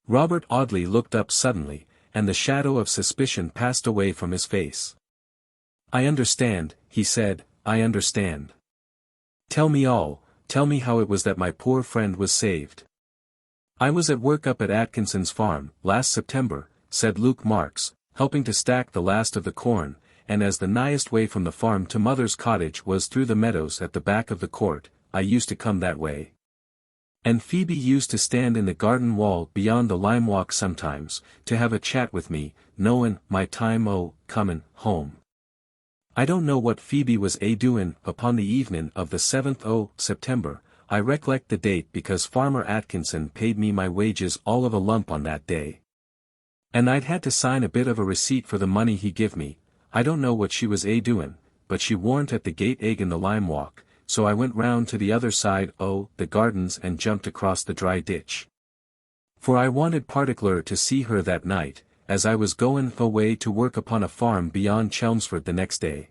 Robert Audley looked up suddenly, and the shadow of suspicion passed away from his face. I understand, he said, I understand. Tell me all, tell me how it was that my poor friend was saved. I was at work up at Atkinson's farm, last September, said Luke Marks, helping to stack the last of the corn, and as the nighest way from the farm to Mother's cottage was through the meadows at the back of the court, I used to come that way. And Phoebe used to stand in the garden wall beyond the lime walk sometimes, to have a chat with me, knowin' my time comin' home. I don't know what Phoebe was doin' upon the evenin' of the 7th September, I recollect the date because Farmer Atkinson paid me my wages all of a lump on that day. And I'd had to sign a bit of a receipt for the money he give me, I don't know what she was doin', but she warn't at the gate in the lime walk, so I went round to the other side the gardens and jumped across the dry ditch. For I wanted particular to see her that night, as I was goin' away to work upon a farm beyond Chelmsford the next day.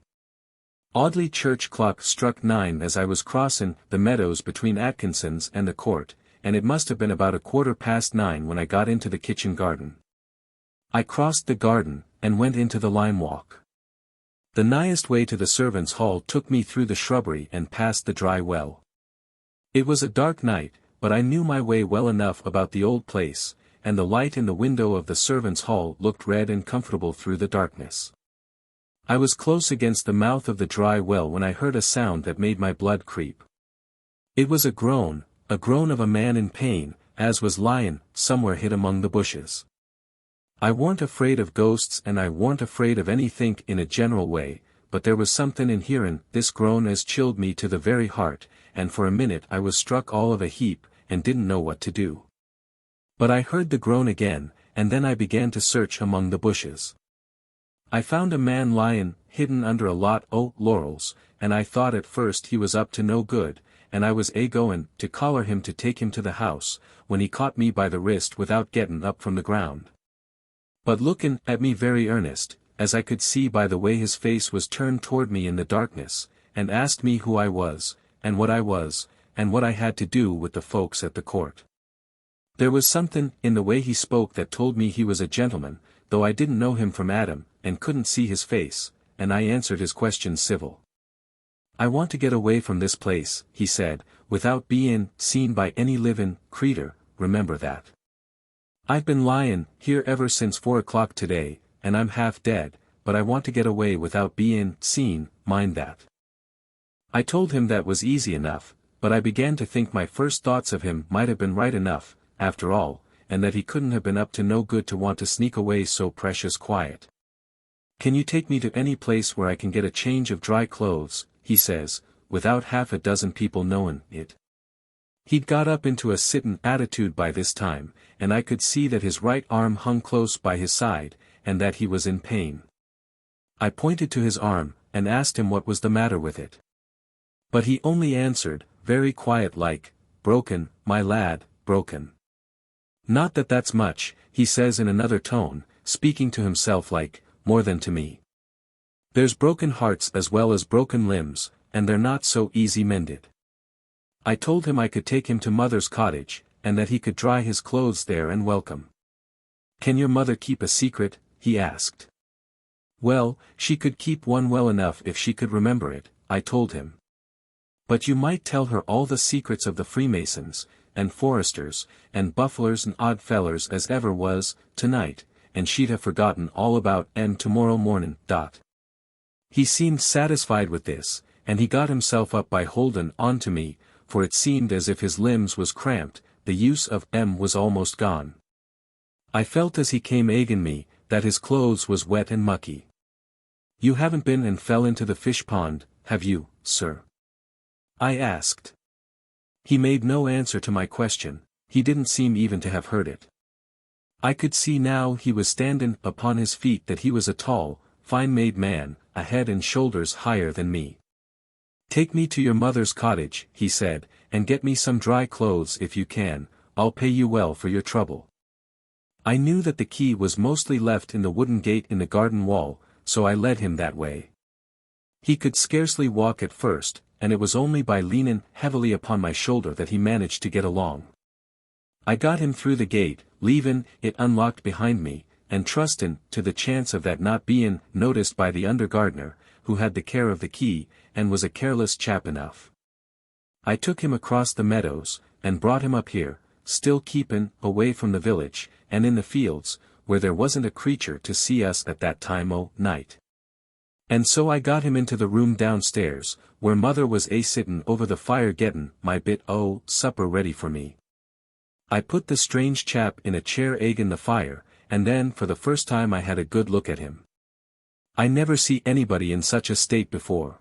Audley church clock struck 9 as I was crossin' the meadows between Atkinson's and the court, and it must have been about 9:15 when I got into the kitchen garden. I crossed the garden, and went into the lime walk. The nighest way to the servants' hall took me through the shrubbery and past the dry well. It was a dark night, but I knew my way well enough about the old place, and the light in the window of the servants' hall looked red and comfortable through the darkness. I was close against the mouth of the dry well when I heard a sound that made my blood creep. It was a groan of a man in pain, as was lying somewhere hid among the bushes. I warn't afraid of ghosts and I warn't afraid of anythink in a general way, but there was something in hearin' this groan as chilled me to the very heart, and for a minute I was struck all of a heap, and didn't know what to do. But I heard the groan again, and then I began to search among the bushes. I found a man lying, hidden under a lot o' laurels, and I thought at first he was up to no good, and I was goin' to collar him to take him to the house, when he caught me by the wrist without gettin' up from the ground. But lookin' at me very earnest, as I could see by the way his face was turned toward me in the darkness, and asked me who I was, and what I had to do with the folks at the court. There was somethin' in the way he spoke that told me he was a gentleman, though I didn't know him from Adam, and couldn't see his face, and I answered his questions civil. "I want to get away from this place," he said, "without bein' seen by any livin' creetur, remember that. I've been lyin' here ever since 4 o'clock today, and I'm half dead, but I want to get away without bein' seen, mind that." I told him that was easy enough, but I began to think my first thoughts of him might have been right enough, after all, and that he couldn't have been up to no good to want to sneak away so precious quiet. "Can you take me to any place where I can get a change of dry clothes," he says, "without half a dozen people knowin' it?" He'd got up into a sittin' attitude by this time, and I could see that his right arm hung close by his side, and that he was in pain. I pointed to his arm, and asked him what was the matter with it. But he only answered, very quiet like, "Broken, my lad, broken." "Not that that's much," he says in another tone, speaking to himself like, more than to me. "There's broken hearts as well as broken limbs, and they're not so easy mended." I told him I could take him to mother's cottage, and that he could dry his clothes there and welcome. "Can your mother keep a secret?" he asked. "Well, she could keep one well enough if she could remember it," I told him. "But you might tell her all the secrets of the Freemasons, and Foresters, and Bufflers and Oddfellers as ever was, tonight, and she'd have forgotten all about 'em tomorrow mornin'. He seemed satisfied with this, and he got himself up by holdin' on to me, for it seemed as if his limbs was cramped, the use of 'em was almost gone. I felt as he came agin me, that his clothes was wet and mucky. "You haven't been and fell into the fish pond, have you, sir?" I asked. He made no answer to my question, he didn't seem even to have heard it. I could see now he was standin' upon his feet that he was a tall, fine-made man, a head and shoulders higher than me. "Take me to your mother's cottage," he said, "and get me some dry clothes if you can, I'll pay you well for your trouble." I knew that the key was mostly left in the wooden gate in the garden wall, so I led him that way. He could scarcely walk at first, and it was only by leanin' heavily upon my shoulder that he managed to get along. I got him through the gate, leavin' it unlocked behind me, and trustin' to the chance of that not bein' noticed by the under gardener, who had the care of the key, and was a careless chap enough. I took him across the meadows, and brought him up here, still keepin' away from the village, and in the fields, where there wasn't a creature to see us at that time o' night. And so I got him into the room downstairs, where mother was sittin' over the fire gettin' my bit o' supper ready for me. I put the strange chap in a chair agin the fire, and then for the first time I had a good look at him. I never see anybody in such a state before.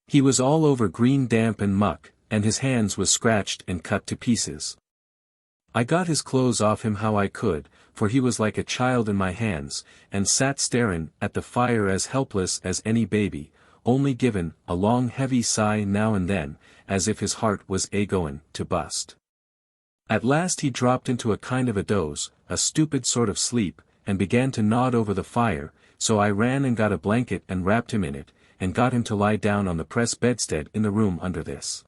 He was all over green damp and muck, and his hands was scratched and cut to pieces. I got his clothes off him how I could, for he was like a child in my hands, and sat starin' at the fire as helpless as any baby, only givin' a long heavy sigh now and then, as if his heart was goin' to bust. At last he dropped into a kind of a doze, a stupid sort of sleep, and began to nod over the fire, so I ran and got a blanket and wrapped him in it, and got him to lie down on the press bedstead in the room under this.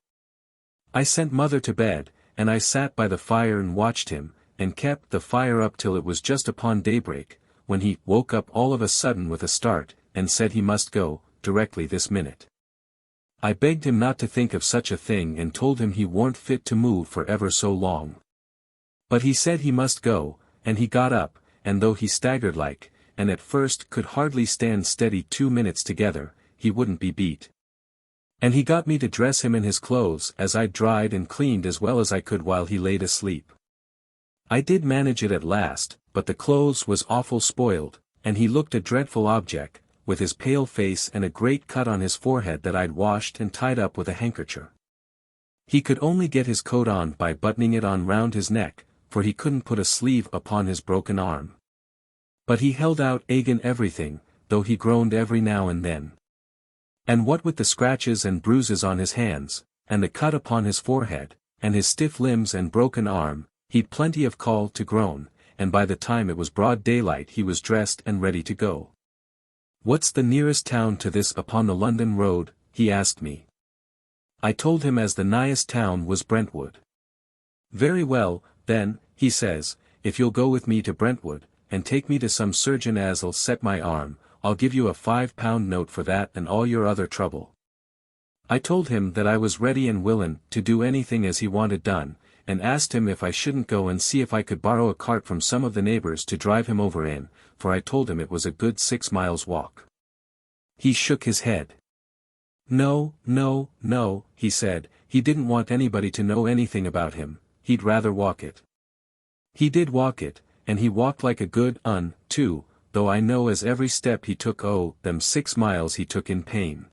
I sent mother to bed, and I sat by the fire and watched him, and kept the fire up till it was just upon daybreak, when he woke up all of a sudden with a start, and said he must go, directly this minute. I begged him not to think of such a thing and told him he warn't fit to move for ever so long. But he said he must go, and he got up, and though he staggered like, and at first could hardly stand steady 2 minutes together, he wouldn't be beat. And he got me to dress him in his clothes as I dried and cleaned as well as I could while he laid asleep. I did manage it at last, but the clothes was awful spoiled, and he looked a dreadful object, with his pale face and a great cut on his forehead that I'd washed and tied up with a handkerchief. He could only get his coat on by buttoning it on round his neck, for he couldn't put a sleeve upon his broken arm. But he held out again everything, though he groaned every now and then. And what with the scratches and bruises on his hands, and the cut upon his forehead, and his stiff limbs and broken arm, he'd plenty of call to groan, and by the time it was broad daylight he was dressed and ready to go. "What's the nearest town to this upon the London road?" he asked me. I told him as the nighest town was Brentwood. "Very well, then," he says, "if you'll go with me to Brentwood, and take me to some surgeon as'll set my arm, I'll give you a £5 note for that and all your other trouble." I told him that I was ready and willin' to do anything as he wanted done, and asked him if I shouldn't go and see if I could borrow a cart from some of the neighbors to drive him over in, for I told him it was a good 6 miles walk. He shook his head. No, no, no, he said, he didn't want anybody to know anything about him, he'd rather walk it. He did walk it, and he walked like a good un, too, though I know as every step he took them 6 miles he took in pain.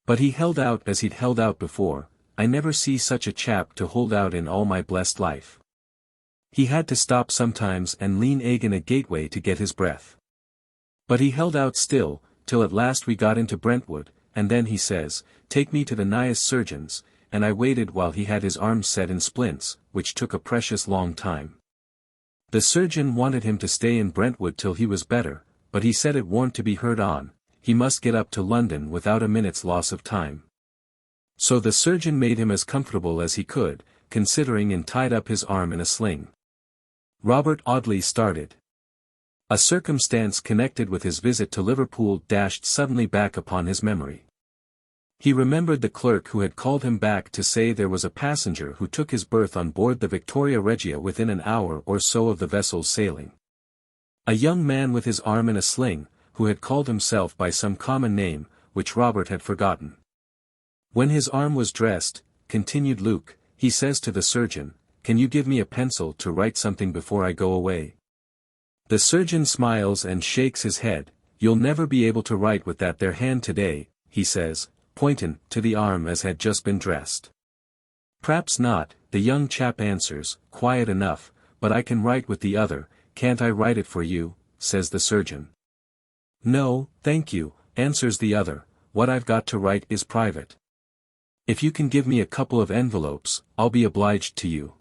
But he held out as he'd held out before. I never see such a chap to hold out in all my blessed life. He had to stop sometimes and lean agin a gateway to get his breath. But he held out still, till at last we got into Brentwood, and then he says, "Take me to the nighest surgeon's," and I waited while he had his arms set in splints, which took a precious long time. The surgeon wanted him to stay in Brentwood till he was better, but he said it warn't to be heard on, he must get up to London without a minute's loss of time. So the surgeon made him as comfortable as he could, considering, and tied up his arm in a sling. Robert Audley started. A circumstance connected with his visit to Liverpool dashed suddenly back upon his memory. He remembered the clerk who had called him back to say there was a passenger who took his berth on board the Victoria Regia within an hour or so of the vessel's sailing. A young man with his arm in a sling, who had called himself by some common name, which Robert had forgotten. When his arm was dressed, continued Luke, he says to the surgeon, "Can you give me a pencil to write something before I go away?" The surgeon smiles and shakes his head. "You'll never be able to write with that there hand today," he says, pointing to the arm as had just been dressed. "P'raps not," the young chap answers, quiet enough, "but I can write with the other, can't I write it for you?" says the surgeon. "No, thank you," answers the other, "what I've got to write is private. If you can give me a couple of envelopes, I'll be obliged to you."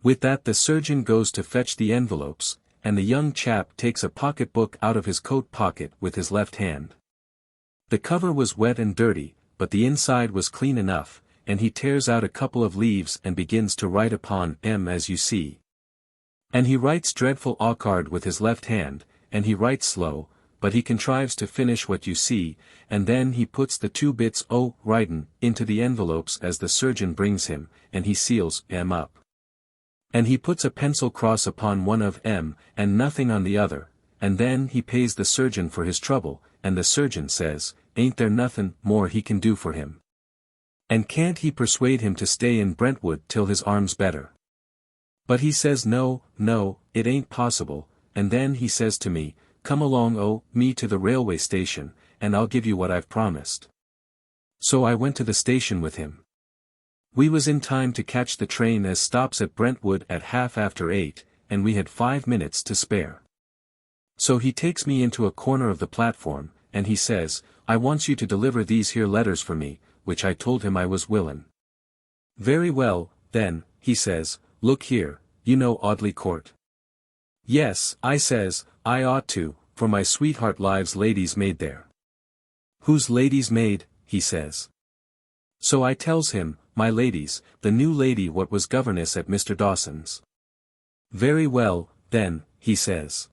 With that the surgeon goes to fetch the envelopes, and the young chap takes a pocket-book out of his coat pocket with his left hand. The cover was wet and dirty, but the inside was clean enough, and he tears out a couple of leaves and begins to write upon "M as you see." And he writes dreadful awkward with his left hand, and he writes slow, but he contrives to finish what you see, and then he puts the 2 bits o' writin' into the envelopes as the surgeon brings him, and he seals "M" up. And he puts a pencil cross upon one of "M" and nothing on the other, and then he pays the surgeon for his trouble, and the surgeon says, ain't there nothin' more he can do for him? And can't he persuade him to stay in Brentwood till his arm's better? But he says no, no, it ain't possible, and then he says to me, "Come along me to the railway station, and I'll give you what I've promised." So I went to the station with him. We was in time to catch the train as stops at Brentwood at 8:30, and we had 5 minutes to spare. So he takes me into a corner of the platform, and he says, "I wants you to deliver these here letters for me," which I told him I was willin'. "Very well, then," he says, "look here, you know Audley Court?" "Yes," I says, "I ought to, for my sweetheart lives lady's maid there." "Who's lady's maid?" he says. So I tells him, "My lady's, the new lady what was governess at Mr. Dawson's." "Very well, then," he says.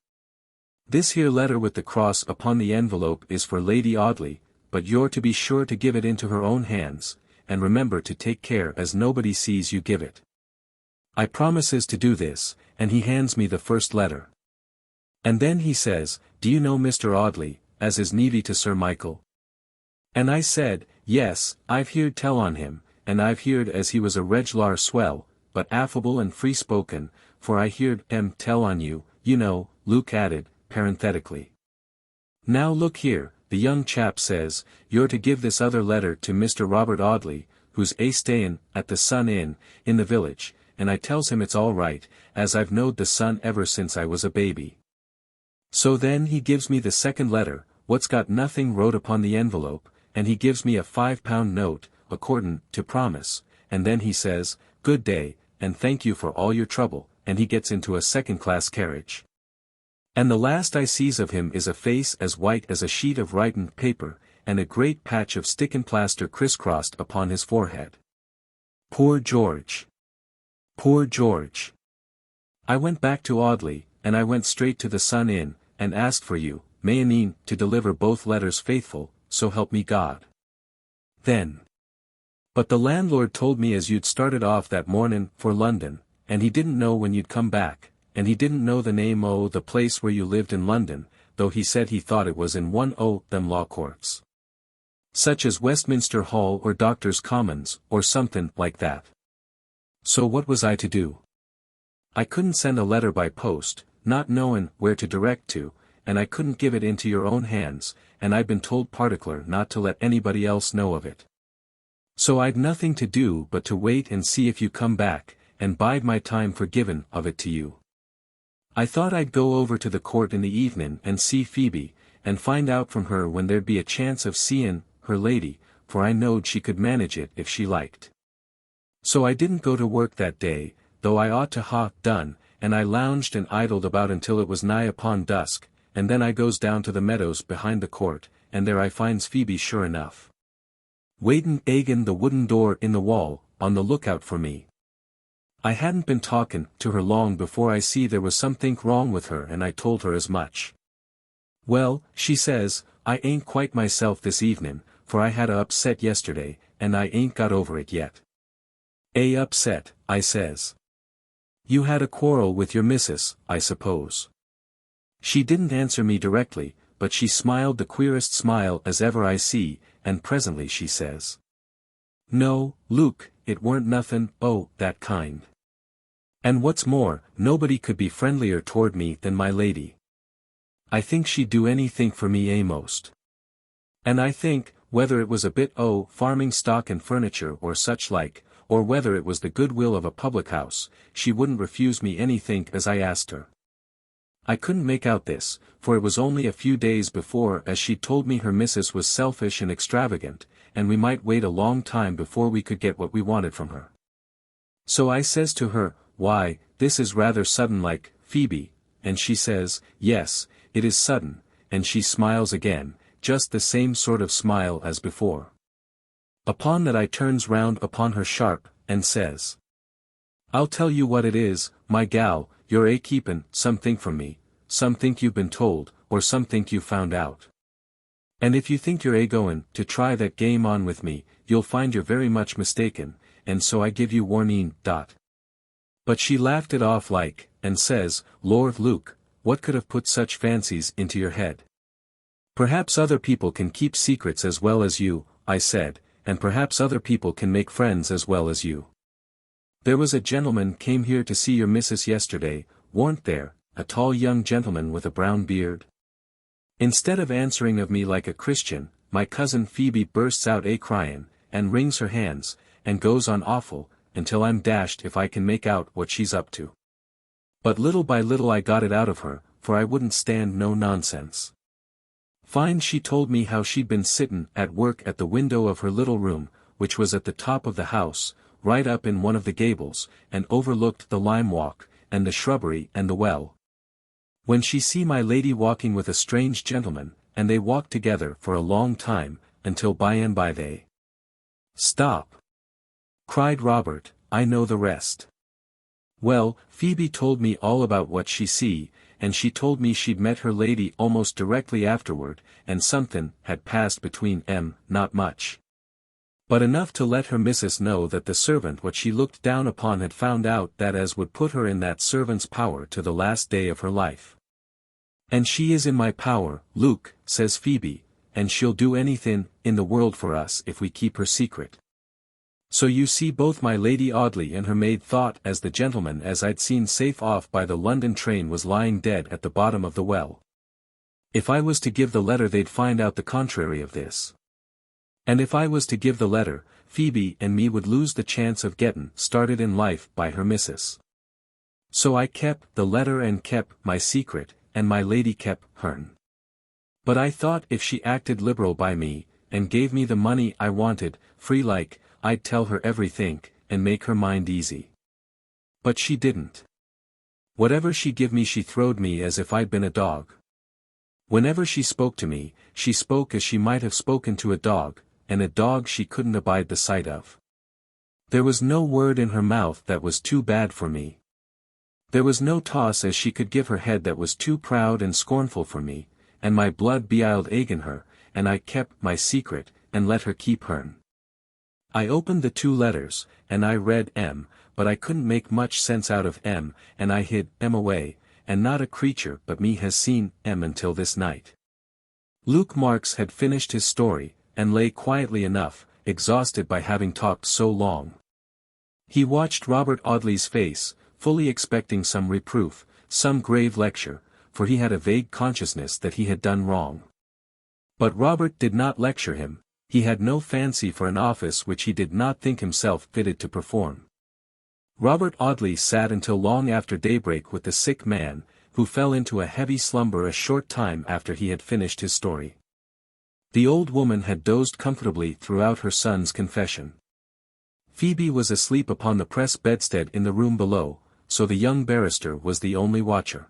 "This here letter with the cross upon the envelope is for Lady Audley, but you're to be sure to give it into her own hands, and remember to take care as nobody sees you give it." I promises to do this, and he hands me the first letter. And then he says, "Do you know Mr. Audley, as is nevy to Sir Michael?" And I said, "Yes, I've heerd tell on him, and I've heerd as he was a reg'lar swell, but affable and free-spoken, for I heerd tell on you, you know," Luke added, parenthetically. "Now look here," the young chap says, "you're to give this other letter to Mr. Robert Audley, who's stayin' at the Sun Inn, in the village," and I tells him it's all right, as I've knowed the Sun ever since I was a baby. So then he gives me the second letter, what's got nothing wrote upon the envelope, and he gives me a £5 note, accordin' to promise, and then he says, "Good day, and thank you for all your trouble," and he gets into a second-class carriage. And the last I sees of him is a face as white as a sheet of writin' paper, and a great patch of stickin' plaster criss-crossed upon his forehead. Poor George! Poor George! I went back to Audley, and I went straight to the Sun Inn, and asked for you, Mayonine, to deliver both letters faithful, so help me God. Then. But the landlord told me as you'd started off that mornin' for London, and he didn't know when you'd come back, and he didn't know the name o' the place where you lived in London, though he said he thought it was in one o' them law courts. Such as Westminster Hall or Doctors' Commons, or somethin' like that. So what was I to do? I couldn't send a letter by post, not knowin' where to direct to, and I couldn't give it into your own hands, and I'd been told particular not to let anybody else know of it. So I'd nothing to do but to wait and see if you come back, and bide my time for givin' of it to you. I thought I'd go over to the court in the evenin' and see Phoebe, and find out from her when there'd be a chance of seein' her lady, for I knowed she could manage it if she liked. So I didn't go to work that day, though I ought to ha' done, and I lounged and idled about until it was nigh upon dusk, and then I goes down to the meadows behind the court, and there I finds Phoebe sure enough. Waitin' agin the wooden door in the wall, on the lookout for me. I hadn't been talkin' to her long before I see there was somethink wrong with her, and I told her as much. "Well," she says, "I ain't quite myself this evenin', for I had a upset yesterday, and I ain't got over it yet." "A upset," I says. "You had a quarrel with your missus, I suppose." She didn't answer me directly, but she smiled the queerest smile as ever I see, and presently she says, "No, Luke, it weren't nothin' o' that kind. And what's more, nobody could be friendlier toward me than my lady. I think she'd do anythink for me a'most. And I think, whether it was a bit o' farming stock and furniture or such like, or whether it was the goodwill of a public house, she wouldn't refuse me anythink as I asked her." I couldn't make out this, for it was only a few days before as she'd told me her missus was selfish and extravagant, and we might wait a long time before we could get what we wanted from her. So I says to her, "Why, this is rather sudden like, Phoebe," and she says, "Yes, it is sudden," and she smiles again, just the same sort of smile as before. Upon that I turns round upon her sharp, and says, "I'll tell you what it is, my gal, you're keepin' somethink from me, some think you've been told, or some think you've found out. And if you think you're goin' to try that game on with me, you'll find you're very much mistaken, and so I give you warning. But she laughed it off like, and says, "Lord Luke, what could have put such fancies into your head?" "Perhaps other people can keep secrets as well as you," I said, "and perhaps other people can make friends as well as you. There was a gentleman came here to see your missus yesterday, warn't there, a tall young gentleman with a brown beard?" Instead of answering of me like a Christian, my cousin Phoebe bursts out crying, and wrings her hands, and goes on awful, until I'm dashed if I can make out what she's up to. But little by little I got it out of her, for I wouldn't stand no nonsense. Fine, she told me how she'd been sittin' at work at the window of her little room, which was at the top of the house, right up in one of the gables, and overlooked the lime walk, and the shrubbery and the well. When she see my lady walking with a strange gentleman, and they walked together for a long time, until by and by they "Stop!" cried Robert, "I know the rest." Well, Phoebe told me all about what she see, and she told me she'd met her lady almost directly afterward, and somethin' had passed between 'em, not much. But enough to let her missus know that the servant what she looked down upon had found out that as would put her in that servant's power to the last day of her life. "And she is in my power, Luke," says Phoebe, "and she'll do anything in the world for us if we keep her secret." So you see both my Lady Audley and her maid thought as the gentleman as I'd seen safe off by the London train was lying dead at the bottom of the well. If I was to give the letter they'd find out the contrary of this. And if I was to give the letter, Phoebe and me would lose the chance of gettin' started in life by her missus. So I kept the letter and kept my secret, and my lady kept hern. But I thought if she acted liberal by me, and gave me the money I wanted, free like, I'd tell her everythink, and make her mind easy. But she didn't. Whatever she give me she throwed me as if I'd been a dog. Whenever she spoke to me, she spoke as she might have spoken to a dog, and a dog she couldn't abide the sight of. There was no word in her mouth that was too bad for me. There was no toss as she could give her head that was too proud and scornful for me, and my blood beiled agin her, and I kept my secret, and let her keep hern. I opened the 2 letters, and I read M, but I couldn't make much sense out of M, and I hid M away, and not a creature but me has seen M until this night. Luke Marks had finished his story, and lay quietly enough, exhausted by having talked so long. He watched Robert Audley's face, fully expecting some reproof, some grave lecture, for he had a vague consciousness that he had done wrong. But Robert did not lecture him, he had no fancy for an office which he did not think himself fitted to perform. Robert Audley sat until long after daybreak with the sick man, who fell into a heavy slumber a short time after he had finished his story. The old woman had dozed comfortably throughout her son's confession. Phoebe was asleep upon the press bedstead in the room below, so the young barrister was the only watcher.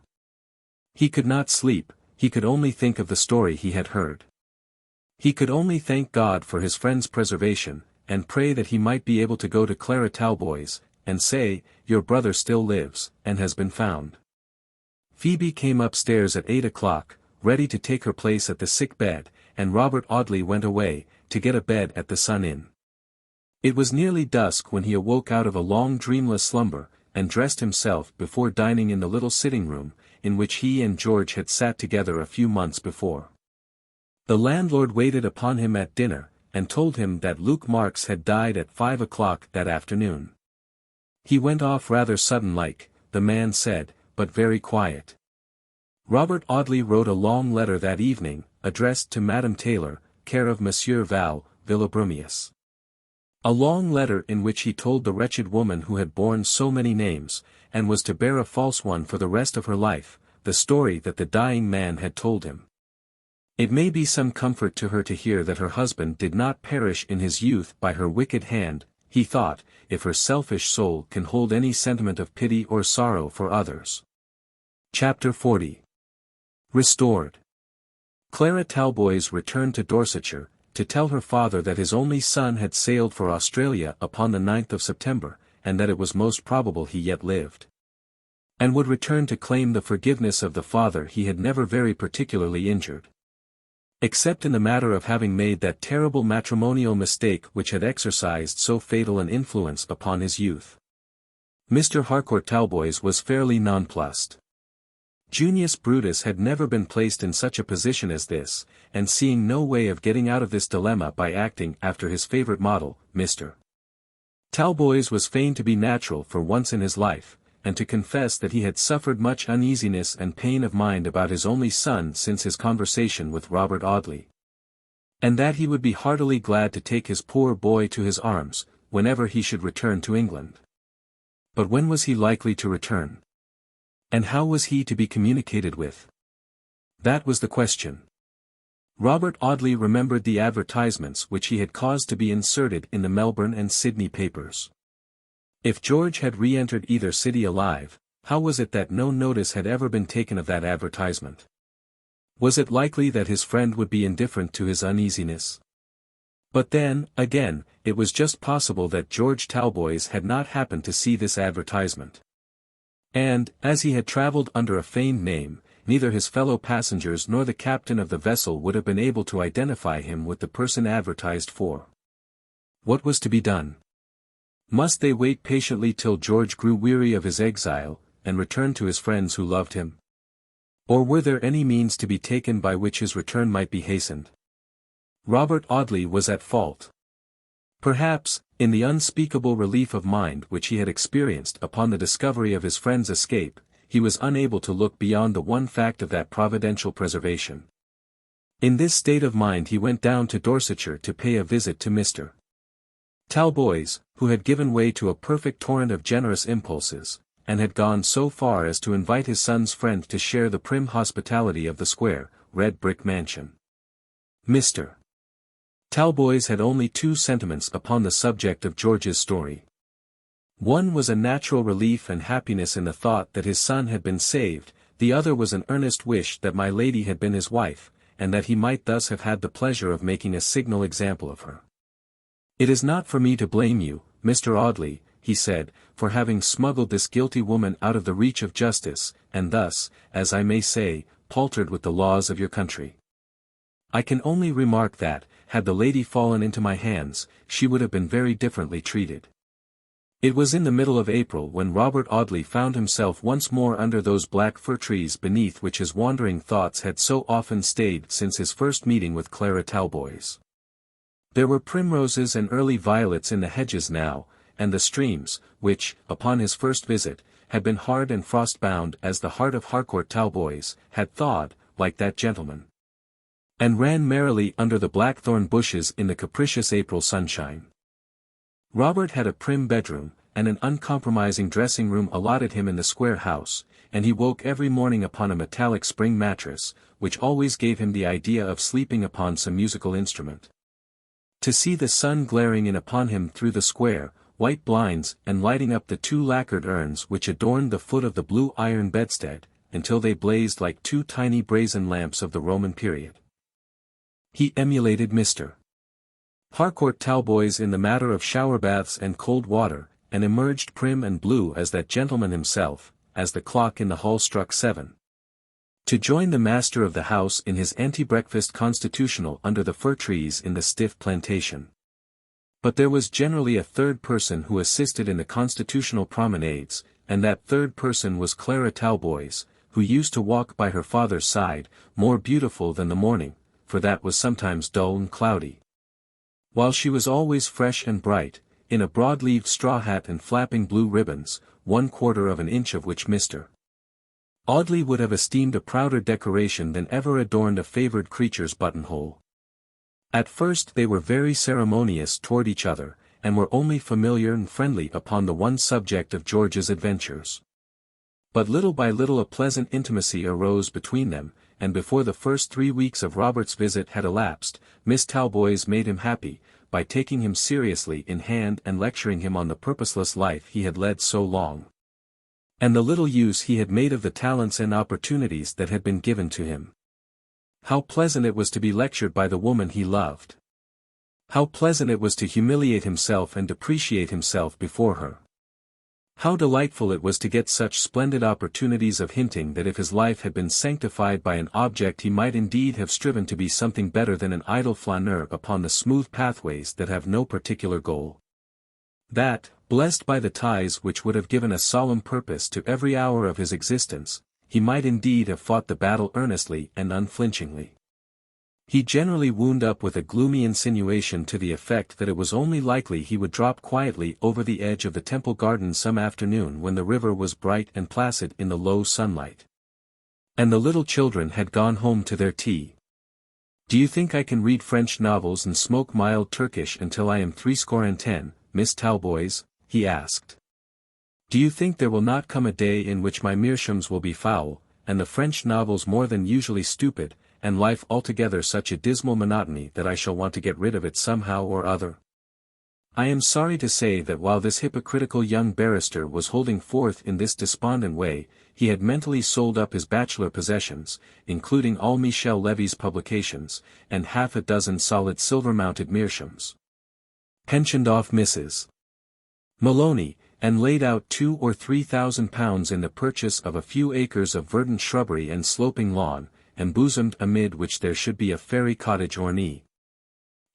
He could not sleep, he could only think of the story he had heard. He could only thank God for his friend's preservation, and pray that he might be able to go to Clara Talboys, and say, "Your brother still lives, and has been found." Phoebe came upstairs at 8 o'clock, ready to take her place at the sick bed, and Robert Audley went away, to get a bed at the Sun Inn. It was nearly dusk when he awoke out of a long dreamless slumber, and dressed himself before dining in the little sitting-room, in which he and George had sat together a few months before. The landlord waited upon him at dinner, and told him that Luke Marks had died at 5 o'clock that afternoon. He went off rather sudden-like, the man said, but very quiet. Robert Audley wrote a long letter that evening, addressed to Madame Taylor, care of Monsieur Val, Villebrumius. A long letter in which he told the wretched woman who had borne so many names, and was to bear a false one for the rest of her life, the story that the dying man had told him. It may be some comfort to her to hear that her husband did not perish in his youth by her wicked hand, he thought, if her selfish soul can hold any sentiment of pity or sorrow for others. Chapter 40. Restored. Clara Talboys returned to Dorsetshire, to tell her father that his only son had sailed for Australia upon the 9th of September, and that it was most probable he yet lived, and would return to claim the forgiveness of the father he had never very particularly injured, except in the matter of having made that terrible matrimonial mistake which had exercised so fatal an influence upon his youth. Mr. Harcourt Talboys was fairly nonplussed. Junius Brutus had never been placed in such a position as this, and seeing no way of getting out of this dilemma by acting after his favourite model, Mr. Talboys was fain to be natural for once in his life, and to confess that he had suffered much uneasiness and pain of mind about his only son since his conversation with Robert Audley, and that he would be heartily glad to take his poor boy to his arms, whenever he should return to England. But when was he likely to return? And how was he to be communicated with? That was the question. Robert Audley remembered the advertisements which he had caused to be inserted in the Melbourne and Sydney papers. If George had re-entered either city alive, how was it that no notice had ever been taken of that advertisement? Was it likely that his friend would be indifferent to his uneasiness? But then, again, it was just possible that George Talboys had not happened to see this advertisement. And, as he had travelled under a feigned name, neither his fellow passengers nor the captain of the vessel would have been able to identify him with the person advertised for. What was to be done? Must they wait patiently till George grew weary of his exile, and returned to his friends who loved him? Or were there any means to be taken by which his return might be hastened? Robert Audley was at fault. Perhaps, in the unspeakable relief of mind which he had experienced upon the discovery of his friend's escape, he was unable to look beyond the one fact of that providential preservation. In this state of mind he went down to Dorsetshire to pay a visit to Mr. Talboys, who had given way to a perfect torrent of generous impulses, and had gone so far as to invite his son's friend to share the prim hospitality of the square, red-brick mansion. Mr. Talboys had only two sentiments upon the subject of George's story. One was a natural relief and happiness in the thought that his son had been saved, the other was an earnest wish that my lady had been his wife, and that he might thus have had the pleasure of making a signal example of her. "It is not for me to blame you, Mr. Audley," he said, "for having smuggled this guilty woman out of the reach of justice, and thus, as I may say, paltered with the laws of your country. I can only remark that, had the lady fallen into my hands, she would have been very differently treated." It was in the middle of April when Robert Audley found himself once more under those black fir trees beneath which his wandering thoughts had so often stayed since his first meeting with Clara Talboys. There were primroses and early violets in the hedges now, and the streams, which, upon his first visit, had been hard and frost-bound as the heart of Harcourt Talboys, had thawed, like that gentleman, and ran merrily under the blackthorn bushes in the capricious April sunshine. Robert had a prim bedroom, and an uncompromising dressing-room allotted him in the square house, and he woke every morning upon a metallic spring mattress, which always gave him the idea of sleeping upon some musical instrument. To see the sun glaring in upon him through the square, white blinds and lighting up the two lacquered urns which adorned the foot of the blue iron bedstead, until they blazed like two tiny brazen lamps of the Roman period. He emulated Mr. Harcourt Talboys in the matter of shower baths and cold water, and emerged prim and blue as that gentleman himself, as the clock in the hall struck 7. To join the master of the house in his ante-breakfast constitutional under the fir trees in the stiff plantation. But there was generally a third person who assisted in the constitutional promenades, and that third person was Clara Talboys, who used to walk by her father's side, more beautiful than the morning, for that was sometimes dull and cloudy, while she was always fresh and bright, in a broad-leaved straw hat and flapping blue ribbons, 1/4 of an inch of which Mr. Audley would have esteemed a prouder decoration than ever adorned a favoured creature's buttonhole. At first they were very ceremonious toward each other, and were only familiar and friendly upon the one subject of George's adventures. But little by little a pleasant intimacy arose between them, and before the first 3 weeks of Robert's visit had elapsed, Miss Talboys made him happy, by taking him seriously in hand and lecturing him on the purposeless life he had led so long, and the little use he had made of the talents and opportunities that had been given to him. How pleasant it was to be lectured by the woman he loved! How pleasant it was to humiliate himself and depreciate himself before her! How delightful it was to get such splendid opportunities of hinting that if his life had been sanctified by an object he might indeed have striven to be something better than an idle flaneur upon the smooth pathways that have no particular goal. That, blessed by the ties which would have given a solemn purpose to every hour of his existence, he might indeed have fought the battle earnestly and unflinchingly. He generally wound up with a gloomy insinuation to the effect that it was only likely he would drop quietly over the edge of the Temple Garden some afternoon when the river was bright and placid in the low sunlight, and the little children had gone home to their tea. "Do you think I can read French novels and smoke mild Turkish until I am 70, Miss Talboys?" he asked. "Do you think there will not come a day in which my meerschaums will be foul, and the French novels more than usually stupid, and life altogether such a dismal monotony that I shall want to get rid of it somehow or other?" I am sorry to say that while this hypocritical young barrister was holding forth in this despondent way, he had mentally sold up his bachelor possessions, including all Michel Levy's publications, and half a dozen solid silver-mounted meerschaums, pensioned off Mrs. Maloney, and laid out £2,000 or £3,000 in the purchase of a few acres of verdant shrubbery and sloping lawn, embosomed amid which there should be a fairy cottage ornée.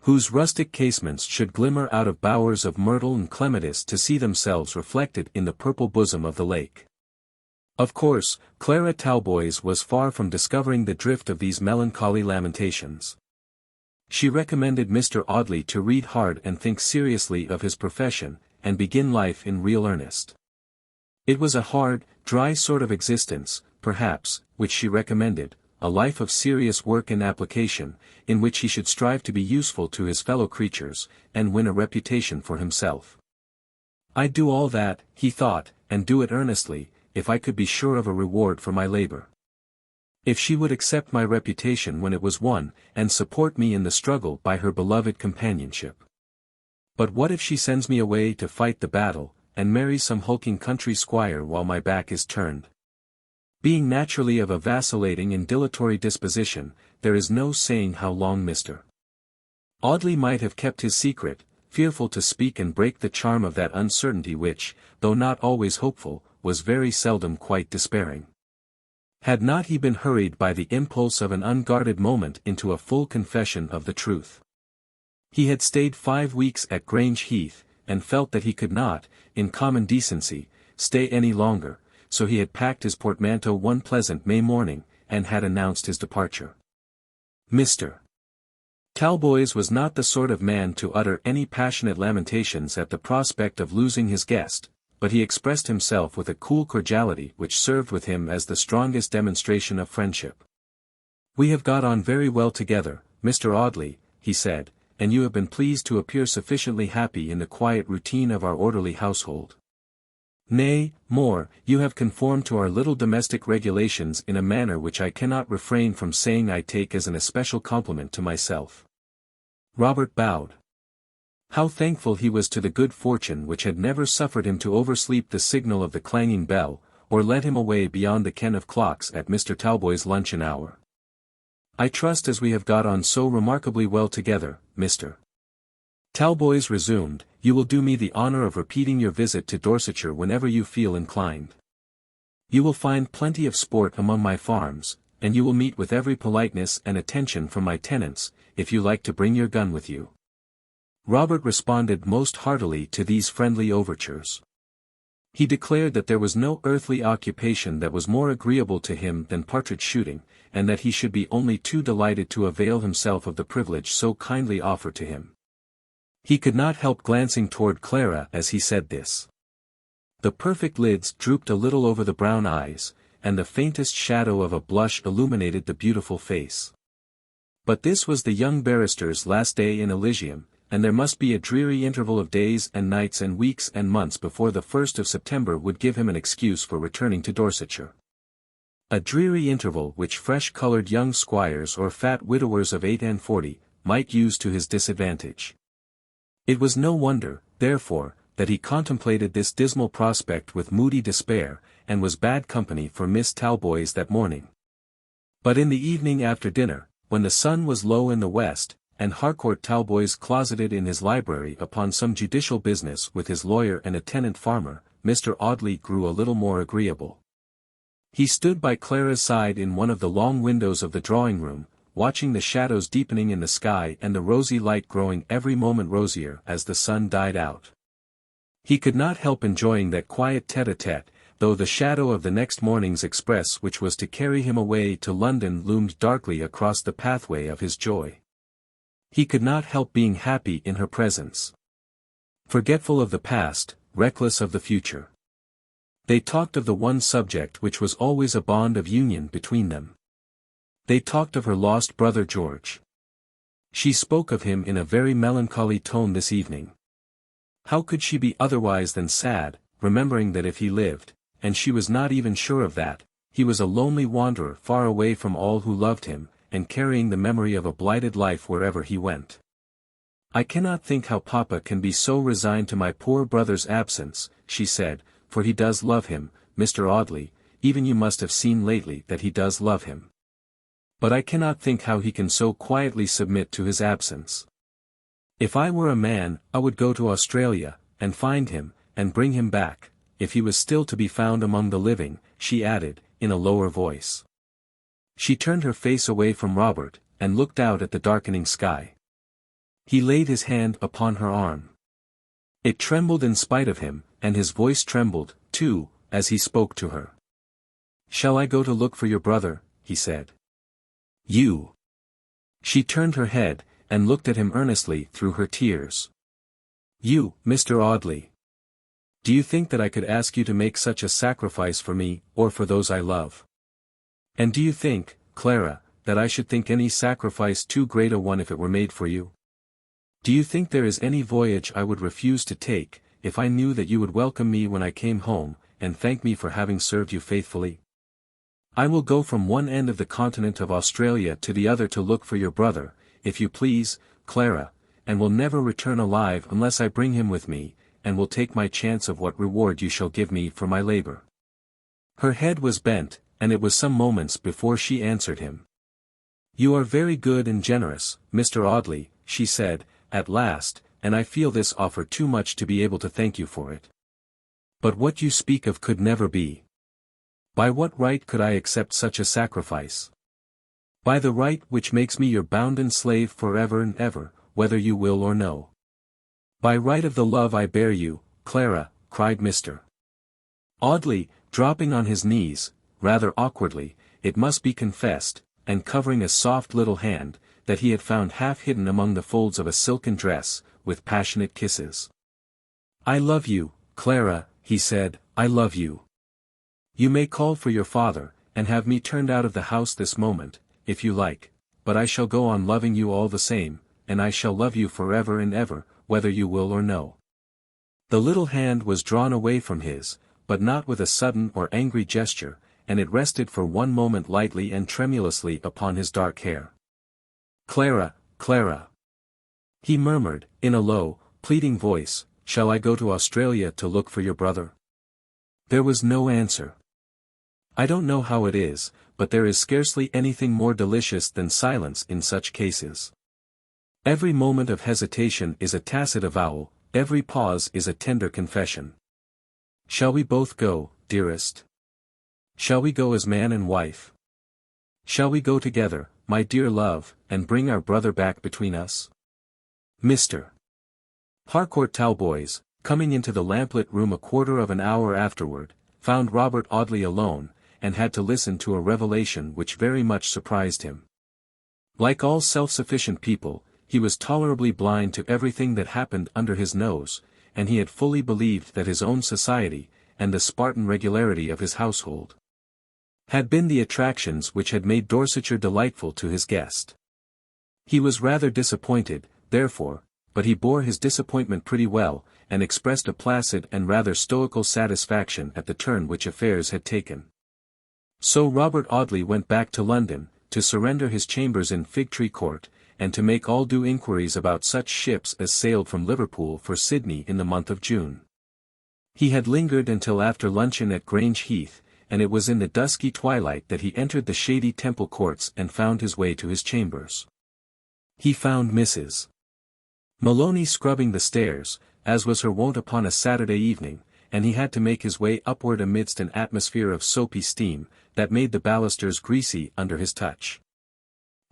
whose rustic casements should glimmer out of bowers of myrtle and clematis to see themselves reflected in the purple bosom of the lake. Of course, Clara Talboys was far from discovering the drift of these melancholy lamentations. She recommended Mr. Audley to read hard and think seriously of his profession, and begin life in real earnest. It was a hard, dry sort of existence, perhaps, which she recommended, a life of serious work and application, in which he should strive to be useful to his fellow creatures, and win a reputation for himself. "I'd do all that," he thought, "and do it earnestly, if I could be sure of a reward for my labor. If she would accept my reputation when it was won, and support me in the struggle by her beloved companionship. But what if she sends me away to fight the battle, and marries some hulking country squire while my back is turned? Being naturally of a vacillating and dilatory disposition, there is no saying how long Mr. Audley might have kept his secret, fearful to speak and break the charm of that uncertainty which, though not always hopeful, was very seldom quite despairing. Had not he been hurried by the impulse of an unguarded moment into a full confession of the truth? He had stayed 5 weeks at Grange Heath, and felt that he could not, in common decency, stay any longer, so he had packed his portmanteau one pleasant May morning, and had announced his departure. Mr. Talboys was not the sort of man to utter any passionate lamentations at the prospect of losing his guest, but he expressed himself with a cool cordiality which served with him as the strongest demonstration of friendship. "We have got on very well together, Mr. Audley," he said, "and you have been pleased to appear sufficiently happy in the quiet routine of our orderly household. Nay, more, you have conformed to our little domestic regulations in a manner which I cannot refrain from saying I take as an especial compliment to myself." Robert bowed. How thankful he was to the good fortune which had never suffered him to oversleep the signal of the clanging bell, or led him away beyond the ken of clocks at Mr. Talboys' luncheon hour. "I trust as we have got on so remarkably well together, Mr. Talboys resumed, you will do me the honour of repeating your visit to Dorsetshire whenever you feel inclined. You will find plenty of sport among my farms, and you will meet with every politeness and attention from my tenants, if you like to bring your gun with you." Robert responded most heartily to these friendly overtures. He declared that there was no earthly occupation that was more agreeable to him than partridge shooting, and that he should be only too delighted to avail himself of the privilege so kindly offered to him. He could not help glancing toward Clara as he said this. The perfect lids drooped a little over the brown eyes, and the faintest shadow of a blush illuminated the beautiful face. But this was the young barrister's last day in Elysium, and there must be a dreary interval of days and nights and weeks and months before the 1st of September would give him an excuse for returning to Dorsetshire. A dreary interval which fresh-coloured young squires or fat widowers of 8 and 40 might use to his disadvantage. It was no wonder, therefore, that he contemplated this dismal prospect with moody despair, and was bad company for Miss Talboys that morning. But in the evening after dinner, when the sun was low in the west, and Harcourt Talboys closeted in his library upon some judicial business with his lawyer and a tenant farmer, Mr. Audley grew a little more agreeable. He stood by Clara's side in one of the long windows of the drawing-room, watching the shadows deepening in the sky and the rosy light growing every moment rosier as the sun died out. He could not help enjoying that quiet tête-à-tête, though the shadow of the next morning's express which was to carry him away to London loomed darkly across the pathway of his joy. He could not help being happy in her presence. Forgetful of the past, reckless of the future. They talked of the one subject which was always a bond of union between them. They talked of her lost brother George. She spoke of him in a very melancholy tone this evening. How could she be otherwise than sad, remembering that if he lived, and she was not even sure of that, he was a lonely wanderer far away from all who loved him, and carrying the memory of a blighted life wherever he went. "I cannot think how Papa can be so resigned to my poor brother's absence," she said, "for he does love him, Mr. Audley, even you must have seen lately that he does love him. But I cannot think how he can so quietly submit to his absence. If I were a man, I would go to Australia, and find him, and bring him back, if he was still to be found among the living," she added, in a lower voice. She turned her face away from Robert, and looked out at the darkening sky. He laid his hand upon her arm. It trembled in spite of him, and his voice trembled, too, as he spoke to her. "Shall I go to look for your brother?" he said. "You." She turned her head, and looked at him earnestly through her tears. "You, Mr. Audley. Do you think that I could ask you to make such a sacrifice for me, or for those I love? And do you think, Clara, that I should think any sacrifice too great a one if it were made for you? Do you think there is any voyage I would refuse to take, if I knew that you would welcome me when I came home, and thank me for having served you faithfully? I will go from one end of the continent of Australia to the other to look for your brother, if you please, Clara, and will never return alive unless I bring him with me, and will take my chance of what reward you shall give me for my labor." Her head was bent, and it was some moments before she answered him. "You are very good and generous, Mr. Audley," she said, at last, "and I feel this offer too much to be able to thank you for it. But what you speak of could never be. By what right could I accept such a sacrifice? By the right which makes me your bounden slave forever and ever, whether you will or no. By right of the love I bear you, Clara," cried Mr. Audley, dropping on his knees, rather awkwardly, it must be confessed, and covering a soft little hand, that he had found half hidden among the folds of a silken dress, with passionate kisses. "I love you, Clara," he said, "I love you. You may call for your father, and have me turned out of the house this moment, if you like, but I shall go on loving you all the same, and I shall love you forever and ever, whether you will or no." The little hand was drawn away from his, but not with a sudden or angry gesture, and it rested for one moment lightly and tremulously upon his dark hair. "Clara, Clara," he murmured, in a low, pleading voice, "shall I go to Australia to look for your brother?" There was no answer. I don't know how it is, but there is scarcely anything more delicious than silence in such cases. Every moment of hesitation is a tacit avowal, every pause is a tender confession. "Shall we both go, dearest? Shall we go as man and wife? Shall we go together, my dear love, and bring our brother back between us?" Mr. Harcourt Talboys, coming into the lamplit room a quarter of an hour afterward, found Robert Audley alone, and had to listen to a revelation which very much surprised him. Like all self-sufficient people, he was tolerably blind to everything that happened under his nose, and he had fully believed that his own society, and the Spartan regularity of his household, had been the attractions which had made Dorsetshire delightful to his guest. He was rather disappointed, therefore, but he bore his disappointment pretty well, and expressed a placid and rather stoical satisfaction at the turn which affairs had taken. So Robert Audley went back to London, to surrender his chambers in Fig Tree Court, and to make all due inquiries about such ships as sailed from Liverpool for Sydney in the month of June. He had lingered until after luncheon at Grange Heath, and it was in the dusky twilight that he entered the shady Temple Courts and found his way to his chambers. He found Mrs. Maloney scrubbing the stairs, as was her wont upon a Saturday evening, and he had to make his way upward amidst an atmosphere of soapy steam, that made the balusters greasy under his touch.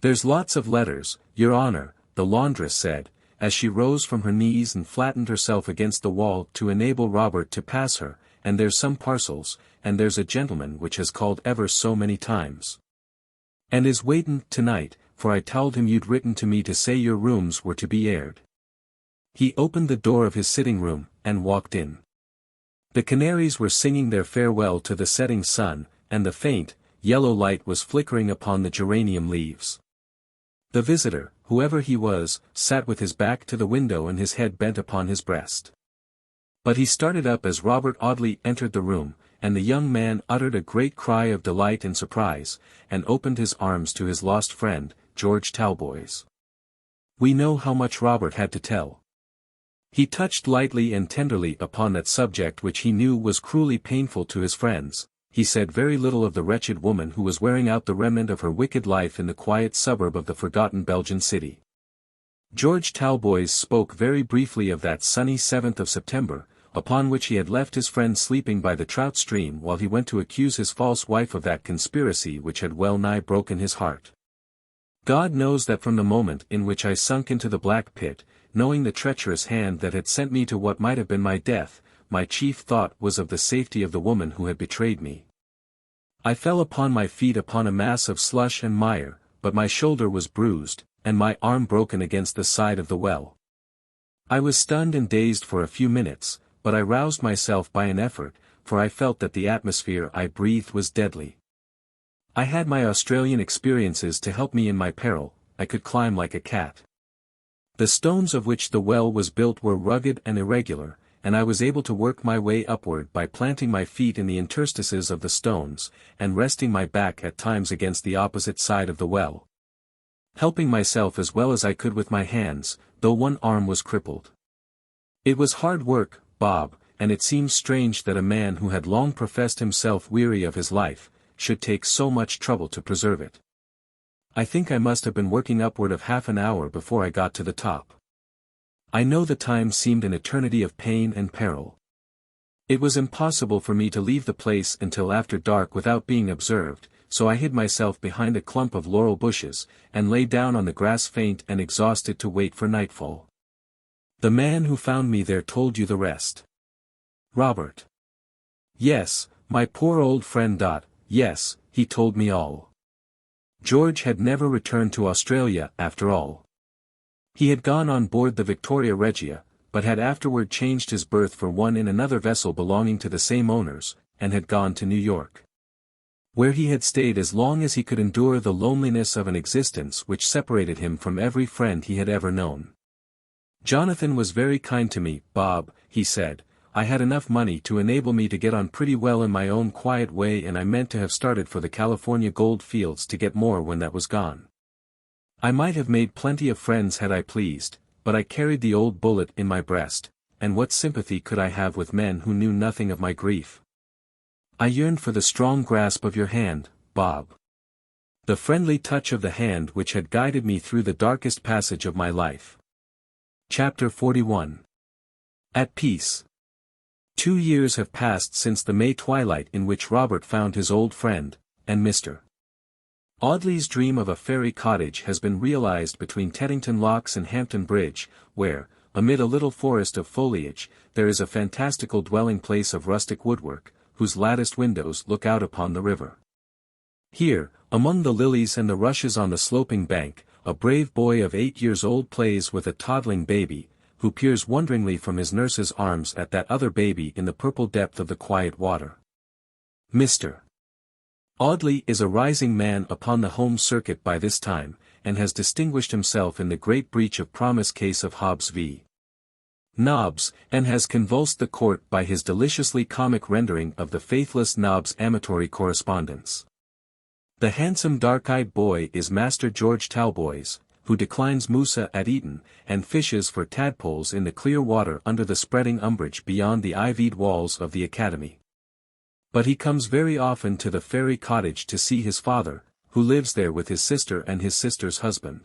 "There's lots of letters, your honour," the laundress said, as she rose from her knees and flattened herself against the wall to enable Robert to pass her, "and there's some parcels, and there's a gentleman which has called ever so many times, and is waitin' tonight, for I told him you'd written to me to say your rooms were to be aired." He opened the door of his sitting room, and walked in. The canaries were singing their farewell to the setting sun, and the faint, yellow light was flickering upon the geranium leaves. The visitor, whoever he was, sat with his back to the window and his head bent upon his breast. But he started up as Robert Audley entered the room, and the young man uttered a great cry of delight and surprise, and opened his arms to his lost friend, George Talboys. We know how much Robert had to tell. He touched lightly and tenderly upon that subject which he knew was cruelly painful to his friends. He said very little of the wretched woman who was wearing out the remnant of her wicked life in the quiet suburb of the forgotten Belgian city. George Talboys spoke very briefly of that sunny 7th of September, upon which he had left his friend sleeping by the trout stream while he went to accuse his false wife of that conspiracy which had well nigh broken his heart. God knows that from the moment in which I sunk into the black pit, knowing the treacherous hand that had sent me to what might have been my death, my chief thought was of the safety of the woman who had betrayed me. I fell upon my feet upon a mass of slush and mire, but my shoulder was bruised, and my arm broken against the side of the well. I was stunned and dazed for a few minutes, but I roused myself by an effort, for I felt that the atmosphere I breathed was deadly. I had my Australian experiences to help me in my peril. I could climb like a cat. The stones of which the well was built were rugged and irregular, and I was able to work my way upward by planting my feet in the interstices of the stones, and resting my back at times against the opposite side of the well, helping myself as well as I could with my hands, though one arm was crippled. It was hard work, Bob, and it seems strange that a man who had long professed himself weary of his life, should take so much trouble to preserve it. I think I must have been working upward of half an hour before I got to the top. I know the time seemed an eternity of pain and peril. It was impossible for me to leave the place until after dark without being observed, so I hid myself behind a clump of laurel bushes, and lay down on the grass faint and exhausted to wait for nightfall. The man who found me there told you the rest. Robert. Yes, my poor old friend. Yes, he told me all. George had never returned to Australia after all. He had gone on board the Victoria Regia, but had afterward changed his berth for one in another vessel belonging to the same owners, and had gone to New York, where he had stayed as long as he could endure the loneliness of an existence which separated him from every friend he had ever known. Jonathan was very kind to me, Bob, he said. I had enough money to enable me to get on pretty well in my own quiet way, and I meant to have started for the California gold fields to get more when that was gone. I might have made plenty of friends had I pleased, but I carried the old bullet in my breast, and what sympathy could I have with men who knew nothing of my grief? I yearned for the strong grasp of your hand, Bob. The friendly touch of the hand which had guided me through the darkest passage of my life. Chapter 41. At Peace. 2 years have passed since the May twilight in which Robert found his old friend, and Mr. Audley's dream of a fairy cottage has been realized between Teddington Locks and Hampton Bridge, where, amid a little forest of foliage, there is a fantastical dwelling place of rustic woodwork, whose latticed windows look out upon the river. Here, among the lilies and the rushes on the sloping bank, a brave boy of 8 years old plays with a toddling baby, who peers wonderingly from his nurse's arms at that other baby in the purple depth of the quiet water. Mr. Audley is a rising man upon the home circuit by this time, and has distinguished himself in the great breach of promise case of Hobbs v. Nobbs, and has convulsed the court by his deliciously comic rendering of the faithless Nobbs' amatory correspondence. The handsome dark-eyed boy is Master George Talboys, who declines Musa at Eton, and fishes for tadpoles in the clear water under the spreading umbrage beyond the ivied walls of the academy. But he comes very often to the fairy cottage to see his father, who lives there with his sister and his sister's husband.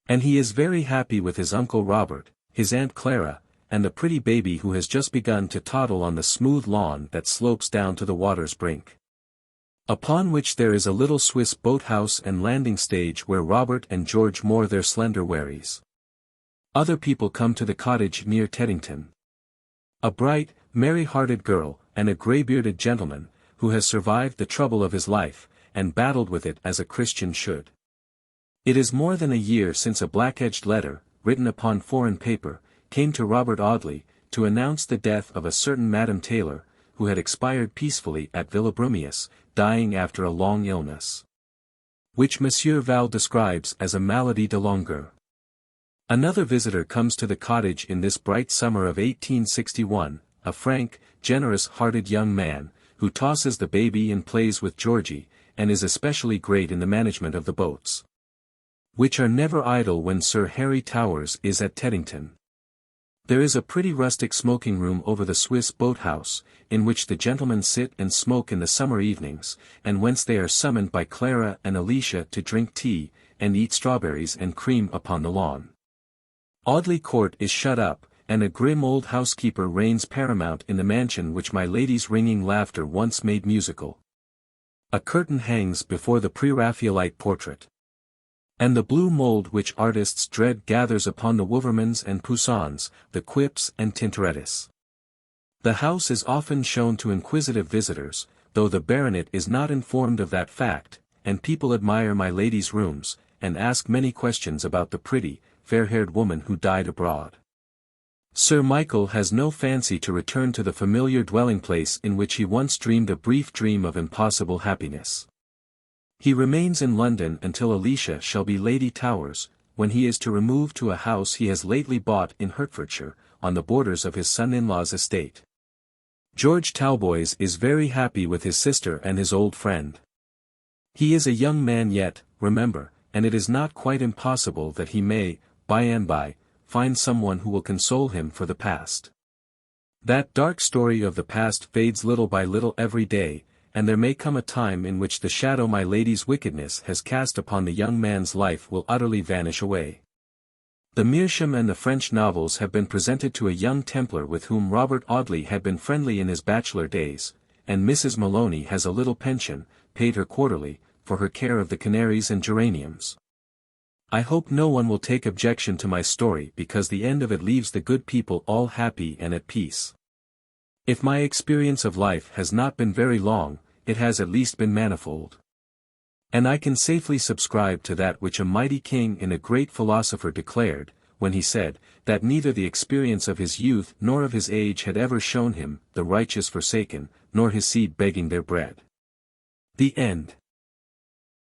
And he is very happy with his Uncle Robert, his Aunt Clara, and the pretty baby who has just begun to toddle on the smooth lawn that slopes down to the water's brink, upon which there is a little Swiss boathouse and landing stage where Robert and George moor their slender wherries. Other people come to the cottage near Teddington. A bright, merry-hearted girl, and a grey-bearded gentleman, who has survived the trouble of his life, and battled with it as a Christian should. It is more than a year since a black-edged letter, written upon foreign paper, came to Robert Audley, to announce the death of a certain Madame Taylor, who had expired peacefully at Villabrumius, dying after a long illness, which Monsieur Val describes as a maladie de longueur. Another visitor comes to the cottage in this bright summer of 1861, a frank, generous-hearted young man, who tosses the baby and plays with Georgie, and is especially great in the management of the boats, which are never idle when Sir Harry Towers is at Teddington. There is a pretty rustic smoking room over the Swiss boathouse, in which the gentlemen sit and smoke in the summer evenings, and whence they are summoned by Clara and Alicia to drink tea, and eat strawberries and cream upon the lawn. Audley Court is shut up, and a grim old housekeeper reigns paramount in the mansion which my lady's ringing laughter once made musical. A curtain hangs before the Pre-Raphaelite portrait. And the blue mold which artists dread gathers upon the Wouvermans and Poussins, the quips and Tintorettis. The house is often shown to inquisitive visitors, though the baronet is not informed of that fact, and people admire my lady's rooms, and ask many questions about the pretty, fair-haired woman who died abroad. Sir Michael has no fancy to return to the familiar dwelling-place in which he once dreamed a brief dream of impossible happiness. He remains in London until Alicia shall be Lady Towers, when he is to remove to a house he has lately bought in Hertfordshire, on the borders of his son-in-law's estate. George Talboys is very happy with his sister and his old friend. He is a young man yet, remember, and it is not quite impossible that he may, by and by, find someone who will console him for the past. That dark story of the past fades little by little every day, and there may come a time in which the shadow my lady's wickedness has cast upon the young man's life will utterly vanish away. The Meerschaum and the French novels have been presented to a young Templar with whom Robert Audley had been friendly in his bachelor days, and Mrs. Maloney has a little pension, paid her quarterly, for her care of the canaries and geraniums. I hope no one will take objection to my story because the end of it leaves the good people all happy and at peace. If my experience of life has not been very long, it has at least been manifold. And I can safely subscribe to that which a mighty king and a great philosopher declared, when he said, that neither the experience of his youth nor of his age had ever shown him the righteous forsaken, nor his seed begging their bread. The end.